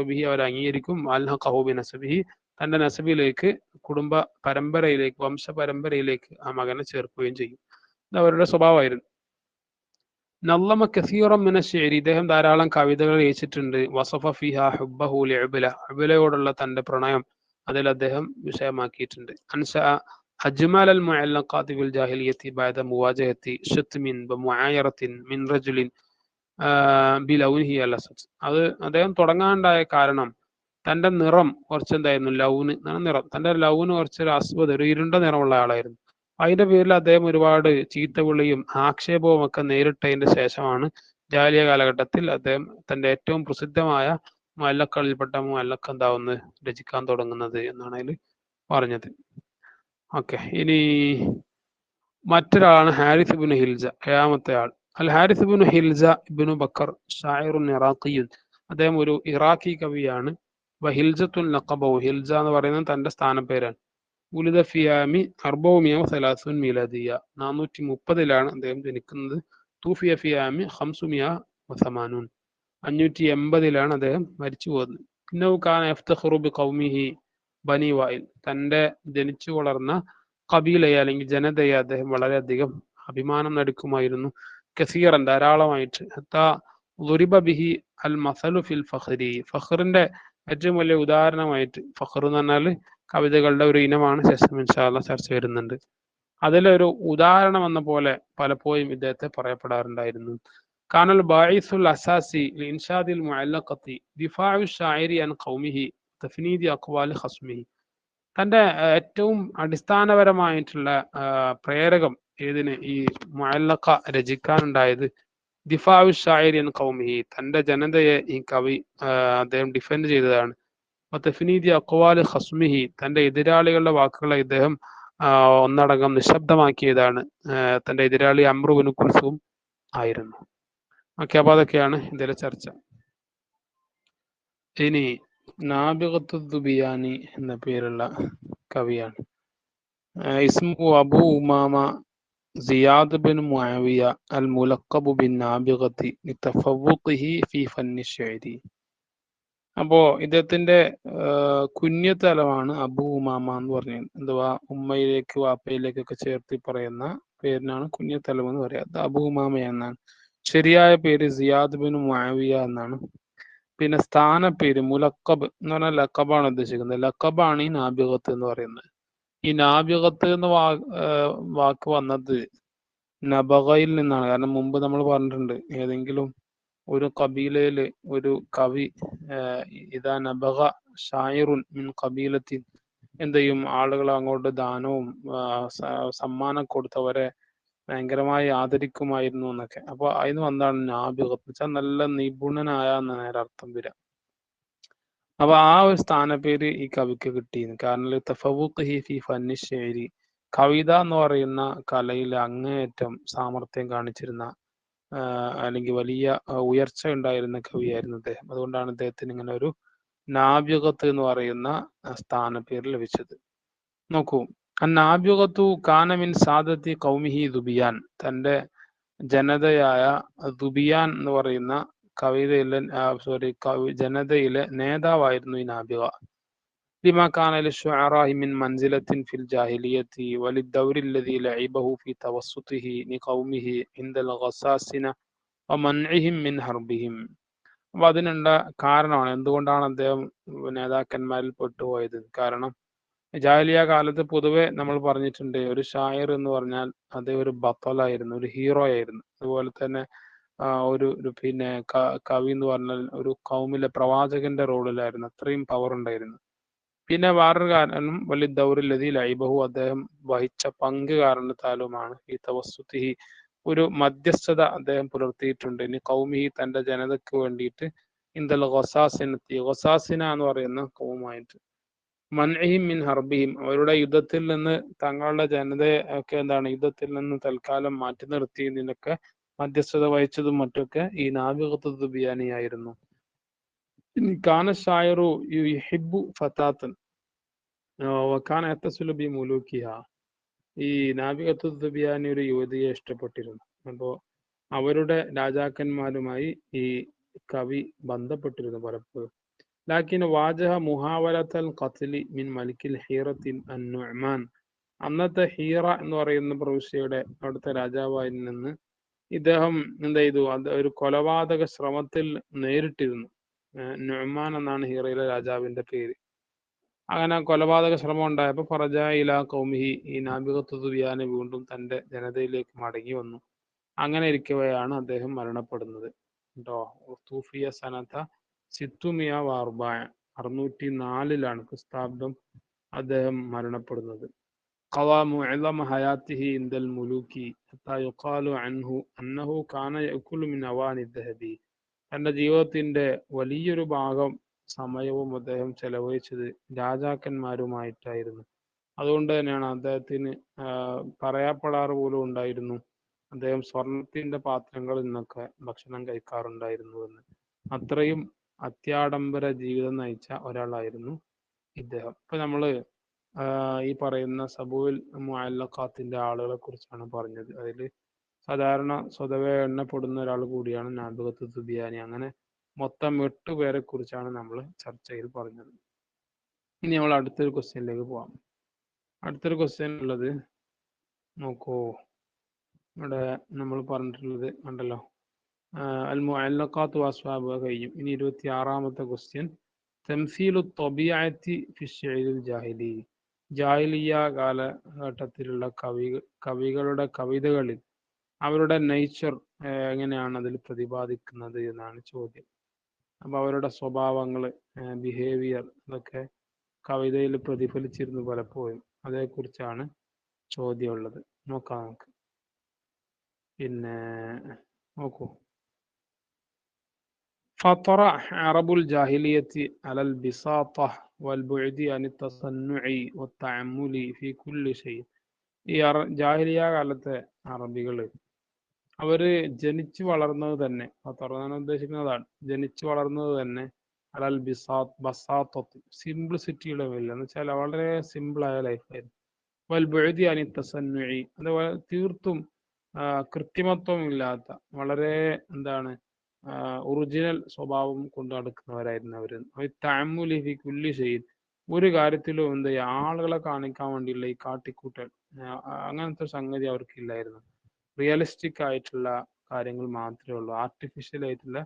ബിഹി, അവർ അംഗീകരിക്കും. അൽഹഖഹു ബിനസബിഹി, തന്റെ നസബിലേക്ക്, കുടുംബ പരമ്പരയിലേക്ക്, വംശ പരമ്പരയിലേക്ക് ആ മകനെ ചേർക്കുകയും ചെയ്യും. ഇത് അവരുടെ സ്വഭാവമായിരുന്നു. നല്ലമ കസീറം മിന ശിഅരി, ഇദ്ദേഹം ധാരാളം കവിതകൾ രചിച്ചിട്ടുണ്ട്. വസഫ ഫിഹ ഹുബ്ബഹു ലിഉബ്ല, ഉബ്ലയോടുള്ള തന്റെ പ്രണയം അതിൽ അദ്ദേഹം വിഷയമാക്കിയിട്ടുണ്ട്. അൻശഅ അജ്മൽ അൽ മുഅല്ലഖാതി ഫിൽ ജാഹിലിയത്തി ബഅദ മുവാജഹത്തി ശത്മിൻ വമുആയറത്തിൻ മിൻ റജുലിൻ ബിലൗനിഹി അൽ അസദ്, അത് അദ്ദേഹം തുടങ്ങാനുണ്ടായ കാരണം തന്റെ നിറം കുറച്ച് എന്തായിരുന്നു, ലൗന് നിറം, തന്റെ ലൗന് കുറച്ചൊരു അസ്വദ്, ഒരു ഇരുണ്ട നിറമുള്ള ആളായിരുന്നു. അതിന്റെ പേരിൽ അദ്ദേഹം ഒരുപാട് ചീത്തവിളിയും ആക്ഷേപവും ഒക്കെ നേരിട്ടതിന്റെ ശേഷമാണ് ജാഹിലിയ കാലഘട്ടത്തിൽ അദ്ദേഹം തന്റെ ഏറ്റവും പ്രസിദ്ധമായ മുഅല്ലഖകളിൽപ്പെട്ട മുഅല്ലഖ് എന്താവുന്നത്, രചിക്കാൻ തുടങ്ങുന്നത് എന്നാണ് അതിൽ പറഞ്ഞത്. ഓക്കെ. ഇനി മറ്റൊരാളാണ് ഹാരിസ് ഇബ്നു ഹിൽസ, ഏഴാമത്തെ ആൾ. അൽ ഹാരിസ് ഇബ്നു ഹിൽസ ഇബ്നു ബക്കർ ഷാഇറുൻ ഇറാഖിയുൻ, അദ്ദേഹം ഒരു ഇറാഖി കവിയാണ്. വഹിൽസത്തുൻ ലഖബഹു, ഹിൽസ എന്ന് പറയുന്നത് തന്റെ സ്ഥാനപ്പേരാണ്. ഉലിദ ഫി ആമി 430 മീലാദിയ, 430-ലാണ് അദ്ദേഹം ജനിക്കുന്നത്. തൂഫിയ ഫി ആമി 580, 580-ലാണ് അദ്ദേഹം മരിച്ചു പോകുന്നത്. ഇന്നഹു കാന യഫ്തഖിറു ബിഖൗമിഹി ബനി വായിൽ, തന്റെ ജനിച്ചു വളർന്ന കബീലയെ അല്ലെങ്കിൽ ജനതയെ അദ്ദേഹം വളരെയധികം അഭിമാനം നടിക്കുമായിരുന്നു. കസീറൻ, ധാരാളമായിട്ട്. ഹത്താ ദുരിബ ബിഹി അൽ മസലു ഫിൽ ഫഖ്രി, ഫഖറിന്റെ ഏറ്റവും വലിയ ഉദാഹരണമായിട്ട്, ഫഖർ എന്ന് പറഞ്ഞാൽ കവിതകളുടെ ഒരു ഇനമാണ്, ശേഷം ഇൻഷാ അല്ലാഹ് ചർച്ച വരുന്നുണ്ട്. അതിലൊരു ഉദാഹരണം എന്ന പോലെ പലപ്പോഴും ഇദ്ദേഹത്തെ പറയപ്പെടാറുണ്ടായിരുന്നു. കാനൽ ബാഇസുൽ അസാസി ലിൻഷാദിൽ മുഅല്ലഖത്തി ദിഫാഉ ഷാഇരി അൻ ഖൗമിഹി തഫ്നീദി അഖ്വാലി ഖസ്മിഹി, തന്റെ ഏറ്റവും അടിസ്ഥാനപരമായിട്ടുള്ള പ്രേരകം ഏതിന്, ഈ മുഅല്ലഖ രചിക്കാനുണ്ടായത് ദിഫാഉ ഷാഇരി അൻ ഖൗമിഹി, തന്റെ ജനതയെ ഈ കവി അദ്ദേഹം ഡിഫെൻഡ് ചെയ്തതാണ്. തഫ്നീദി അഖ്വാലി ഖസ്മിഹി, തന്റെ എതിരാളികളുടെ വാക്കുകളെ ഇദ്ദേഹം ഒന്നടങ്കം നിശബ്ദമാക്കിയതാണ്. തന്റെ എതിരാളി അംറു ബിൻ കുൽസൂം ആയിരുന്നു. ഓക്കെ, അപ്പൊ അതൊക്കെയാണ് ഇതിലെ ചർച്ച. ഇനി നാബിഗത്തു ദുബിയാനി എന്ന പേരുള്ള കവിയാണ്. ഇസ്മു അബു ഉമാമ സിയാദ് ബിൻ മുആവിയ അൽ മുലഖബ് ബിൻ നാബിഗത്തി ലിതഫവ്വുഖിഹി ഫീ ഫന്നി ശഅരി. അപ്പോ ഇദ്ദേഹത്തിന്റെ കുഞ്ഞത്തലമാണ് അബു ഉമാമ എന്ന് പറഞ്ഞത്. എന്തുവാ, ഉമ്മയിലേക്ക് വാപ്പയിലേക്കൊക്കെ ചേർത്തി പറയുന്ന പേരിനാണ് കുഞ്ഞത്തലം എന്ന് പറയുക. അത് അബു ഉമാമ എന്നാണ്. ശരിയായ പേര് സിയാദ് ബിൻ മുആവിയ എന്നാണ്. പിന്നെ സ്ഥാനപ്പേര് മുലക്കബ് എന്ന് പറഞ്ഞാൽ ലക്കബാണ് ഉദ്ദേശിക്കുന്നത്. ലക്കബാണ് ഈ നാബിഗത്ത് എന്ന് പറയുന്നത്. ഈ നാബിഗത്ത് എന്ന വാക്ക് വന്നത് നബഗയിൽ നിന്നാണ്. കാരണം മുമ്പ് നമ്മൾ പറഞ്ഞിട്ടുണ്ട്, ഏതെങ്കിലും ഒരു കബീലയില് ഒരു കവി ഇതാ നബഗ ഷായിറുൻ മിൻ കബീലത്തിൻ എന്ത് ചെയ്യും, ആളുകൾ അങ്ങോട്ട് ദാനവും സമ്മാനം കൊടുത്തവരെ ഭയങ്കരമായി ആദരിക്കുമായിരുന്നു എന്നൊക്കെ. അപ്പൊ അതിന് വന്നാണ് നാബിഗത്ത് വെച്ചാൽ നല്ല നിപുണനായ എന്ന നേരെ അർത്ഥം വരിക. അപ്പൊ ആ ഒരു സ്ഥാനപ്പേര് ഈ കവിക്ക് കിട്ടിയിരുന്നു. കാരണം തഫവ്വുഖിഹി ഫീ ഫന്നി ശഅരി, കവിത എന്ന് പറയുന്ന കലയിൽ അങ്ങേയറ്റം സാമർത്ഥ്യം കാണിച്ചിരുന്ന അല്ലെങ്കിൽ വലിയ ഉയർച്ച ഉണ്ടായിരുന്ന കവിയായിരുന്നു അദ്ദേഹം. അതുകൊണ്ടാണ് അദ്ദേഹത്തിന് ഇങ്ങനെ ഒരു നാബ്യഗത്ത് എന്ന് പറയുന്ന സ്ഥാനപ്പേര് ലഭിച്ചത്. നോക്കൂ, നാബ്യഗത്തു കാനമിൻ സാദത്തി കൗമിഹി ദുബിയാൻ, തന്റെ ജനതയായ ദുബിയാൻ എന്ന് പറയുന്ന കവിതയിലെ ജനതയിലെ നേതാവായിരുന്നു ഈ നാബിഗ. لما كان للشعراء من منزلة في الجاهلية وللدور الذي لعبه في توسطه لقومه عند الغساسنة ومنعهم من حربهم. അപ്പൊ അതിനുള്ള കാരണമാണ് എന്തുകൊണ്ടാണ് അദ്ദേഹം നേതാക്കന്മാരിൽ പെട്ടുപോയത്. കാരണം ജാഹിലിയ കാലത്ത് പൊതുവെ നമ്മൾ പറഞ്ഞിട്ടുണ്ട്, ഒരു ഷായർ എന്ന് പറഞ്ഞാൽ അത് ഒരു ബത്തലായിരുന്നു, ഒരു ഹീറോ ആയിരുന്നു. അതുപോലെ തന്നെ പിന്നെ കവി എന്ന് പറഞ്ഞാൽ ഒരു കൗമിലെ പ്രവാചകന്റെ റോളിലായിരുന്നു, അത്രയും പവർ ഉണ്ടായിരുന്നു. പിന്നെ വേറൊരു കാരണം വലിയ ദൗറില്ലതി ലൈബഹു, അദ്ദേഹം വഹിച്ച പങ്ക് കാരണത്താലുമാണ് ഈ തവസ്സുത്തിഹി, ഒരു മധ്യസ്ഥത അദ്ദേഹം പുലർത്തിയിട്ടുണ്ട്. ഇനി കൗമിഹി, തന്റെ ജനതയ്ക്ക് വേണ്ടിയിട്ട്, ഇന്ദൽ ഗസാസിനത്തി, ഗസാസിന എന്ന് പറയുന്ന കൗമായിട്ട്, മൻഇഹിം മിൻ ഹർബിഹിം, അവരുടെ യുദ്ധത്തിൽ നിന്ന് തങ്ങളുടെ ജനതയെ ഒക്കെ എന്താണ് യുദ്ധത്തിൽ നിന്ന് തൽക്കാലം മാറ്റി നിർത്തിയതിനൊക്കെ മധ്യസ്ഥത വഹിച്ചതും മറ്റൊക്കെ ഈ നാബിഗത്തു ദുബിയാനിയായിരുന്നു. ഇനി കാന ഷായറു യുഹിബ്ബു ഫതാത്തൻ വകാന യത്തസിലു ബി മുലൂക്കിഹ, ഈ നാബിഗത്തു ദുബിയാനി ഒരു യുവതിയെ ഇഷ്ടപ്പെട്ടിരുന്നു. അപ്പോൾ അവരുടെ രാജാക്കന്മാരുമായി ഈ കവി ബന്ധപ്പെട്ടിരുന്നു പലപ്പോഴും. ലാക്കിൻ വാജഹ മുഹാവലത്തൽ ഖത്ലി മിൻ മലിക്കിൽ ഹീറത്തിൻ അൻ-നുഅ്മാൻ, അന്നത്തെ ഹീറ എന്ന് പറയുന്ന പ്രവിശ്യയുടെ അവിടുത്തെ രാജാവായി നിന്ന് ഇദ്ദേഹം എന്ത് ചെയ്തു, അത് ഒരു കൊലപാതക ശ്രമത്തിൽ നേരിട്ടിരുന്നു. നുഅ്മാൻ എന്നാണ് ഹീറയിലെ രാജാവിന്റെ പേര്. അങ്ങനെ കൊലപാതക ശ്രമം ഉണ്ടായപ്പോൾ ഫറജ ഇലാ കൗമിഹി, ഈ നാബിഗത്തു ദുബിയാനി വീണ്ടും തന്റെ ജനതയിലേക്ക് മടങ്ങി വന്നു. അങ്ങനെ ഇരിക്കവെയാണ് അദ്ദേഹം മരണപ്പെടുന്നത് കേട്ടോ. തൂഫിയ സനത സിത്തുമിയ വാർബായ, 604 ക്രിസ്താബ്ദം അദ്ദേഹം മരണപ്പെടുന്നത്. ഖവാ മുഅ്ളമ ഹയാത്തിഹി ഇൻദൽ മുലൂക്കി ഹത്താ യുഖാലു അൻഹു അന്നഹു കാന യഅകുലു മിൻ അവാനി ദഹബി, തന്റെ ജീവിതത്തിന്റെ വലിയൊരു ഭാഗം സമയവും അദ്ദേഹം ചെലവഴിച്ചത് രാജാക്കന്മാരുമായിട്ടായിരുന്നു. അതുകൊണ്ട് തന്നെയാണ് അദ്ദേഹത്തിന് പറയപ്പെടാറ് പോലും ഉണ്ടായിരുന്നു, അദ്ദേഹം സ്വർണത്തിന്റെ പാത്രങ്ങളിൽ നിന്നൊക്കെ ഭക്ഷണം കഴിക്കാറുണ്ടായിരുന്നു എന്ന്. അത്രയും അത്യാഡംബര ജീവിതം നയിച്ച ഒരാളായിരുന്നു ഇദ്ദേഹം. ഇപ്പൊ നമ്മള് ഈ പറയുന്ന സബുൽ മുഅല്ലഖാത്തിന്റെ ആളുകളെ കുറിച്ചാണ് പറഞ്ഞത്. അതിൽ സാധാരണ സ്വതവേ എണ്ണപ്പെടുന്ന ഒരാൾ കൂടിയാണ് നാബിഗത്തു ദുബിയാനി. അങ്ങനെ മൊത്തം 8 പേരെ കുറിച്ചാണ് നമ്മൾ ചർച്ചയിൽ പറഞ്ഞത്. ഇനി നമ്മൾ അടുത്തൊരു ക്വസ്റ്റ്യനിലേക്ക് പോവാം. അടുത്തൊരു ക്വസ്റ്റ്യൻ ഉള്ളത് നോക്കൂ, ഇവിടെ നമ്മൾ പറഞ്ഞിട്ടുള്ളത് ഉണ്ടല്ലോ, അൽ മുഅല്ലഖാത്തു വഅസ്ഹാബുഹ കഴിയും. ഇനി 26ാമത്തെ ക്വസ്റ്റ്യൻ, തംസീലു ത്വബീഅത്തി ഫി ശിഅരിൽ ജാഹിലി, ജാഹിലിയ കാലഘട്ടത്തിലുള്ള കവികളുടെ കവിതകളിൽ അവരുടെ നേച്ചർ എങ്ങനെയാണ് അതിൽ പ്രതിപാദിക്കുന്നത് എന്നാണ് ചോദ്യം. അപ്പൊ അവരുടെ സ്വഭാവങ്ങൾ, ബിഹേവിയർ, അതൊക്കെ കവിതയിൽ പ്രതിഫലിച്ചിരുന്നു പലപ്പോഴും. അതേക്കുറിച്ചാണ് ചോദ്യമുള്ളത്. നോക്കാം നമുക്ക്. പിന്നെ നോക്കൂ, فطرأ عرب الجاهلية على البساطة والبعد عن التصنع والتعمل في كل شيء. ഈ ജാഹിലിയ കാലത്തെ അറബികൾ അവര് ജനിച്ചു വളർന്നത് തന്നെ തുറന്നാൻ ഉദ്ദേശിക്കുന്നതാണ്, ജനിച്ചു വളർന്നത് തന്നെ അലൽ ബസാത്തത്തി, സിംപ്ലിസിറ്റിയുടെ മേലിൽ, എന്ന് വെച്ചാൽ വളരെ സിമ്പിളായ ലൈഫായിരുന്നു. വൽ ബുഅദി അനി തസന്നുഇ, അതുപോലെ തീർത്തും കൃത്രിമത്വം ഇല്ലാത്ത വളരെ എന്താണ് ഒറിജിനൽ സ്വഭാവം കൊണ്ട് നടക്കുന്നവരായിരുന്നു അവർ. തഅമ്മുലി ഫി കുല്ലി ഷൈഇൻ, ഒരു കാര്യത്തിലും എന്ത് ചെയ്യുക, ആളുകളെ കാണിക്കാൻ വേണ്ടിയുള്ള ഈ കാട്ടിക്കൂട്ടൽ, അങ്ങനത്തെ സംഗതി അവർക്കില്ലായിരുന്നു. റിയലിസ്റ്റിക് ആയിട്ടുള്ള കാര്യങ്ങൾ മാത്രമേ ഉള്ളൂ. ആർട്ടിഫിഷ്യൽ ആയിട്ടുള്ള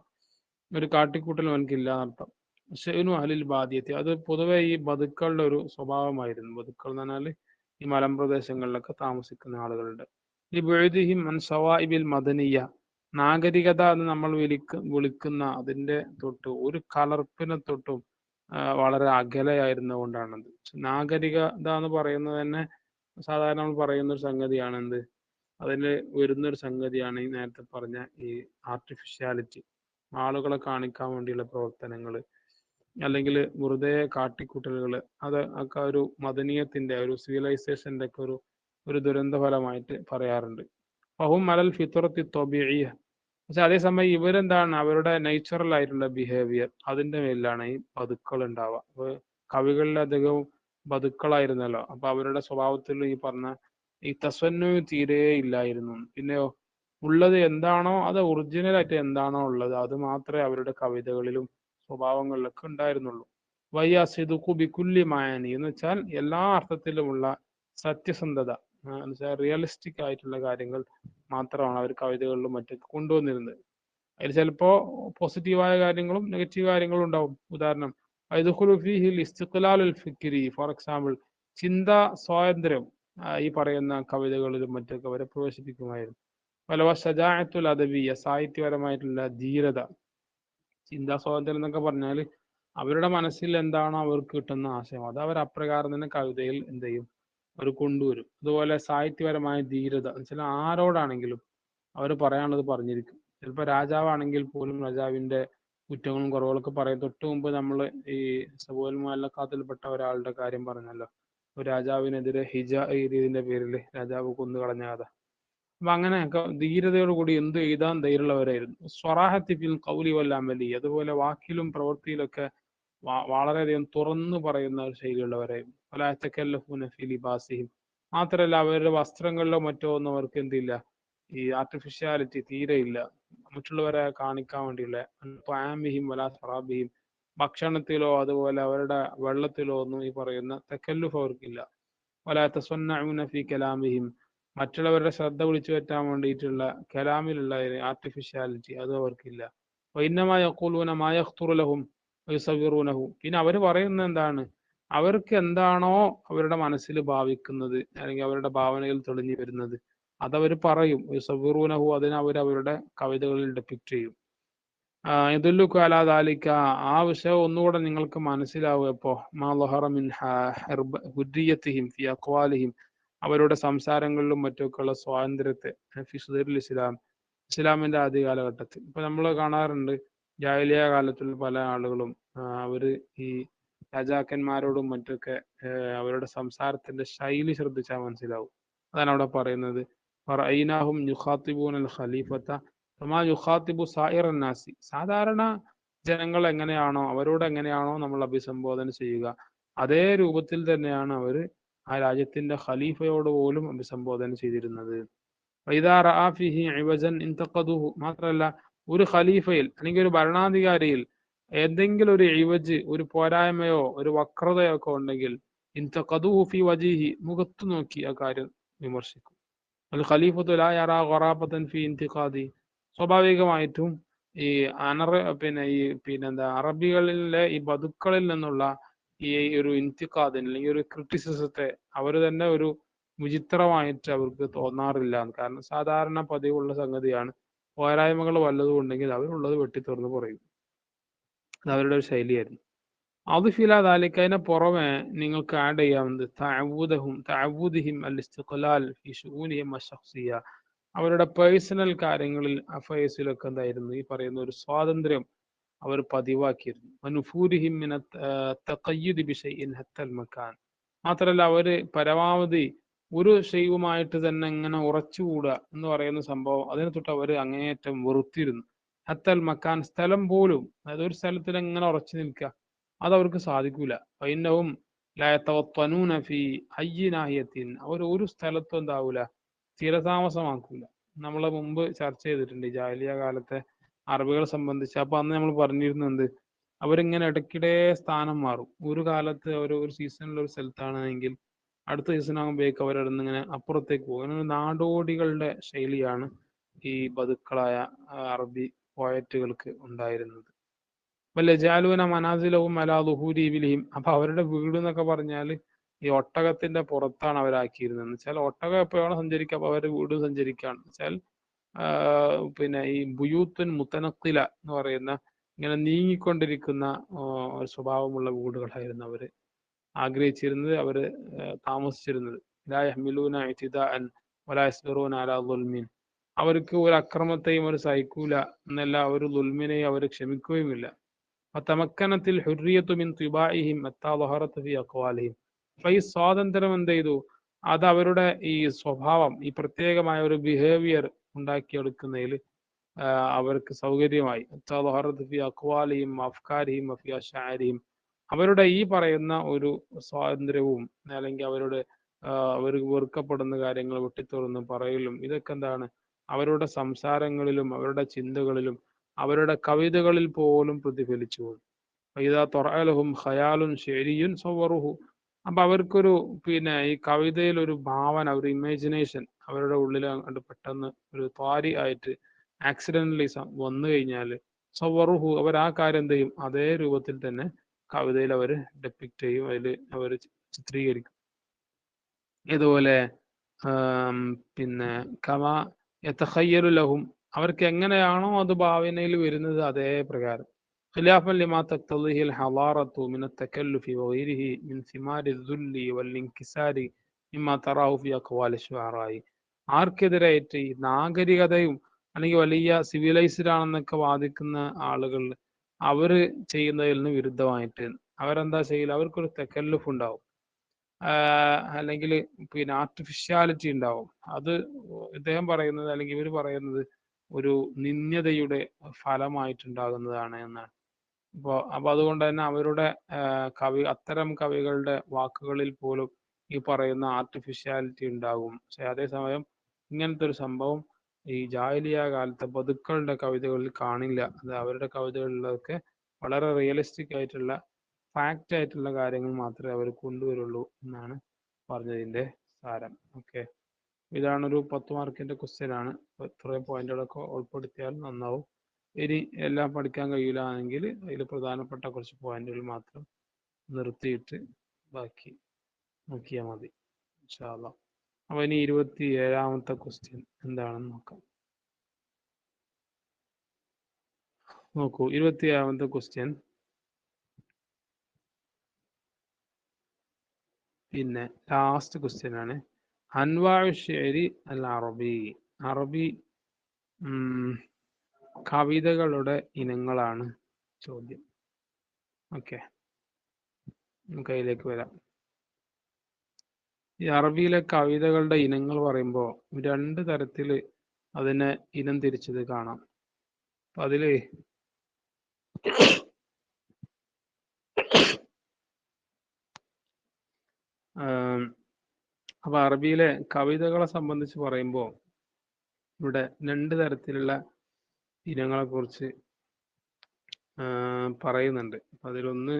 ഒരു കാട്ടിക്കൂട്ടൽ അവനക്കില്ല എന്നർത്ഥം. ഷെയ്നു അഹ്ലിൽ ബാദിയത്തി, അത് പൊതുവെ ഈ ബതുക്കളുടെ ഒരു സ്വഭാവമായിരുന്നു. ബതുക്കൾ എന്ന് പറഞ്ഞാൽ ഈ മലമ്പ്രദേശങ്ങളിലൊക്കെ താമസിക്കുന്ന ആളുകളുടെ ഈ ബുഅദിഹിം അൻ സവാഇബിൽ മദനിയ, നാഗരികത എന്ന് നമ്മൾ വിളിക്കുന്ന അതിന്റെ തൊട്ട് ഒരു കലർപ്പിനെ തൊട്ടും വളരെ അകലെയായിരുന്നത് കൊണ്ടാണത്. നാഗരികത എന്ന് പറയുന്നത് തന്നെ സാധാരണ നമ്മൾ പറയുന്ന ഒരു സംഗതിയാണ് എന്ത്, അതിൽ വരുന്നൊരു സംഗതിയാണ് ഈ നേരത്തെ പറഞ്ഞ ഈ ആർട്ടിഫിഷ്യാലിറ്റി, ആളുകളെ കാണിക്കാൻ വേണ്ടിയുള്ള പ്രവർത്തനങ്ങൾ, അല്ലെങ്കിൽ വെറുതെ കാട്ടിക്കൂട്ടലുകൾ. അത് ഒക്കെ ഒരു മദനീയത്തിന്റെ, ഒരു സിവിലൈസേഷന്റെ ഒക്കെ ഒരു ദുരന്ത ഫലമായിട്ട് പറയാറുണ്ട്. ഫഹും അലൽ ഫിത്രത്തി ത്വബീഇയ്യ, പക്ഷെ അതേസമയം ഇവരെന്താണ്, അവരുടെ നേച്ചുറൽ ആയിട്ടുള്ള ബിഹേവിയർ അതിന്റെ മേലിലാണ് ഈ പതുക്കൾ ഉണ്ടാവുക. അപ്പൊ കവികളിൽ അധികവും പതുക്കളായിരുന്നല്ലോ, അപ്പൊ അവരുടെ സ്വഭാവത്തിൽ ഈ പറഞ്ഞ ഈ തസന്നു തീരെ ഇല്ലായിരുന്നു. പിന്നെയോ ഉള്ളത് എന്താണോ, അത് ഒറിജിനൽ ആയിട്ട് എന്താണോ ഉള്ളത് അത് മാത്രമേ അവരുടെ കവിതകളിലും സ്വഭാവങ്ങളിലൊക്കെ ഉണ്ടായിരുന്നുള്ളൂ. വയ്യ സിദുഖു ബിക്കുല്ലി മായനി, എന്ന് വെച്ചാൽ എല്ലാ അർത്ഥത്തിലുമുള്ള സത്യസന്ധത, എന്ന് വെച്ചാൽ റിയലിസ്റ്റിക് ആയിട്ടുള്ള കാര്യങ്ങൾ മാത്രമാണ് അവർ കവിതകളിലും മറ്റൊക്കെ കൊണ്ടുവന്നിരുന്നത്. അതിൽ ചിലപ്പോ പോസിറ്റീവായ കാര്യങ്ങളും നെഗറ്റീവ് കാര്യങ്ങളും ഉണ്ടാവും. ഉദാഹരണം യദ്ഖുലു ഫീഹിൽ ഇസ്തിഖ്ലാലുൽ ഫിക്രി, ഫോർ എക്സാമ്പിൾ ചിന്താ സ്വാതന്ത്ര്യം ഈ പറയുന്ന കവിതകളിലും മറ്റൊക്കെ അവരെ പ്രവേശിപ്പിക്കുമായിരുന്നു. വലവ ഷജാഅത്തുൽ അദബിയ്യ, സാഹിത്യപരമായിട്ടുള്ള ധീരത. ചിന്താ സ്വാതന്ത്ര്യം എന്നൊക്കെ പറഞ്ഞാൽ അവരുടെ മനസ്സിൽ എന്താണോ അവർക്ക് കിട്ടുന്ന ആശയം അത് അവർ അപ്രകാരം തന്നെ കവിതയിൽ എന്ത് ചെയ്യും, അവർ കൊണ്ടുവരും. അതുപോലെ സാഹിത്യപരമായ ധീരത എന്ന് വെച്ചാൽ ആരോടാണെങ്കിലും അവർ പറയാനുള്ളത് പറഞ്ഞിരിക്കും. ചിലപ്പോൾ രാജാവാണെങ്കിൽ പോലും രാജാവിന്റെ കുറ്റങ്ങളും കുറവുകളൊക്കെ പറയും. തൊട്ട് മുമ്പ് നമ്മൾ ഈ സബുൽ മുഅല്ലഖാത്തിൽപ്പെട്ട ഒരാളുടെ കാര്യം പറഞ്ഞല്ലോ, ഒരു രാജാവിനെതിരെ എഴുതിയതിന്റെ പേരിൽ രാജാവ് കൊന്നു കളഞ്ഞ കഥ. അപ്പൊ അങ്ങനെയൊക്കെ ധീരതയോട് കൂടി എന്ത് എഴുതാൻ ധൈര്യമുള്ളവരായിരുന്നു. സ്വറാഹത്തി ഫിൽ ഖൗലി വൽ അമലി, അതുപോലെ വാക്കിലും പ്രവൃത്തിയിലൊക്കെ വളരെയധികം തുറന്നു പറയുന്ന ഒരു ശൈലിയുള്ളവരായിരുന്നു. വലാ യതകല്ലഫൂന ഫി ലിബാസിഹിം, മാത്രമല്ല അവരുടെ വസ്ത്രങ്ങളിലോ മറ്റോ ഒന്നും അവർക്ക് എന്തില്ല, ഈ ആർട്ടിഫിഷ്യാലിറ്റി തീരെ ഇല്ല. മറ്റുള്ളവരെ കാണിക്കാൻ വേണ്ടിയുള്ള ത്വആമിഹിം വലാ ശറാബിഹിം, ഭക്ഷണത്തിലോ അതുപോലെ അവരുടെ വെള്ളത്തിലോ ഒന്നും ഈ പറയുന്ന തക്കല്ലുഫ് അവർക്കില്ല. വലാ തസന്നഊന ഫി കലാമിഹിം, മറ്റുള്ളവരുടെ ശ്രദ്ധ വിളിച്ചു പറ്റാൻ വേണ്ടിയിട്ടുള്ള കലാമിലുള്ള ആർട്ടിഫിഷ്യാലിറ്റി അത് അവർക്കില്ല. വഇന്നമാ യഖൂലൂന മാ യഖ്തുറു ലഹും വയുസവ്വിറൂനഹു, പിന്നെ അവർ പറയുന്നത് എന്താണ്, അവർക്ക് എന്താണോ അവരുടെ മനസ്സിൽ ഭാവിക്കുന്നത് അല്ലെങ്കിൽ അവരുടെ ഭാവനയിൽ തെളിഞ്ഞു വരുന്നത് അതവർ പറയും. യുസവ്വിറൂനഹു, അതിനെ അവർ അവരുടെ കവിതകളിൽ ഡെപിക്റ്റ് ചെയ്യും. യദുല്ലുക അലാ ദാലിക, ആ വിഷയം ഒന്നുകൂടെ നിങ്ങൾക്ക് മനസ്സിലാവും എപ്പോ, മാ ളഹറ മിൻ ഹുർരിയത്തിഹിം ഫി അഖ്വാലിഹിം, അവരുടെ സംസാരങ്ങളിലും മറ്റൊക്കെയുള്ള സ്വാതന്ത്ര്യത്തെ, ഫി സുദൂരിൽ ഇസ്ലാം, ഇസ്ലാമിന്റെ ആദ്യ കാലഘട്ടത്തിൽ. ഇപ്പൊ നമ്മൾ കാണാറുണ്ട് ജാഹിലിയ കാലത്തുള്ള പല ആളുകളും അവര് ഈ രാജാക്കന്മാരോടും മറ്റൊക്കെ അവരുടെ സംസാരത്തിന്റെ ശൈലി ശ്രദ്ധിച്ചാൽ മനസ്സിലാവും. അതാണ് അവിടെ പറയുന്നത്, റഅയ്നാഹും യുഖാത്തിബൂനൽ ഖലീഫത കമാ യുഖാത്തിബു സായിറൻ നാസി, സാധാരണ ജനങ്ങൾ എങ്ങനെയാണോ അവരോട് എങ്ങനെയാണോ നമ്മൾ അഭിസംബോധന ചെയ്യുക അതേ രൂപത്തിൽ തന്നെയാണ് അവർ ആ രാജ്യത്തിന്റെ ഖലീഫയോട് പോലും അഭിസംബോധന ചെയ്തിരുന്നത്. വഇദാ റഅ ഫീഹി ഇവജൻ ഇൻതഖദുഹു, മാത്രമല്ല ഒരു ഖലീഫയിൽ അല്ലെങ്കിൽ ഒരു ഭരണാധികാരിയിൽ ഏതെങ്കിലും ഒരു ഇവജ്, ഒരു പോരായ്മയോ ഒരു വക്രതയോ ഒക്കെ ഉണ്ടെങ്കിൽ ഇൻതഖദുഹു ഫി വജീഹി, മുഖത്ത് നോക്കി ആ കാര്യം വിമർശിക്കും. അൽ ഖലീഫത്തു ലാ യറാ ഖറാബതൻ ഫി ഇൻതിഖാദി, സ്വാഭാവികമായിട്ടും ഈ പിന്നെന്താ അറബികളിലെ ഈ ബതുക്കളിൽ നിന്നുള്ള ഈ ഒരു ഇൻതിഖാദിന് അല്ലെങ്കിൽ ഒരു ക്രിറ്റിസിസത്തെ അവർ തന്നെ ഒരു വിചിത്രമായിട്ട് അവർക്ക് തോന്നാറില്ല. കാരണം സാധാരണ പതിവുള്ള സംഗതിയാണ്. പോരായ്മകൾ വല്ലതും ഉണ്ടെങ്കിൽ അവരുള്ളത് വെട്ടിത്തുറന്ന് പറയും. അത് അവരുടെ ഒരു ശൈലിയായിരുന്നു. അത് ഫില ദാലിക, അതിന് പുറമെ നിങ്ങൾക്ക് ആഡ് ചെയ്യാവുന്നത് തഅവൂദുഹിം അൽ ഇസ്തിഖ്ലാൽ ഫി ശുഊനിഹിം അശ്ശഖ്സിയ്യ, അവരുടെ പേഴ്സണൽ കാര്യങ്ങളിൽ അഫയേഴ്സിലൊക്കെ എന്തായിരുന്നു, ഈ പറയുന്ന ഒരു സ്വാതന്ത്ര്യം അവർ പതിവാക്കിയിരുന്നു. വനുഫൂരിഹിം മിന തഖയ്യുദ് ബിശൈഇൻ ഹത്തൽ മകാൻ, മാത്രമല്ല അവര് പരമാവധി ഒരു ഷെയ്വുമായിട്ട് തന്നെ ഇങ്ങനെ ഉറച്ചുകൂടുക എന്ന് പറയുന്ന സംഭവം അതിനെ തൊട്ട് അവർ അങ്ങേയറ്റം വെറുത്തിരുന്നു. ഹത്തൽ മക്കാൻ, സ്ഥലം പോലും, അതായത് ഒരു സ്ഥലത്തിൽ എങ്ങനെ ഉറച്ചു നിൽക്കുക, അതവർക്ക് സാധിക്കൂല. ഫൈന്നഹും ലാ യതവത്തനൂന ഫീ അയ്യി നാഹിയത്തിൻ, അവർ ഒരു സ്ഥലത്തും എന്താവൂല, സ്ഥിരതാമസമാക്കൂല. നമ്മൾ മുമ്പ് ചർച്ച ചെയ്തിട്ടുണ്ട് ഈ ജാഹിലിയ കാലത്തെ അറബികളെ സംബന്ധിച്ച്. അപ്പൊ അന്ന് നമ്മൾ പറഞ്ഞിരുന്നു എന്ത്, അവരിങ്ങനെ ഇടയ്ക്കിടെ സ്ഥാനം മാറും. ഒരു കാലത്ത് അവർ ഒരു സീസണിൽ ഒരു സ്ഥലത്താണെങ്കിൽ അടുത്ത സീസൺ ആകുമ്പോഴേക്ക് അവരവിടുന്ന് ഇങ്ങനെ അപ്പുറത്തേക്ക് പോകും. അങ്ങനെ നാടോടികളുടെ ശൈലിയാണ് ഈ ബതുക്കളായ അറബി പോയറ്റുകൾക്ക് ഉണ്ടായിരുന്നത്. വല്ല ജാലൂന മനാസിലവും അലാ ദുഹൂരി ഇബിലിഹിം, അപ്പൊ അവരുടെ വീട് എന്നൊക്കെ പറഞ്ഞാൽ ഈ ഒട്ടകത്തിന്റെ പുറത്താണ് അവരാക്കിയിരുന്നത്. എന്ന് വെച്ചാൽ ഒട്ടകം എപ്പോഴാണ് സഞ്ചരിക്കുക, അപ്പൊ അവരുടെ വീട് സഞ്ചരിക്കുകയാണ് വെച്ചാൽ പിന്നെ ഈ ബുയൂത്തുൻ മുത്തനക്കില എന്ന് പറയുന്ന ഇങ്ങനെ നീങ്ങിക്കൊണ്ടിരിക്കുന്ന ഒരു സ്വഭാവമുള്ള വീടുകളായിരുന്നു അവര് ആഗ്രഹിച്ചിരുന്നത്, അവര് താമസിച്ചിരുന്നത്. ലാ യഹ്മിലൂന ഇഅ്തിദാഅൻ വലാ യസ്ബിറൂന അലാ ദുൽമിൻ, അവർക്ക് ഒരു അക്രമത്തെയും അവർ സഹിക്കൂല എന്നല്ല, ഒരു ദുൽമിനെയും അവർ ക്ഷമിക്കുകയുമില്ല. ഫതമക്കനത്തിൽ ഹുർരിയത്തു മിൻ തിബാഇഹിം ഹത്താ ളഹറത് ഫീ അഖ്വാലിഹിം, അപ്പൊ ഈ സ്വാതന്ത്ര്യം എന്ത് ചെയ്തു, അത് അവരുടെ ഈ സ്വഭാവം, ഈ പ്രത്യേകമായ ഒരു ബിഹേവിയർ ഉണ്ടാക്കിയെടുക്കുന്നതിൽ അവർക്ക് സൗകര്യമായി. ഹത്താ ളഹറത് ഫീ അഖ്വാലിഹിം അഫ്കാരിഹിം വഫീ അശ്ആരിഹിം, അവരുടെ ഈ പറയുന്ന ഒരു സ്വാതന്ത്ര്യവും അല്ലെങ്കിൽ അവരുടെ അവർ വെറുക്കപ്പെടുന്ന കാര്യങ്ങൾ വെട്ടിത്തുറന്ന് പറയലും, ഇതൊക്കെ എന്താണ്, അവരുടെ സംസാരങ്ങളിലും അവരുടെ ചിന്തകളിലും അവരുടെ കവിതകളിൽ പോലും പ്രതിഫലിച്ചു. ഇതാ തൊറഅലഹും ഖയാലുൻ ശെരിയുൻ സവറുഹു, അപ്പൊ അവർക്കൊരു പിന്നെ ഈ കവിതയിൽ ഒരു ഭാവന, ഒരു ഇമാജിനേഷൻ അവരുടെ ഉള്ളിൽ അങ്ങോട്ട് പെട്ടെന്ന് ഒരു ത്വാരി ആയിട്ട് ആക്സിഡന്റലി വന്നു കഴിഞ്ഞാൽ സവറുഹു, അവർ ആ കാര്യം എന്ത് ചെയ്യും, അതേ രൂപത്തിൽ തന്നെ കവിതയിൽ അവർ ഡെപ്പിക്റ്റ് ചെയ്യും, അതിൽ അവർ ചിത്രീകരിക്കും. ഇതുപോലെ പിന്നെ കമാ യതഖയ്യലു ലഹും, അവർക്ക് എങ്ങനെയാണോ അത് ഭാവനയിൽ വരുന്നത് അതേ പ്രകാരം. ഖിലാഫൻ ലിമാ തഖ്തളിഹി അൽ ഹളാറത്തു മിന തകല്ലുഫി വഗൈരിഹി മിൻ സിമാരി ദുല്ലി വൽ ഇൻകിസാരി മിമ്മാ തറാഹു ഫി അഖ്വാലി ശുഅറായി, ആർക്കെതിരായിട്ട് ഈ നാഗരികതയും അല്ലെങ്കിൽ വലിയ സിവിലൈസ്ഡ് ആണെന്നൊക്കെ വാദിക്കുന്ന ആളുകൾ അവര് ചെയ്യുന്നതിൽ നിന്ന് വിരുദ്ധമായിട്ട് അവരെന്താ ചെയ്യില്ല, അവർക്കൊരു തെക്കല്ലുഫ് ഉണ്ടാവും, അല്ലെങ്കിൽ പിന്നെ ആർട്ടിഫിഷ്യാലിറ്റി ഉണ്ടാവും. അത് ഇദ്ദേഹം പറയുന്നത് അല്ലെങ്കിൽ ഇവർ പറയുന്നത് ഒരു നിന്ദ്യതയുടെ ഫലമായിട്ടുണ്ടാകുന്നതാണ് എന്നാണ്. അപ്പൊ അതുകൊണ്ട് തന്നെ അവരുടെ അത്തരം കവികളുടെ വാക്കുകളിൽ പോലും ഈ പറയുന്ന ആർട്ടിഫിഷ്യാലിറ്റി ഉണ്ടാകും. പക്ഷെ അതേസമയം ഇങ്ങനത്തെ ഒരു സംഭവം ഈ ജാഹിലിയ കാലത്തെ ബതുക്കളുടെ കവിതകളിൽ കാണില്ല. അത് അവരുടെ കവിതകളിലൊക്കെ വളരെ റിയലിസ്റ്റിക് ആയിട്ടുള്ള ഫാക്റ്റ് ആയിട്ടുള്ള കാര്യങ്ങൾ മാത്രമേ അവർ കൊണ്ടുവരുള്ളൂ എന്നാണ് പറഞ്ഞതിന്റെ സാരം. ഓക്കെ, ഇതാണൊരു 10 മാർക്കിന്റെ ക്വസ്റ്റ്യൻ ആണ്. ഇത്രയും പോയിന്റുകളൊക്കെ ഉൾപ്പെടുത്തിയാൽ നന്നാവും. ഇനി എല്ലാം പഠിക്കാൻ കഴിയില്ല എങ്കിൽ അതിൽ പ്രധാനപ്പെട്ട കുറച്ച് പോയിന്റുകൾ മാത്രം നിർത്തിയിട്ട് ബാക്കി നോക്കിയാൽ മതി ഇൻഷാ അല്ലാഹ്. അപ്പൊ ഇനി 27ാമത്തെ ക്വസ്റ്റ്യൻ എന്താണെന്ന് നോക്കാം. നോക്കൂ, 27ാമത്തെ ക്വസ്റ്റ്യൻ പിന്നെ ലാസ്റ്റ് ക്വസ്റ്റ്യൻ ആണ്. അൻവാഉ ശിഅരി അൽ അറബി, അറബി കവിതകളുടെ ഇനങ്ങളാണ് ചോദ്യം. ഓക്കെ, നമുക്ക് അതിലേക്ക് വരാം. ഈ അറബിയിലെ കവിതകളുടെ ഇനങ്ങൾ പറയുമ്പോൾ 2 തരത്തിൽ അതിനെ ഇനം തിരിച്ചത് കാണാം. അപ്പൊ അതില് അപ്പൊ അറബിയിലെ കവിതകളെ സംബന്ധിച്ച് പറയുമ്പോൾ ഇവിടെ 2 തരത്തിലുള്ള ഇനങ്ങളെ കുറിച്ച് പറയുന്നുണ്ട്. അതിലൊന്ന്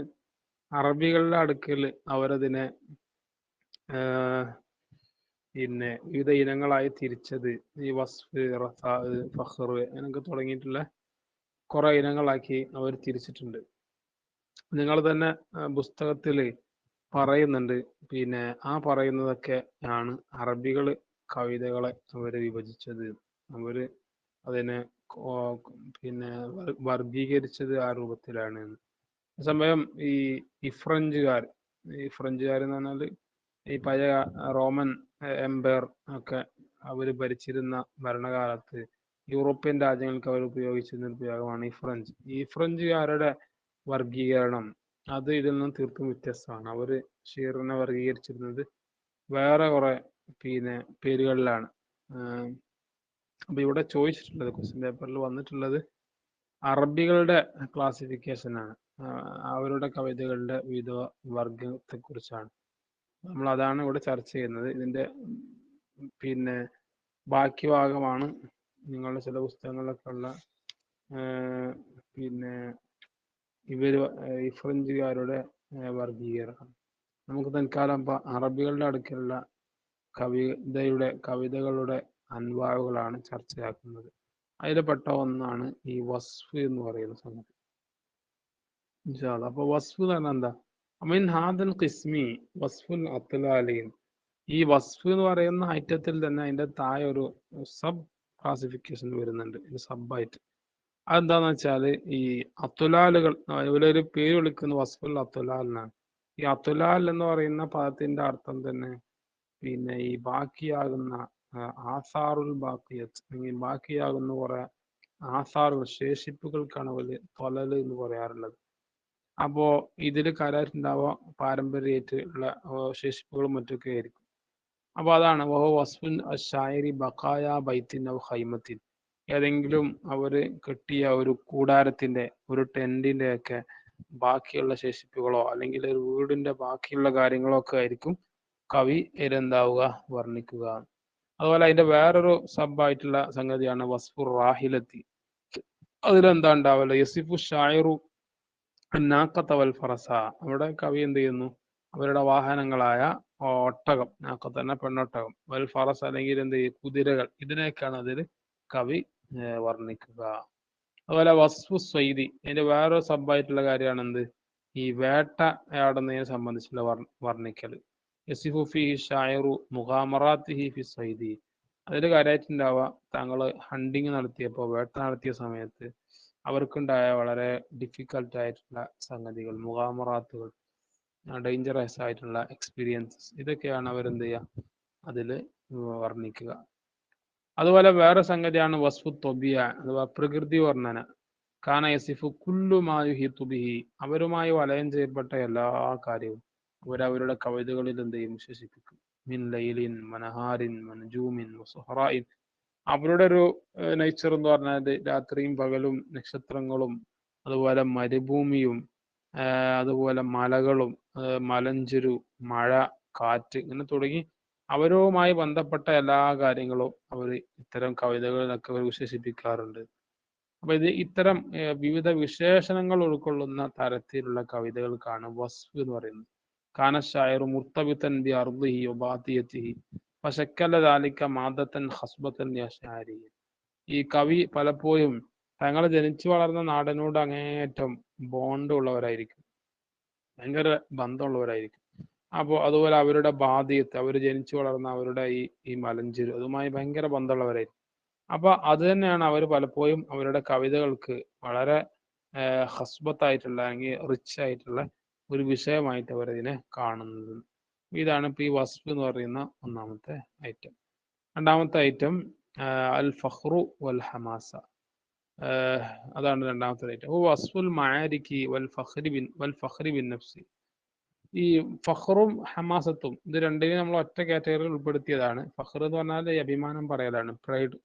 അറബികളുടെ അടുക്കൽ അവരതിനെ പിന്നെ വിവിധ ഇനങ്ങളായി തിരിച്ചത് ഈ വസ്ഫ്, റസാ, ഫഖ്ർ അങ്ങനെയൊക്കെ തുടങ്ങിയിട്ടുള്ള കുറെ ഇനങ്ങളാക്കി അവർ തിരിച്ചിട്ടുണ്ട്. നിങ്ങൾ തന്നെ പുസ്തകത്തിൽ പറയുന്നുണ്ട്. പിന്നെ ആ പറയുന്നതൊക്കെ ആണ് അറബികൾ കവിതകളെ അവർ വിഭജിച്ചത്, അവര് അതിനെ പിന്നെ വർഗീകരിച്ചത് ആ രൂപത്തിലാണ്. സമയം ഈ ഫ്രഞ്ചുകാർ എന്ന് പറഞ്ഞാൽ ഈ പഴയ റോമൻ എംപയർ ഒക്കെ അവർ ഭരിച്ചിരുന്ന ഭരണകാലത്ത് യൂറോപ്യൻ രാജ്യങ്ങൾക്ക് അവർ ഉപയോഗിച്ചിരുന്ന ഒരു പ്രയോഗമാണ് ഈ ഫ്രഞ്ചുകാരുടെ വർഗീകരണം. അത് ഇതിൽ നിന്നും തീർത്തും വ്യത്യസ്തമാണ്. അവര് ഷീറിനെ വർഗീകരിച്ചിരുന്നത് വേറെ കുറെ പിന്നെ പേരുകളിലാണ്. അപ്പൊ ഇവിടെ ചോദിച്ചിട്ടുള്ളത്, ക്വസ്റ്റ്യൻ പേപ്പറിൽ വന്നിട്ടുള്ളത് അറബികളുടെ ക്ലാസിഫിക്കേഷൻ ആണ്. അവരുടെ കവിതകളുടെ വിവിധ വർഗത്തെ കുറിച്ചാണ്. നമ്മൾ അതാണ് ഇവിടെ ചർച്ച ചെയ്യുന്നത്. ഇതിന്റെ പിന്നെ ബാക്കി ഭാഗമാണ് നിങ്ങളുടെ ചില പുസ്തകങ്ങളിലൊക്കെ ഉള്ള പിന്നെ ഈ ഫ്രഞ്ചുകാരുടെ വർഗീകരണം. നമുക്ക് തൽക്കാലം അറബികളുടെ അടുക്കലുള്ള കവിതകളുടെ അൻവാവുകളാണ് ചർച്ചയാക്കുന്നത്. അതിൽപ്പെട്ട ഒന്നാണ് ഈ വസ്ഫ് എന്ന് പറയുന്ന സംഗതി. അപ്പൊ വസ്ഫ് എന്ന് പറഞ്ഞാൽ എന്താ? അമീൻ ഹാദൽ ഖിസ്മി വസ്ഫുൽ അത്ലാലീൻ. ഈ വസ്ഫ് എന്ന് പറയുന്ന ഐറ്റത്തിൽ തന്നെ അതിന്റെ താഴെ ഒരു സബ് ക്ലാസിഫിക്കേഷൻ വരുന്നുണ്ട്, സബായിട്ട്. അതെന്താന്ന് വെച്ചാല് ഈ അത്തുലാലുകൾ, ഇവരൊരു പേര് വിളിക്കുന്ന വസ്ഫുൽ അത്തുലാൽ എന്നാണ്. ഈ അത്തുലാൽ എന്ന് പറയുന്ന പദത്തിന്റെ അർത്ഥം തന്നെ പിന്നെ ഈ ബാക്കിയാകുന്ന ആസാറുൽ ബാക്കിയത്ത്, അല്ലെങ്കിൽ ബാക്കിയാകുന്ന കുറെ ആസാറുകൾ, ശേഷിപ്പുകൾക്കാണ് അവര് തൊലല് എന്ന് പറയാറുള്ളത്. അപ്പോ ഇതില് കരാറുണ്ടാവുക പാരമ്പര്യമായിട്ട് ഉള്ള ശേഷിപ്പുകളും മറ്റൊക്കെ ആയിരിക്കും. അപ്പൊ അതാണ് വസ്ഫുൻ ഷായരി ബഖായ ബൈത്തിൻ ഔ ഖൈമത്തിൻ. ഏതെങ്കിലും അവര് കെട്ടിയ ഒരു കൂടാരത്തിന്റെ, ഒരു ടെന്റിന്റെ ഒക്കെ ബാക്കിയുള്ള ശേഷിപ്പുകളോ അല്ലെങ്കിൽ ഒരു വീടിന്റെ ബാക്കിയുള്ള കാര്യങ്ങളോ ഒക്കെ ആയിരിക്കും കവി ഇതിലെന്താവുക, വർണ്ണിക്കുക. അതുപോലെ അതിന്റെ വേറൊരു സബായിട്ടുള്ള സംഗതിയാണ് വസ്ഫുർ റാഹിലത്തി. അതിലെന്താ ഉണ്ടാവില്ല, യസിഫു ഷായറു നാക്കത്ത വൽ ഫറസ. അവിടെ കവി എന്ത് ചെയ്യുന്നു, അവരുടെ വാഹനങ്ങളായ ഒട്ടകം, നാക്കത്ത് തന്നെ പെണ്ണൊട്ടകം, വൽ ഫറസ് അല്ലെങ്കിൽ എന്ത് ചെയ്യും, കുതിരകൾ, ഇതിനെയൊക്കെയാണ് അതിൽ കവി വർണ്ണിക്കുക. അതുപോലെ വസ്ഫു സ്വൈദി, അതിന്റെ വേറൊരു സബായിട്ടുള്ള കാര്യമാണ് എന്ത്, ഈ വേട്ടയാടുന്നതിനെ സംബന്ധിച്ചുള്ള വർണ്ണിക്കൽ. യസിഫു ഫിഹി ഷായറു മുഗാമറാത്തിഹി ഫി സ്വൈദി. അതിൽ കാര്യമായിട്ടുണ്ടാവുക, താങ്കൾ ഹണ്ടിങ് നടത്തിയപ്പോൾ, വേട്ട നടത്തിയ സമയത്ത് അവർക്കുണ്ടായ വളരെ ഡിഫിക്കൽട്ട് ആയിട്ടുള്ള സംഗതികൾ, മുഗാമറാത്തുകൾ, ഡേഞ്ചറസ് ആയിട്ടുള്ള എക്സ്പീരിയൻസസ്, ഇതൊക്കെയാണ് അവരെന്ത് ചെയ്യുക അതിൽ വർണ്ണിക്കുക. അതുപോലെ വേറെ സംഗതിയാണ് വസ്ഫു തൊബിയ, അഥവാ പ്രകൃതി വർണ്ണന. കാന യസിഫു കുല്ലുമായു ഹിതുബിഹി. അവരുമായി വലയം ചെയ്യപ്പെട്ട എല്ലാ കാര്യവും അവരവരുടെ കവിതകളിൽ എന്ത് ചെയ്യും, വിശേഷിപ്പിക്കും. മിൻ ലൈലിൻ മനഹാരിൻ മൻജൂമിൻ വസുഹറായിൻ. അവരുടെ ഒരു നേച്ചർ എന്ന് പറഞ്ഞാൽ രാത്രിയും പകലും നക്ഷത്രങ്ങളും അതുപോലെ മരുഭൂമിയും അതുപോലെ മലകളും മലഞ്ചെരു, മഴ, കാറ്റ്, ഇങ്ങനെ തുടങ്ങി അവരുമായി ബന്ധപ്പെട്ട എല്ലാ കാര്യങ്ങളും അവർ ഇത്തരം കവിതകളിലൊക്കെ അവർ വിശേഷിപ്പിക്കാറുണ്ട്. അപ്പൊ ഇത്തരം വിവിധ വിശേഷണങ്ങൾ ഉൾക്കൊള്ളുന്ന തരത്തിലുള്ള കവിതകൾക്കാണ് വസ്ഫ് എന്ന് പറയുന്നത്. കാന ഷായറു മുർത്തബിത്തൻ ബി അർദിഹി വബാദിയതിഹി ഫശക്കല ദാലിക മാദത്തൻ ഖസ്ബത്തൻ യശാരി. ഈ കവി പലപ്പോഴും തങ്ങൾ ജനിച്ചു വളർന്ന നാടിനോട് അങ്ങേയറ്റം ബോണ്ട് ഉള്ളവരായിരിക്കും, ഭയങ്കര ബന്ധമുള്ളവരായിരിക്കും. അപ്പോൾ അതുപോലെ അവരുടെ ബാധ്യത്ത്, അവർ ജനിച്ചു വളർന്ന അവരുടെ ഈ മലഞ്ചേരി, അതുമായി ഭയങ്കര ബന്ധമുള്ളവരായിരിക്കും. അപ്പൊ അത് തന്നെയാണ് അവർ പലപ്പോഴും അവരുടെ കവിതകൾക്ക് വളരെ ഹസ്ബത്തായിട്ടുള്ള അല്ലെങ്കിൽ റിച്ച് ആയിട്ടുള്ള ഒരു വിഷയമായിട്ട് അവരതിനെ കാണുന്നത്. ഇതാണ് ഇപ്പൊ ഈ വസ്ഫ് എന്ന് പറയുന്ന ഒന്നാമത്തെ ഐറ്റം. രണ്ടാമത്തെ ഐറ്റം അൽ ഫഖ്റു വൽ ഹമാസ. അതാണ് രണ്ടാമത്തെ ഐറ്റം. വസ്ഫുൽ മആരികി വൽ ഫഖ്രി ബിൻ നഫ്സി. ഈ ഫഖ്റും ഹമാസത്തും, ഇത് രണ്ടിനെയും നമ്മൾ ഒറ്റ കാറ്റഗറിയിൽ ഉൾപ്പെടുത്തിയതാണ്. ഫഖ്ർ എന്ന് പറഞ്ഞാൽ അഭിമാനം പറയലാണ്, പ്രൈഡ്.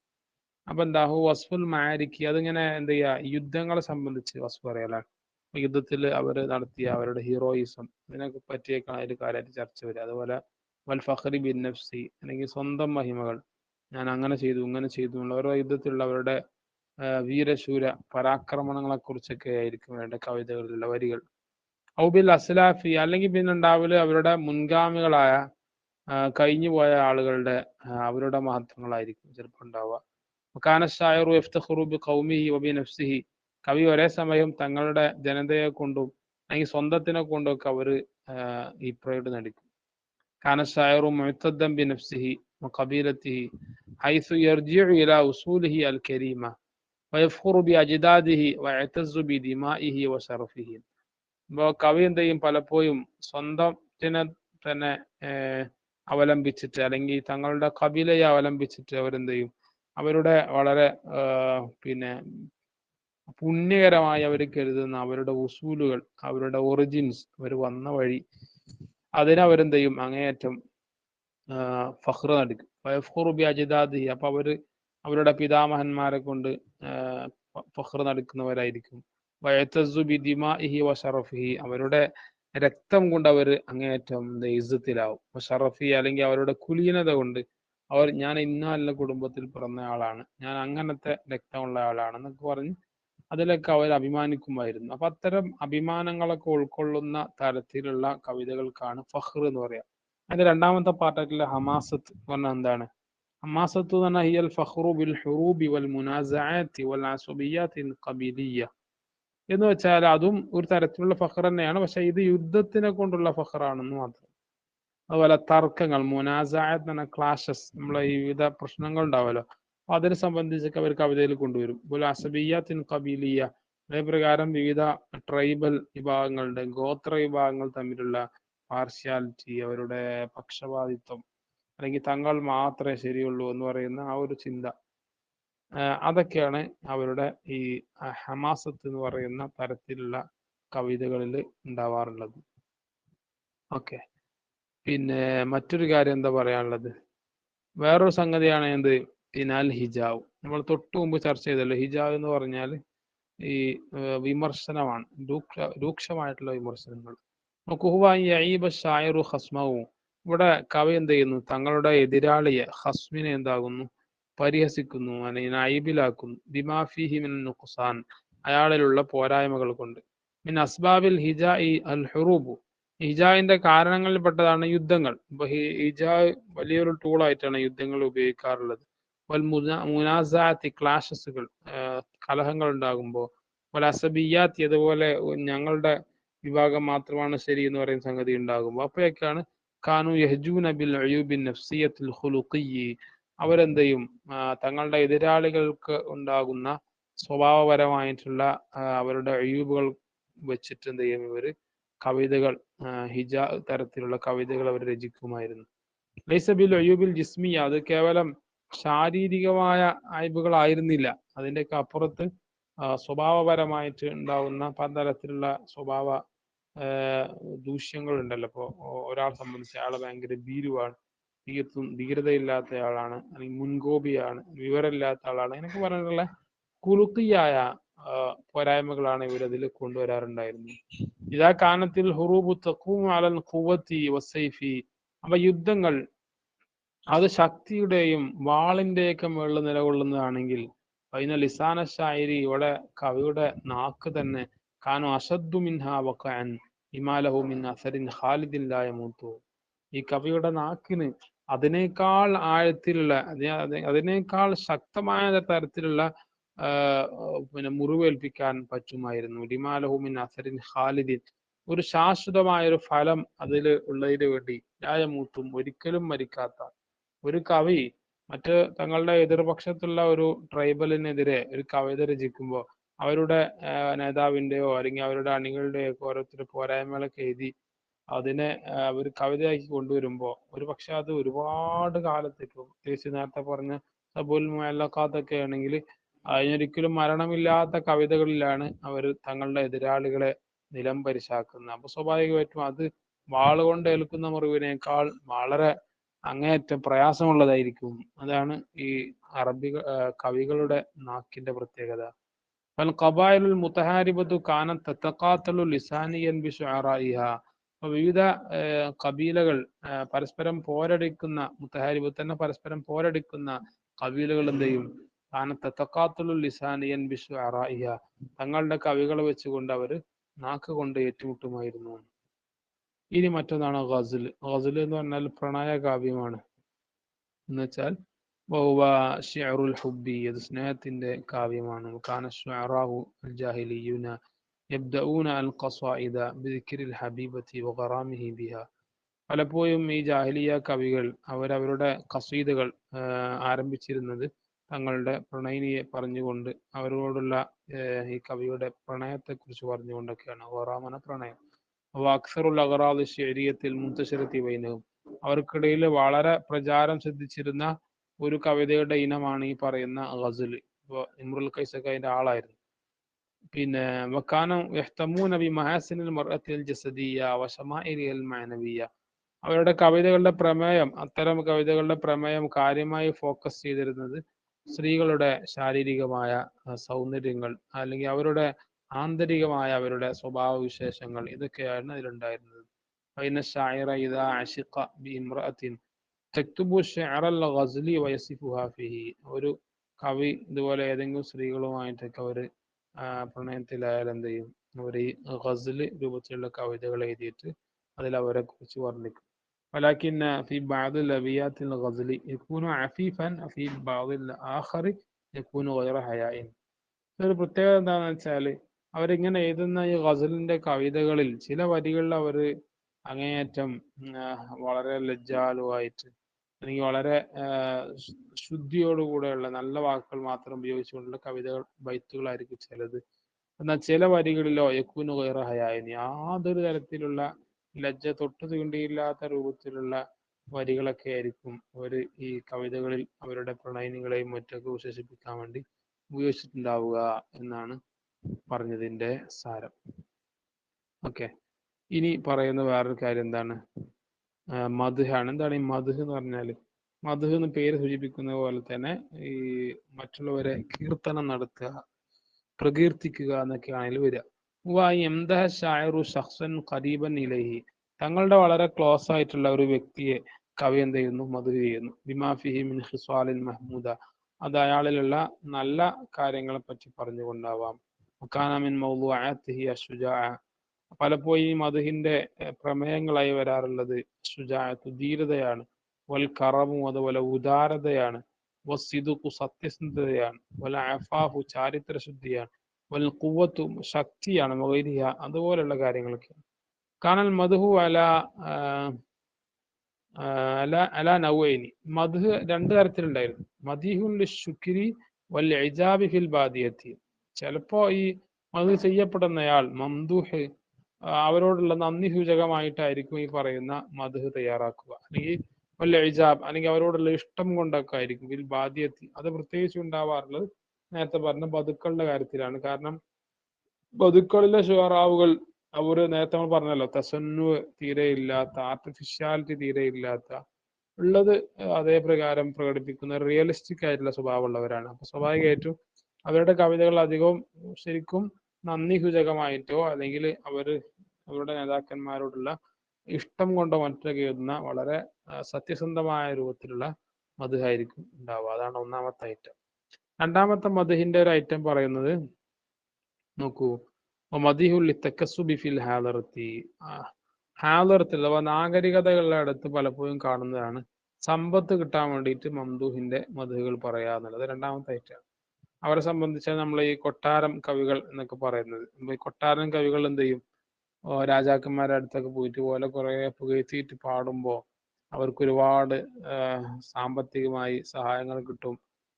അപ്പൊ എന്താ വസ്ഫുൽ മആരികി, അതിങ്ങനെ എന്ത് ചെയ്യുക, യുദ്ധങ്ങളെ സംബന്ധിച്ച് വസ്ഫ് പറയലാണ്. യുദ്ധത്തിൽ അവർ നടത്തിയ അവരുടെ ഹീറോയിസം, ഇതിനൊക്കെ പറ്റിയൊക്കെയാണ് അതിൽ കാര്യമായിട്ട് ചർച്ച വരിക. അതുപോലെ വൽ ഫഖ്രി ബിൻ നഫ്സി, അല്ലെങ്കിൽ സ്വന്തം മഹിമകൾ, ഞാൻ അങ്ങനെ ചെയ്തു ഇങ്ങനെ ചെയ്തു എന്നുള്ള ഓരോ യുദ്ധത്തിലുള്ള അവരുടെ വീരശൂര പരാക്രമണങ്ങളെ കുറിച്ചൊക്കെ ആയിരിക്കും അവരുടെ കവിതകളിലുള്ള വരികൾ. ഔബിൽ അസ്ലാഫി, അല്ലെങ്കിൽ പിന്നെ ഉണ്ടാവല് അവരുടെ മുൻഗാമികളായ കഴിഞ്ഞു പോയ ആളുകളുടെ അവരുടെ മഹത്വങ്ങളായിരിക്കും ചിലപ്പോൾ ഉണ്ടാവുക. കാന ഷായറു യഫ്തഖിറു ബി ഖൗമിഹി വബി നഫ്സിഹി. കവി ഒരേ സമയം തങ്ങളുടെ ജനതയെ കൊണ്ടും അല്ലെങ്കിൽ സ്വന്തത്തിനെ കൊണ്ടും ഒക്കെ അവര് ഈ പ്രൈഡ് നടിക്കും. കാന ഷായറു മുഅ്തദ്ദൻ ബി നഫ്സിഹി വഖബീലത്തിഹി ഹൈസു യർജിഉ ഇലാ ഉസൂലിഹി അൽ കരീമ വയഫ്ഖുറു ബി അജ്ദാദിഹി വയതസ്സു ബി ദിമാഇഹി വശറഫിഹി. അപ്പോൾ കവി എന്ത് ചെയ്യും, പലപ്പോഴും സ്വന്തത്തിനെ തന്നെ അവലംബിച്ചിട്ട് അല്ലെങ്കിൽ തങ്ങളുടെ കബീലയെ അവലംബിച്ചിട്ട് അവരെന്ത് ചെയ്യും, അവരുടെ വളരെ പിന്നെ പുണ്യകരമായി അവർ കരുതുന്ന അവരുടെ ഉസൂലുകൾ, അവരുടെ ഒറിജിൻസ്, അവർ വന്ന വഴി, അതിനവരെന്ത് ചെയ്യും, അങ്ങേയറ്റം ഫഖ്ർ നടിക്കും. ഫയഫ്ഖുറു ബി അജ്ദാദിഹി, അപ്പൊ അവരുടെ പിതാമഹന്മാരെ കൊണ്ട് ഫഖ്ർ നടക്കുന്നവരായിരിക്കും. വയതസ്സു ബി ദിമാഇഹി വശറഫിഹി, അവരുടെ രക്തം കൊണ്ട് അവർ അങ്ങേയറ്റം ഇസ്സത്തിലാവും. വശറഫി, അല്ലെങ്കിൽ അവരുടെ കുലീനത കൊണ്ട് ഞാൻ ഇന്ന കുടുംബത്തിൽ പിറന്ന ആളാണ്, ഞാൻ അങ്ങനത്തെ രക്തമുള്ള ആളാണ് എന്നൊക്കെ പറഞ്ഞ് അതിലൊക്കെ അവർ അഭിമാനിക്കുമായിരുന്നു. അപ്പൊ അത്തരം അഭിമാനങ്ങളൊക്കെ ഉൾക്കൊള്ളുന്ന തരത്തിലുള്ള കവിതകൾക്കാണ് ഫഖ്ർ എന്ന് പറയാം. അതിന്റെ രണ്ടാമത്തെ പാർട്ടായിട്ടുള്ള ഹമാസത്ത് എന്ന് പറഞ്ഞാൽ എന്താണ്? ഹമാസത്ത് എന്ന് പറഞ്ഞാൽ ഹിയൽ ഫഖ്റു ബിൽ ഹുറൂബി വൽ മുനാസഅത്തി വൽ അസബിയ്യാത്തി ഖബീലിയ്യ എന്ന് വെച്ചാൽ അതും ഒരു തരത്തിലുള്ള ഫഖർ തന്നെയാണ്. പക്ഷെ ഇത് യുദ്ധത്തിനെ കൊണ്ടുള്ള ഫഖറാണെന്ന് മാത്രം. അതുപോലെ തർക്കങ്ങൾ, മുനാസഅത്ത് എന്ന് പറഞ്ഞാൽ ക്ലാഷസ്, നമ്മളെ ഈ വിവിധ പ്രശ്നങ്ങൾ ഉണ്ടാവുമല്ലോ, അപ്പൊ അതിനെ സംബന്ധിച്ചൊക്കെ അവർ കവിതയിൽ കൊണ്ടുവരും. അതുപോലെ അസബിയ്യാത്തിൻ ഖബീലിയ്യ, അതേപ്രകാരം വിവിധ ട്രൈബൽ വിഭാഗങ്ങളുടെ, ഗോത്ര വിഭാഗങ്ങൾ തമ്മിലുള്ള പാർഷ്യാലിറ്റി, അവരുടെ പക്ഷപാതിത്വം, അല്ലെങ്കിൽ തങ്ങൾ മാത്രമേ ശരിയുള്ളൂ എന്ന് പറയുന്ന ആ ഒരു ചിന്ത, അതൊക്കെയാണ് അവരുടെ ഈ ഹമാസത്ത് എന്ന് പറയുന്ന തരത്തിലുള്ള കവിതകളിൽ ഉണ്ടാവാറുള്ളത്. ഓക്കെ. പിന്നെ മറ്റൊരു കാര്യം എന്താ പറയാനുള്ളത്, വേറൊരു സംഗതിയാണ് എന്ത്, പിനാൽ ഹിജാവ്. നമ്മൾ തൊട്ടു മുമ്പ് ചർച്ച ചെയ്തല്ലോ, ഹിജാവ് എന്ന് പറഞ്ഞാൽ ഈ വിമർശനമാണ്, രൂക്ഷമായിട്ടുള്ള വിമർശനങ്ങൾ. ഹസ്മവും, ഇവിടെ കവി എന്ത് ചെയ്യുന്നു, തങ്ങളുടെ എതിരാളിയെ, ഹസ്മിനെ എന്താകുന്നു, പരിഹസിക്കുന്നു, അല്ലെങ്കിൽ ഐബിലാക്കുന്നു. ബിമാഫിഹി മിൻ നുഖ്സാൻ, അയാളിലുള്ള പോരായ്മകൾ കൊണ്ട്. മിൻ അസ്ബാബിൽ ഹിജാഇ അൽ ഹുറൂബു, ഹിജാഇന്റെ കാരണങ്ങളിൽപ്പെട്ടതാണ് യുദ്ധങ്ങൾ. ഇപ്പൊ ഹിജാ വലിയൊരു ടൂളായിട്ടാണ് യുദ്ധങ്ങൾ ഉപയോഗിക്കാറുള്ളത്. വൽ മുനാസാത്തി, ക്ലാഷസുകൾ, കലഹങ്ങൾ ഉണ്ടാകുമ്പോൾ. വൽ അസബിയാത്തി, അതുപോലെ ഞങ്ങളുടെ വിഭാഗം മാത്രമാണ് ശരി എന്ന് പറയുന്ന സംഗതി ഉണ്ടാകുമ്പോൾ, അപ്പോഴൊക്കെയാണ് കാനു യഹ്ജൂന ബിൽ ഉയൂബിൻ നഫ്സിയത്തുൽ ഖുലുഖിയ്യി, അവരെന്തെയും തങ്ങളുടെ എതിരാളികൾക്ക് ഉണ്ടാകുന്ന സ്വഭാവപരമായിട്ടുള്ള അവരുടെ അയ്യൂബുകൾ വെച്ചിട്ട് എന്ത് ചെയ്യും, ഇവർ കവിതകൾ, ഹിജാ തരത്തിലുള്ള കവിതകൾ അവർ രചിക്കുമായിരുന്നു. ലൈസ ബിൽ അയ്യൂബിൽ ജിസ്മിയ, അത് കേവലം ശാരീരികമായ അയബുകളായിരുന്നില്ല, അതിൻ്റെയൊക്കെ അപ്പുറത്ത് സ്വഭാവപരമായിട്ട് ഉണ്ടാവുന്ന പലതരത്തിലുള്ള സ്വഭാവ ദൂഷ്യങ്ങൾ ഉണ്ടല്ലോ. ഇപ്പോൾ ഒരാളെ സംബന്ധിച്ച് അയാളെ ഭയങ്കര ഭീരുവാണ്, ധീരതയില്ലാത്ത ആളാണ്, അല്ലെങ്കിൽ മുൻകോപിയാണ്, വിവരമില്ലാത്ത ആളാണ്, എന്നൊക്കെ പറഞ്ഞിട്ടുള്ള കുലുക്കിയായ പോരായ്മകളാണ് ഇവരതിൽ കൊണ്ടുവരാറുണ്ടായിരുന്നത്. ഇതാ കാനത്തിൽ ഹുറൂബു തഖൂമു അലൽ ഖുവത്തി വസ്സൈഫി, അപ്പൊ യുദ്ധങ്ങൾ അത് ശക്തിയുടെയും വാളിന്റെയൊക്കെ മുകളിൽ നിലകൊള്ളുന്നതാണെങ്കിൽ, അതിന് ലിസാന ഷായിരി, ഇവിടെ കവിയുടെ നാക്ക് തന്നെ, കാനു അഷദ്ദു മിൻഹാ വഖഅൻ ഇമാലഹു മിൻ അസരിൻ ഖാലിദിൻ ലാ യമൂതു, ഈ കവിയുടെ നാക്കിന് അതിനേക്കാൾ ആഴത്തിലുള്ള, അതിനേക്കാൾ ശക്തമായ തരത്തിലുള്ള പിന്നെ മുറിവേൽപ്പിക്കാൻ പറ്റുമായിരുന്നു. ലിമാലഹു മിൻ അസരിൻ ഖാലിദിൻ, ഒരു ശാശ്വതമായ ഒരു ഫലം അതിൽ ഉള്ളതിന് വേണ്ടി, ലായമൂത്തും, ഒരിക്കലും മരിക്കാത്ത ഒരു കവി മറ്റ് തങ്ങളുടെ എതിർപക്ഷത്തുള്ള ഒരു ട്രൈബലിനെതിരെ ഒരു കവിത രചിക്കുമ്പോൾ, അവരുടെ നേതാവിന്റെയോ അല്ലെങ്കിൽ അവരുടെ അണികളുടെയോ ഒക്കെ ഓരോരുത്തർ പോരായ്മകളൊക്കെ എഴുതി അതിനെ ഒരു കവിതയാക്കി കൊണ്ടുവരുമ്പോൾ, ഒരു പക്ഷെ അത് ഒരുപാട് കാലത്തേക്ക്, പ്രത്യേകിച്ച് നേരത്തെ പറഞ്ഞ സബുൽ മുഅല്ലഖാത്തൊക്കെ ആണെങ്കിൽ അതിനൊരിക്കലും മരണമില്ലാത്ത കവിതകളിലാണ് അവർ തങ്ങളുടെ എതിരാളികളെ നിലം പരിശാക്കുന്നത്. അപ്പൊ സ്വാഭാവികമായിട്ടും അത് വാളുകൊണ്ട് ഏൽക്കുന്ന മുറിവിനേക്കാൾ വളരെ അങ്ങേയറ്റം പ്രയാസമുള്ളതായിരിക്കും. അതാണ് ഈ അറബി കവികളുടെ നാക്കിന്റെ പ്രത്യേകത. ഫൽഖബായിലുൽ മുതഹാരിബത്തു കാനത് തതഖാതലു ലിസാനിയൻ ബിശുഅറാഇഹ, വിവിധ കബീലകൾ പരസ്പരം പോരടിക്കുന്ന, മുതഹാരിബത്ത് തന്നെ പരസ്പരം പോരടിക്കുന്ന കബീലകൾ എന്ത് ചെയ്യും, കാനത് തതഖാതലു ലിസാനിയൻ ബിശുഅറാഇഹ, തങ്ങളുടെ കവികളെ വെച്ചുകൊണ്ട് അവർ നാക്ക് കൊണ്ട് ഏറ്റുമുട്ടുമായിരുന്നു. ഇനി മറ്റൊന്നാണ് ഗസൽ. ഗസൽ എന്ന് പറഞ്ഞാൽ പ്രണയ കാവ്യമാണ്. എന്ന് വെച്ചാൽ ഷിഅറുൽ ഹുബ്ബി, അത് സ്നേഹത്തിന്റെ കാവ്യമാണ്. കാന ശുഅറാഉ അൽ ജാഹിലിയ്യൂന യബ്ദഊന അൽ ഖസായിദ ബിദിക്രിൽ ഹബീബത്തി വഗറാമിഹി ബിഹ, പലപ്പോഴും ഈ ജാഹിലിയ കവികൾ അവരവരുടെ ഖസീദകൾ ആരംഭിച്ചിരുന്നത് തങ്ങളുടെ പ്രണയിനിയെ പറഞ്ഞുകൊണ്ട്, അവരോടുള്ള ഈ കവിയുടെ പ്രണയത്തെക്കുറിച്ച് പറഞ്ഞുകൊണ്ടൊക്കെയാണ്. ഗറാമന പ്രണയം. അക്സറുൽ അഗ്റാദ് ശിഅരിയത്തിൽ മുൻതശിറത്തി ബൈനഹും, അവർക്കിടയിൽ വളരെ പ്രചാരം സിദ്ധിച്ചിരുന്ന ഒരു കവിതയുടെ ഇനമാണ് ഈ പറയുന്ന ഗസൽ. ഇപ്പോൾ ഇമ്രുൽ ഖൈസൊക്കെ അതിന്റെ ആളായിരുന്നു. പിന്നെ വക്കാന യഹ്തമൂന ബി മഹാസിനിൽ മർഅത്തിൽ ജസദിയ വശമാഇരിൽ മഅനവിയ, അവരുടെ കവിതകളുടെ പ്രമേയം, അത്തരം കവിതകളുടെ പ്രമേയം കാര്യമായി ഫോക്കസ് ചെയ്തിരുന്നത് സ്ത്രീകളുടെ ശാരീരികമായ സൗന്ദര്യങ്ങൾ, അല്ലെങ്കിൽ അവരുടെ ആന്തരികമായ അവരുടെ സ്വഭാവ വിശേഷങ്ങൾ, ഇതൊക്കെയാണ് അതിലുണ്ടായിരുന്നത്. فإن الشاعر إذا عشق بامرأة تكتب الشعر الغزلي ويصفها فيه. ഒരു കവി ഇതുപോലെ ഏതെങ്കിലും സ്ത്രീകളുമായിട്ടൊക്കെ ഒരു പ്രണയത്തിലായാൽ എന്ത് ചെയ്യും, അവർ ഈ ഗസൽ രൂപത്തിലുള്ള കവിതകൾ എഴുതിയിട്ട് അതിൽ അവരെ കുറിച്ച് വർണ്ണിക്കും. ولكن في بعض الأبيات الغزل يكون عفيفا في بعض الآخر يكون غير حياء. ഒരു പ്രത്യേകത എന്താണെന്ന് വെച്ചാൽ അവരിങ്ങനെ എഴുതുന്ന ഈ ഗസലിന്റെ കവിതകളിൽ ചില വരികളിൽ അവർ അങ്ങേയറ്റം വളരെ ലജ്ജാലുവായിട്ട്, അല്ലെങ്കിൽ വളരെ ശുദ്ധിയോടുകൂടെയുള്ള നല്ല വാക്കുകൾ മാത്രം ഉപയോഗിച്ചുകൊണ്ടുള്ള കവിതകൾ, ബൈത്തുകളായിരിക്കും ചിലത്. എന്നാൽ ചില വരികളിലോ യക്കൂനു ഗൈറ ഹയായിനി, യാതൊരു തരത്തിലുള്ള ലജ്ജ തൊട്ട് തീണ്ടിയില്ലാത്ത രൂപത്തിലുള്ള വരികളൊക്കെ ആയിരിക്കും അവർ ഈ കവിതകളിൽ അവരുടെ പ്രണയിനികളെയും മറ്റൊക്കെ വിശേഷിപ്പിക്കാൻ വേണ്ടി ഉപയോഗിച്ചിട്ടുണ്ടാവുക എന്നാണ് പറഞ്ഞതിന്റെ സാരം. ഓക്കെ, ഇനി പറയുന്ന വേറൊരു കാര്യം എന്താണ്? മദ്ഹാണ്. എന്താണ് ഈ മദ്ഹ് എന്ന് പറഞ്ഞാൽ? മദ്ഹ് എന്ന് പേര് സൂചിപ്പിക്കുന്ന പോലെ തന്നെ ഈ മറ്റുള്ളവരെ കീർത്തനം നടത്തുക, പ്രകീർത്തിക്കുക എന്നൊക്കെയാണ് അതിൽ വരിക. ഇലൈഹി, തങ്ങളുടെ വളരെ ക്ലോസ് ആയിട്ടുള്ള ഒരു വ്യക്തിയെ കവി എന്ത് ചെയ്യുന്നു? മദ്ഹ് ചെയ്യുന്നു. ബിമാ ഫിഹി മിൻ ഖിസാലിൻ മഹ്മൂദ, അത് അയാളിലുള്ള നല്ല കാര്യങ്ങളെ പറ്റി പറഞ്ഞുകൊണ്ടാവാം. വകാന മിൻ മൗദൂഅത്തിഹി അശ്ശുജാഅ, പലപ്പോഴും ഈ മദ്ഹിന്റെ പ്രമേയങ്ങളായി വരാറുള്ളത് ശുജാഅത്ത്, ധീരതയാണ്. വൽ കറമു, അതുപോലെ ഉദാരതയാണ്. വസ്സിദ്ഖു, സത്യസന്ധതയാണ്. വൽ അഫാഫു, ചാരിത്രശുദ്ധിയാണ്. വൽ ഖുവ്വത്തു, ശക്തിയാണ്. വഗൈരിഹ, അതുപോലുള്ള കാര്യങ്ങളൊക്കെ. കാനൽ മദ്ഹു അല നൗഐനി, മദ്ഹ് രണ്ട് തരത്തിലുണ്ടായിരുന്നു. മദീഹുൻ ലിശ്ശുക്രി വൽ ഇജാബി ഫിൽ ബാദിയത്തി. ചിലപ്പോ ഈ മദ്ഹ് ചെയ്യപ്പെടുന്നയാൾ മംദൂഹ്, അവരോടുള്ള നന്ദി സൂചകമായിട്ടായിരിക്കും ഈ പറയുന്ന മദ്ഹ് തയ്യാറാക്കുക. അല്ലെങ്കിൽ വൽ ഇജാബ്, അല്ലെങ്കിൽ അവരോടുള്ള ഇഷ്ടം കൊണ്ടൊക്കെ ആയിരിക്കും. ഫിൽ ബാദിയത്തി, അത് പ്രത്യേകിച്ച് ഉണ്ടാവാറുള്ളത് നേരത്തെ പറഞ്ഞ ബതുക്കളുടെ കാര്യത്തിലാണ്. കാരണം ബതുക്കളിലെ ഷുഅറാവുകൾ അവർ നേരത്തെ നമ്മൾ പറഞ്ഞല്ലോ, തസന്നു തീരെ ഇല്ലാത്ത, ആർട്ടിഫിഷ്യാലിറ്റി തീരെ ഇല്ലാത്ത, ഉള്ളത് അതേ പ്രകാരം പ്രകടിപ്പിക്കുന്ന റിയലിസ്റ്റിക് ആയിട്ടുള്ള സ്വഭാവമുള്ളവരാണ്. അപ്പൊ സ്വാഭാവികമായിട്ടും അവരുടെ കവിതകൾ അധികവും ശരിക്കും നന്ദി സൂചകമായിട്ടോ അല്ലെങ്കിൽ അവരുടെ നേതാക്കന്മാരോടുള്ള ഇഷ്ടം കൊണ്ടോ മറ്റൊക്കെ എഴുതുന്ന വളരെ സത്യസന്ധമായ രൂപത്തിലുള്ള മദ്ഹായിരിക്കും ഉണ്ടാവുക. അതാണ് ഒന്നാമത്തെ ഐറ്റം. രണ്ടാമത്തെ മദ്ഹിന്റെ ഒരു ഐറ്റം പറയുന്നത് നോക്കൂ, മദിഹുൽ തക്കസ്സുബി ഫിൽ ഹാദറത്തി, ഹാദറത്തിൽ അഥവാ നാഗരികതകളുടെ അടുത്ത് പലപ്പോഴും കാണുന്നതാണ് സമ്പത്ത് കിട്ടാൻ വേണ്ടിയിട്ട് മംദൂഹിന്റെ മദ്ഹുകൾ പറയുക എന്നുള്ളത് രണ്ടാമത്തെ ഐറ്റമാണ്. അവരെ സംബന്ധിച്ചാൽ നമ്മൾ ഈ കൊട്ടാരം കവികൾ എന്നൊക്കെ പറയുന്നത്, ഈ കൊട്ടാരം കവികൾ എന്ത് ചെയ്യും? രാജാക്കന്മാരുടെ അടുത്തൊക്കെ പോയിട്ട് പോലെ കുറെ പുകഴ്ത്തിയിട്ട് പാടുമ്പോൾ അവർക്ക് ഒരുപാട് സാമ്പത്തികമായി സഹായങ്ങൾ കിട്ടും,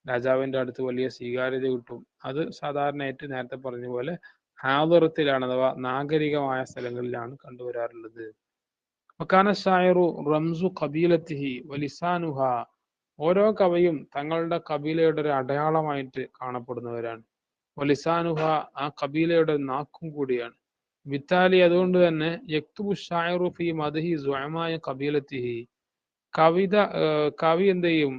രാജാവിന്റെ അടുത്ത് വലിയ സ്വീകാര്യത കിട്ടും. അത് സാധാരണയായിട്ട് നേരത്തെ പറഞ്ഞ പോലെ ഹാദറത്തിലാണ്, അഥവാ നാഗരികമായ സ്ഥലങ്ങളിലാണ് കണ്ടുവരാറുള്ളത്. വകാന ശായറു റംസു ഖബീലത്തിഹി വലിസാനുഹ, ഓരോ കവിയും തങ്ങളുടെ കബീലയുടെ ഒരു അടയാളമായിട്ട് കാണപ്പെടുന്നവരാണ്. വലിസാനുഹ, ആ കബീലയുടെ നാക്കും കൂടിയാണ്. വിത്താലി, അതുകൊണ്ട് തന്നെ യക്തുബു ഷായറു ഫി മദ്ഹി സുഅമായ ഖബീലത്തിഹി, കവി എന്ത് ചെയ്യും?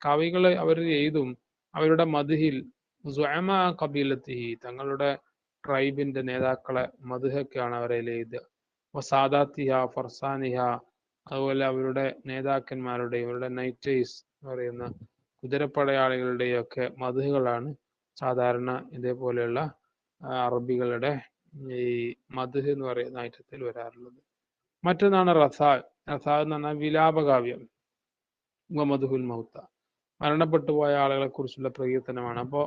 കവികളെ അവർ എഴുതും അവരുടെ മദ്ഹിൽ സുഅമ ഖബീലത്തിഹി, തങ്ങളുടെ ട്രൈബിന്റെ നേതാക്കളെ മദ്ഹൊക്കെയാണ് അവരെ എഴുതുക. വസാദാത്തിഹ ഫർസാനിഹ, അതുപോലെ അവരുടെ നേതാക്കന്മാരുടെയും അവരുടെ നൈറ്റേഴ്സ് എന്ന് പറയുന്ന കുതിരപ്പടയാളികളുടെയും ഒക്കെ മദ്ഹുകളാണ് സാധാരണ ഇതേപോലെയുള്ള അറബികളുടെ ഈ മദ്ഹ് എന്ന് പറയുന്ന ഐറ്റത്തിൽ വരാറുള്ളത്. മറ്റൊന്നാണ് റസാ. റസാ എന്ന് പറഞ്ഞാൽ വിലാപകാവ്യം. മദ്ഹുൽ മൗത്ത, മരണപ്പെട്ടു പോയ ആളുകളെ കുറിച്ചുള്ള പ്രകീർത്തനമാണ്. അപ്പോൾ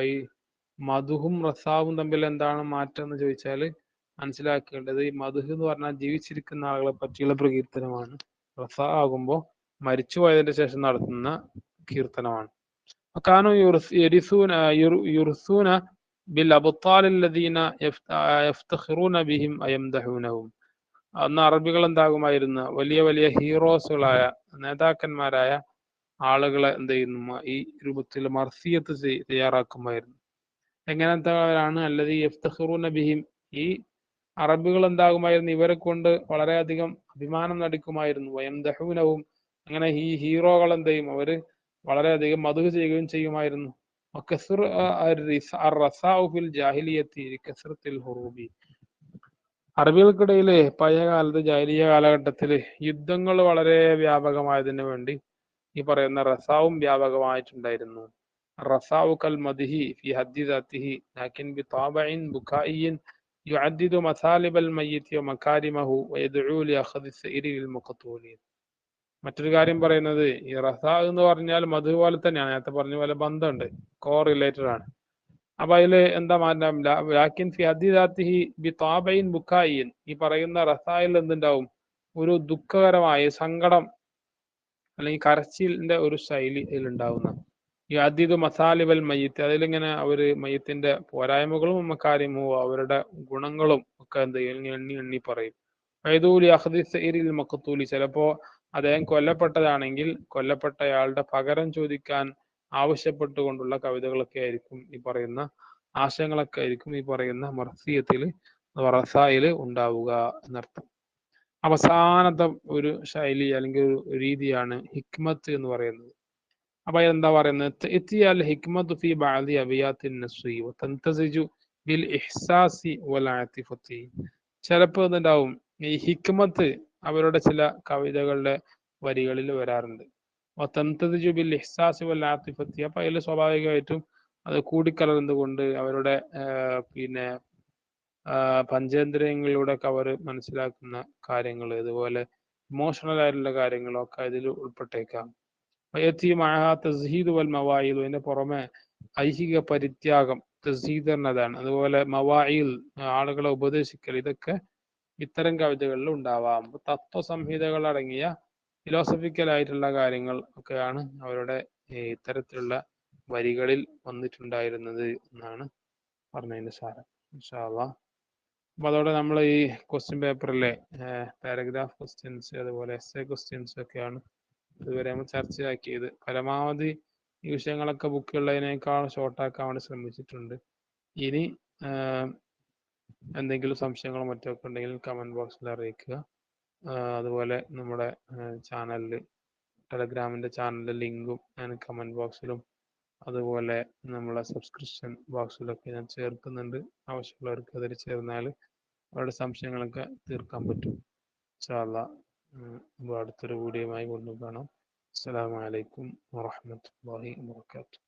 ഈ മദ്ഹും റസാവും തമ്മിൽ എന്താണ് മാറ്റം എന്ന് ചോദിച്ചാൽ മനസ്സിലാക്കേണ്ടത്, ഈ മദ്ഹ് എന്ന് പറഞ്ഞാൽ ജീവിച്ചിരിക്കുന്ന ആളുകളെ പറ്റിയുള്ള പ്രകീർത്തനമാണ്. റസാ ആകുമ്പോൾ മരിച്ചുപോയതിന്റെ ശേഷം നടത്തുന്ന കീർത്തനമാണ്. കാനു യുർസൂന ബിൽ അബ്താൽ അല്ലദീന യഫ്തഖിറൂന ബിഹിം അയംദഹൂനഹും, അന്ന് അറബികൾ എന്താകുമായിരുന്നു? വലിയ വലിയ ഹീറോസുകളായ നേതാക്കന്മാരായ ആളുകളെ എന്ത് ചെയ്യുന്നു? ഈ രൂപത്തിൽ മർസിയത്ത് തയ്യാറാക്കുമായിരുന്നു. എങ്ങനത്തെവരാണ്? അല്ലദീ യഫ്തഖിറൂന ബിഹിം, ഈ അറബികൾ എന്താകുമായിരുന്നു, ഇവരെ കൊണ്ട് വളരെയധികം അഭിമാനം നടിക്കുമായിരുന്നു. വയംദഹൂനവും, അങ്ങനെ ഈ ഹീറോകൾ എന്ത് ചെയ്യും, അവര് വളരെയധികം മധു ചെയ്യുകയും ചെയ്യുമായിരുന്നു. അറബികൾക്കിടയില് പഴയ കാലത്ത് ജാഹിലിയ്യ കാലഘട്ടത്തില് യുദ്ധങ്ങൾ വളരെ വ്യാപകമായതിനു വേണ്ടി ഈ പറയുന്ന റസാവും വ്യാപകമായിട്ടുണ്ടായിരുന്നു. റസാവു കൽ മദ്ഹി ഫി ഹദ്ദി ദാത്തിഹി ലാകിൻ ബിതാബഇൻ ബുകായിൻ യുഅദ്ദിദു മസാലിബൽ മയ്യിത്തി വമകാരിമഹു വയദ്ഉ ലിഅഖദി സൈരി ലിൽ മുഖത്തൂലിൻ. മറ്റൊരു കാര്യം പറയുന്നത്, ഈ റസാ എന്ന് പറഞ്ഞാൽ മധു പോലെ തന്നെയാണ്, നേരത്തെ പറഞ്ഞ പോലെ ബന്ധമുണ്ട്, കോ റിലേറ്റഡ് ആണ്. അപ്പൊ അതില് എന്താ മാറ്റം, ലാക്കിൻ ഫി ഹദ്ദി ദാത്തിഹി ബിതാബഇൻ ബുകായിൻ, ഈ പറയുന്ന റസായിൽ എന്തുണ്ടാവും, ഒരു ദുഃഖകരമായ സങ്കടം അല്ലെങ്കിൽ കരച്ചിലിന്റെ ഒരു ശൈലി അതിലുണ്ടാവുന്ന. ഈ അതീത് മസാലിബൽ മയ്യത്ത്, അതിലിങ്ങനെ അവര് മയ്യത്തിന്റെ പോരായ്മകളും മക്കാരിമോ അവരുടെ ഗുണങ്ങളും ഒക്കെ എന്ത് എണ്ണി എണ്ണി പറയും. വൈദൂലി അഹദിൽ മക്കത്തൂലി, ചിലപ്പോ അദ്ദേഹം കൊല്ലപ്പെട്ടതാണെങ്കിൽ കൊല്ലപ്പെട്ടയാളുടെ പകരം ചോദിക്കാൻ ആവശ്യപ്പെട്ടുകൊണ്ടുള്ള കവിതകളൊക്കെ ആയിരിക്കും ഈ പറയുന്ന, ആശയങ്ങളൊക്കെ ആയിരിക്കും ഈ പറയുന്ന മർസിയത്തിൽ റസായില് ഉണ്ടാവുക എന്നർത്ഥം. അവസാനത്തെ ഒരു ശൈലി അല്ലെങ്കിൽ ഒരു രീതിയാണ് ഹിക്മത്ത് എന്ന് പറയുന്നത്. അപ്പൊ എന്താ പറയുന്നത്, എത്തിയാൽ ഹിക്മത്ത് ഫി ബഅദി അബിയാത്തിൻ നസ്രി വതന്തസിജു ബിൽ ഇഹ്സാസി വൽ ആതിഫത്തി. ചിലപ്പോൾ എന്തുണ്ടാവും, ഈ ഹിക്മത്ത് അവരുടെ ചില കവിതകളുടെ വരികളിൽ വരാറുണ്ട്. വതന്തസിജു ബിൽ ഇഹ്സാസി വൽ ആതിഫത്തി, അപ്പൊ അതിൽ സ്വാഭാവികമായിട്ടും അത് കൂടിക്കലർന്നുകൊണ്ട് അവരുടെ പിന്നെ പഞ്ചേന്ദ്രിയങ്ങളിലൂടെ അവർ മനസ്സിലാക്കുന്ന കാര്യങ്ങൾ, ഇതുപോലെ ഇമോഷണൽ ആയിട്ടുള്ള കാര്യങ്ങളൊക്കെ ഇതിൽ ഉൾപ്പെട്ടേക്കാം. തസ്ഹീദ് വൽ മവായിൽ, അതിന്റെ പുറമെ ഐഹിക പരിത്യാഗം, തസ്ഹീദ് എന്നതാണ്, അതുപോലെ മവായിൽ ആളുകളെ ഉപദേശിക്കൽ, ഇതൊക്കെ ഇത്തരം കവിതകളിൽ ഉണ്ടാവാം. തത്വസംഹിതകൾ അടങ്ങിയ ഫിലോസഫിക്കൽ ആയിട്ടുള്ള കാര്യങ്ങൾ ഒക്കെയാണ് അവരുടെ ഇത്തരത്തിലുള്ള വരികളിൽ വന്നിട്ടുണ്ടായിരുന്നത് എന്നാണ് പറഞ്ഞതിന്റെ സാരം. ഇൻഷാ അല്ലാഹ്. അപ്പൊ അതോടെ നമ്മൾ ഈ ക്വസ്റ്റ്യൻ പേപ്പറിലെ പാരഗ്രാഫ് ക്വസ്റ്റ്യൻസ് അതുപോലെ എസ്സേ ക്വസ്റ്റ്യൻസ് ഒക്കെയാണ് ഇതുവരെ നമ്മൾ ചർച്ചയാക്കിയത്. പരമാവധി ഈ വിഷയങ്ങളൊക്കെ ബുക്കുള്ളതിനേക്കാൾ ഷോർട്ടാക്കാൻ വേണ്ടി ശ്രമിച്ചിട്ടുണ്ട്. ഇനി എന്തെങ്കിലും സംശയങ്ങളോ മറ്റൊക്കെ ഉണ്ടെങ്കിൽ കമന്റ് ബോക്സിൽ അറിയിക്കുക. അതുപോലെ നമ്മുടെ ചാനലിൽ, ടെലഗ്രാമിന്റെ ചാനലിന്റെ ലിങ്കും ഞാൻ കമന്റ് ബോക്സിലും അതുപോലെ നമ്മളെ സബ്സ്ക്രിപ്ഷൻ ബോക്സിലൊക്കെ ഞാൻ ചേർക്കുന്നുണ്ട്. ആവശ്യമുള്ളവർക്ക് അതിൽ ചേർന്നാൽ അവരുടെ സംശയങ്ങളൊക്കെ തീർക്കാൻ പറ്റും. ഇൻഷാ അല്ലാഹ് അടുത്തൊരു വീഡിയോയുമായി കൊണ്ടുപോകണം. അസ്സലാമു അലൈക്കും വറഹ്മത്തുള്ളാഹി വബറകാതുഹു.